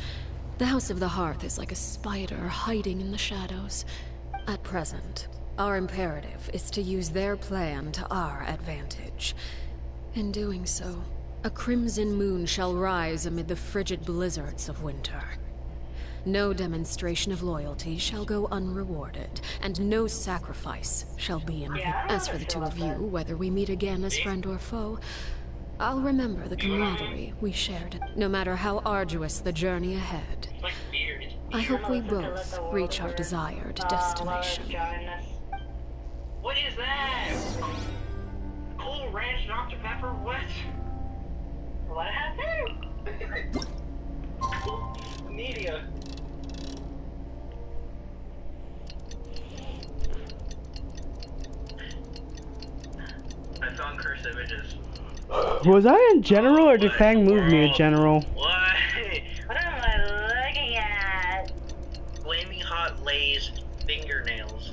Speaker 3: the House of the Hearth is like a spider hiding in the shadows. At present, our imperative is to use their plan to our advantage. In doing so, a crimson moon shall rise amid the frigid blizzards of winter. No demonstration of loyalty shall go unrewarded, and no sacrifice shall be in vain. As for the two of you, whether we meet again as friend or foe, I'll remember the camaraderie we shared, no matter how arduous the journey ahead. I hope we both reach our desired destination.
Speaker 13: What is that? Cool Ranch Dr. Pepper? What? What happened? Media. I found cursed images.
Speaker 2: Was I in general or did Fang move me in general?
Speaker 13: What? What am I looking at? Flaming hot Lay's fingernails.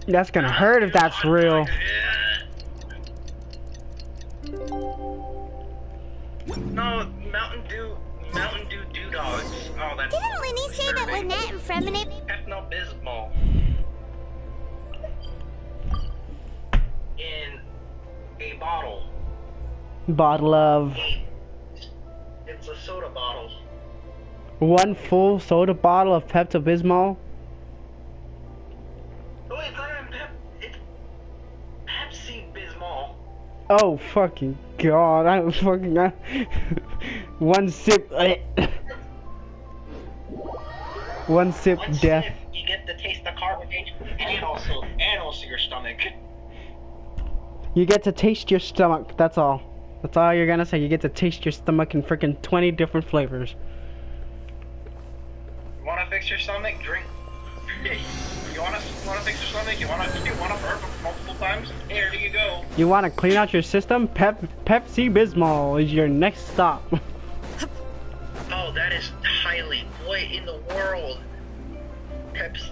Speaker 2: That's gonna hurt if that's real.
Speaker 13: No, Mountain Dew dogs. Oh, that's...
Speaker 1: Didn't Linny say that Lynette and Freminate...
Speaker 13: Pepto-Bismol. In a bottle.
Speaker 2: Bottle of...
Speaker 13: It's a soda bottle.
Speaker 2: One full soda bottle of Pepto-Bismol?
Speaker 13: it's not even it's Pepsi Bismol.
Speaker 2: Oh fucking god! I fucking one sip. One sip death.
Speaker 13: Sip, you get to taste the carbonation, and also your stomach.
Speaker 2: You get to taste your stomach. That's all. That's all you're gonna say. You get to taste your stomach in freaking 20 different flavors.
Speaker 13: You wanna fix your stomach? Drink. You wanna fix your stomach? You wanna burp multiple times? Here you go.
Speaker 2: You wanna clean out your system? Pepsi Bismol is your next stop.
Speaker 13: Oh, that is highly. What in the world? Pepsi.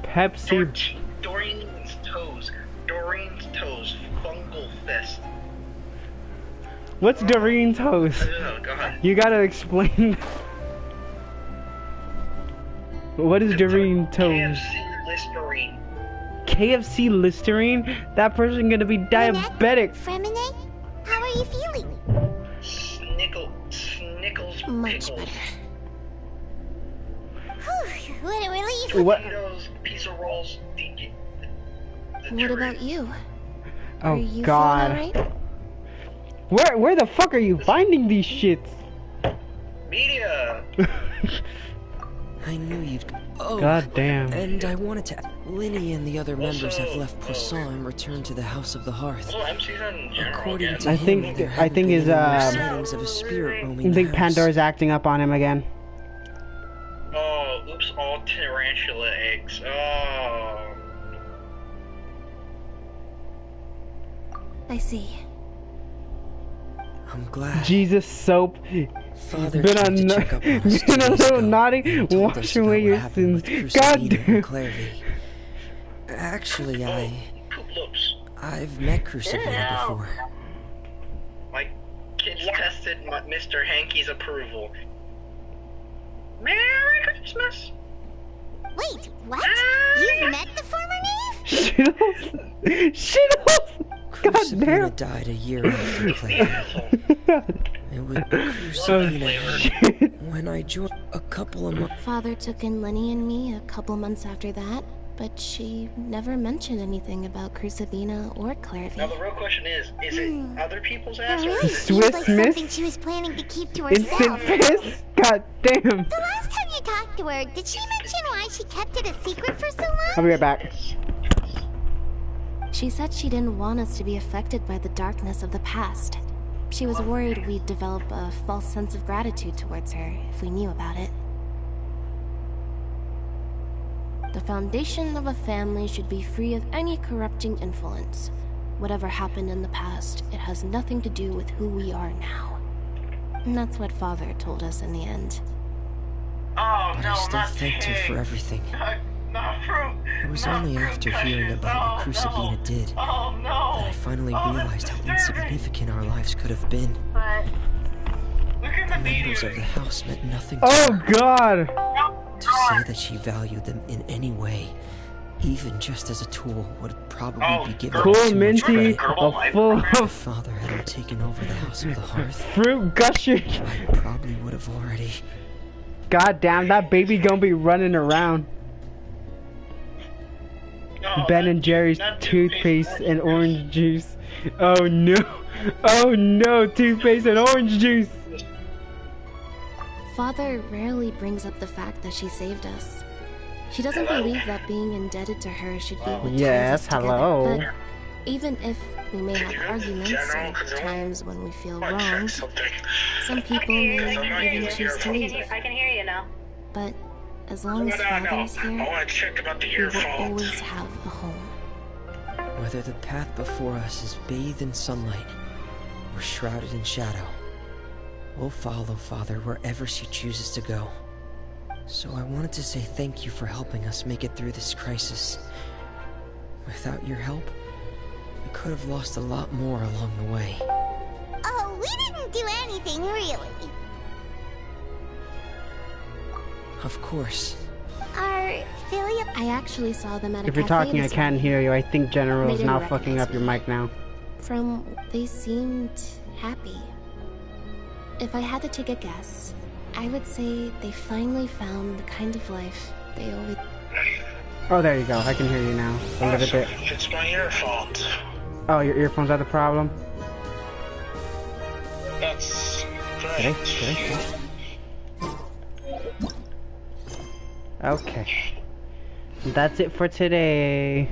Speaker 2: Pepsi.
Speaker 13: Doreen's toes. Doreen's toes. Fungal fest.
Speaker 2: What's Doreen toes?
Speaker 13: Oh god.
Speaker 2: You gotta explain. What is Doreen toes?
Speaker 13: KFC Listerine.
Speaker 2: KFC Listerine? That person gonna be diabetic.
Speaker 11: Fremine, how are you feeling?
Speaker 13: Snickles
Speaker 8: Much
Speaker 13: pickles.
Speaker 8: better.
Speaker 11: Whew, what a relief.
Speaker 2: What?
Speaker 13: Potatoes, pizza rolls,
Speaker 8: What about you?
Speaker 2: Oh
Speaker 8: Are you
Speaker 2: god.
Speaker 8: feeling alright?
Speaker 2: Where the fuck are you finding these shits?
Speaker 13: Media.
Speaker 10: I knew you'd. Oh,
Speaker 2: God damn.
Speaker 10: And I wanted to. Linny and the other members have left Poisson and returned to the House of the Hearth.
Speaker 13: Well, MC's in general.
Speaker 10: According to
Speaker 2: I
Speaker 10: him,
Speaker 2: think
Speaker 10: there
Speaker 2: his
Speaker 10: hadn't been any more sightings of a spirit roaming
Speaker 2: I think
Speaker 10: the house.
Speaker 2: Pandora's acting up on him again.
Speaker 13: Oh, oops! All tarantula eggs. Oh.
Speaker 8: I see.
Speaker 10: I'm glad.
Speaker 2: Jesus soap.
Speaker 10: Father
Speaker 2: Been
Speaker 10: came to
Speaker 2: on,
Speaker 10: check up on us
Speaker 2: been
Speaker 10: 2
Speaker 2: a
Speaker 10: days
Speaker 2: little
Speaker 10: ago.
Speaker 2: naughty.
Speaker 10: He told
Speaker 2: Wash
Speaker 10: us
Speaker 2: away
Speaker 10: about
Speaker 2: your
Speaker 10: what happened
Speaker 2: sins.
Speaker 10: with
Speaker 2: God
Speaker 10: Crusadina
Speaker 2: damn.
Speaker 10: and Clairvy. Actually, I've met Crusadina before.
Speaker 13: My kids tested Mr. Hankey's approval. Merry Christmas.
Speaker 11: Wait, what? You've met the former knave?
Speaker 2: Shittles! God
Speaker 10: Crusadina
Speaker 2: damn.
Speaker 10: died a year after Clairvy. It was Crusadina when I joined a couple of months.
Speaker 8: Father took in Lenny and me a couple months after that, but she never mentioned anything about Crusadina or Clairvy.
Speaker 13: Now the real question is it other people's ass
Speaker 11: That
Speaker 13: or
Speaker 11: really
Speaker 13: is
Speaker 11: seems like
Speaker 2: Swiss
Speaker 11: something
Speaker 2: miss?
Speaker 11: she was planning to keep to
Speaker 2: Instant
Speaker 11: herself.
Speaker 2: piss? God damn.
Speaker 11: The last time you talked to her, did she mention why she kept it a secret for so long?
Speaker 2: I'll be right back.
Speaker 8: She said she didn't want us to be affected by the darkness of the past. She was worried we'd develop a false sense of gratitude towards her if we knew about it. The foundation of a family should be free of any corrupting influence. Whatever happened in the past, it has nothing to do with who we are now. And that's what Father told us in the end.
Speaker 13: Oh
Speaker 10: But
Speaker 13: no,
Speaker 10: I still
Speaker 13: not
Speaker 10: thanked her for everything.
Speaker 13: Not fruit.
Speaker 10: It was
Speaker 13: Not
Speaker 10: only
Speaker 13: fruit
Speaker 10: after
Speaker 13: gushers.
Speaker 10: hearing about what Crusadina did
Speaker 13: Oh no.
Speaker 10: that I finally realized how insignificant our lives could have been.
Speaker 13: But look at
Speaker 10: The
Speaker 13: the
Speaker 10: members of the house meant nothing to
Speaker 2: Oh
Speaker 10: her.
Speaker 2: god.
Speaker 10: To say that she valued them in any way, even just as a tool, would probably be giving her
Speaker 2: Cool
Speaker 10: too much
Speaker 2: minty,
Speaker 10: credit.
Speaker 2: a full
Speaker 10: If
Speaker 2: of
Speaker 10: Father hadn't taken over the House of the Hearth,
Speaker 2: fruit gushers.
Speaker 10: I probably would have already.
Speaker 2: God damn, that baby gonna be running around. Ben and Jerry's toothpaste and orange juice. Oh no. Oh no, toothpaste and orange juice.
Speaker 8: Father rarely brings up the fact that she saved us. She doesn't believe that being indebted to her should be what
Speaker 2: Yes,
Speaker 8: ties us
Speaker 2: hello.
Speaker 8: together. But even if we may have arguments and times when we feel wronged, some people may even choose to leave.
Speaker 5: I can hear you now.
Speaker 8: But as long as Father is here, we will always have a home.
Speaker 10: Whether the path before us is bathed in sunlight or shrouded in shadow, we'll follow Father wherever she chooses to go. So I wanted to say thank you for helping us make it through this crisis. Without your help, we could have lost a lot more along the way.
Speaker 11: Oh, we didn't do anything, really.
Speaker 10: Of course.
Speaker 11: Are Philip?
Speaker 8: I actually saw them at a
Speaker 2: If you're
Speaker 8: cafe
Speaker 2: talking, I
Speaker 8: this
Speaker 2: can't
Speaker 8: morning.
Speaker 2: hear you. I think General
Speaker 8: They
Speaker 2: is
Speaker 8: didn't
Speaker 2: now fucking
Speaker 8: recognize
Speaker 2: up your
Speaker 8: me.
Speaker 2: mic now.
Speaker 8: From they seemed happy. If I had to take a guess, I would say they finally found the kind of life they always.
Speaker 2: Oh, there you go. I can hear you now a little bit.
Speaker 19: It's my earphones.
Speaker 2: Oh, your earphones are the problem?
Speaker 19: That's right.
Speaker 2: Okay. That's it for today.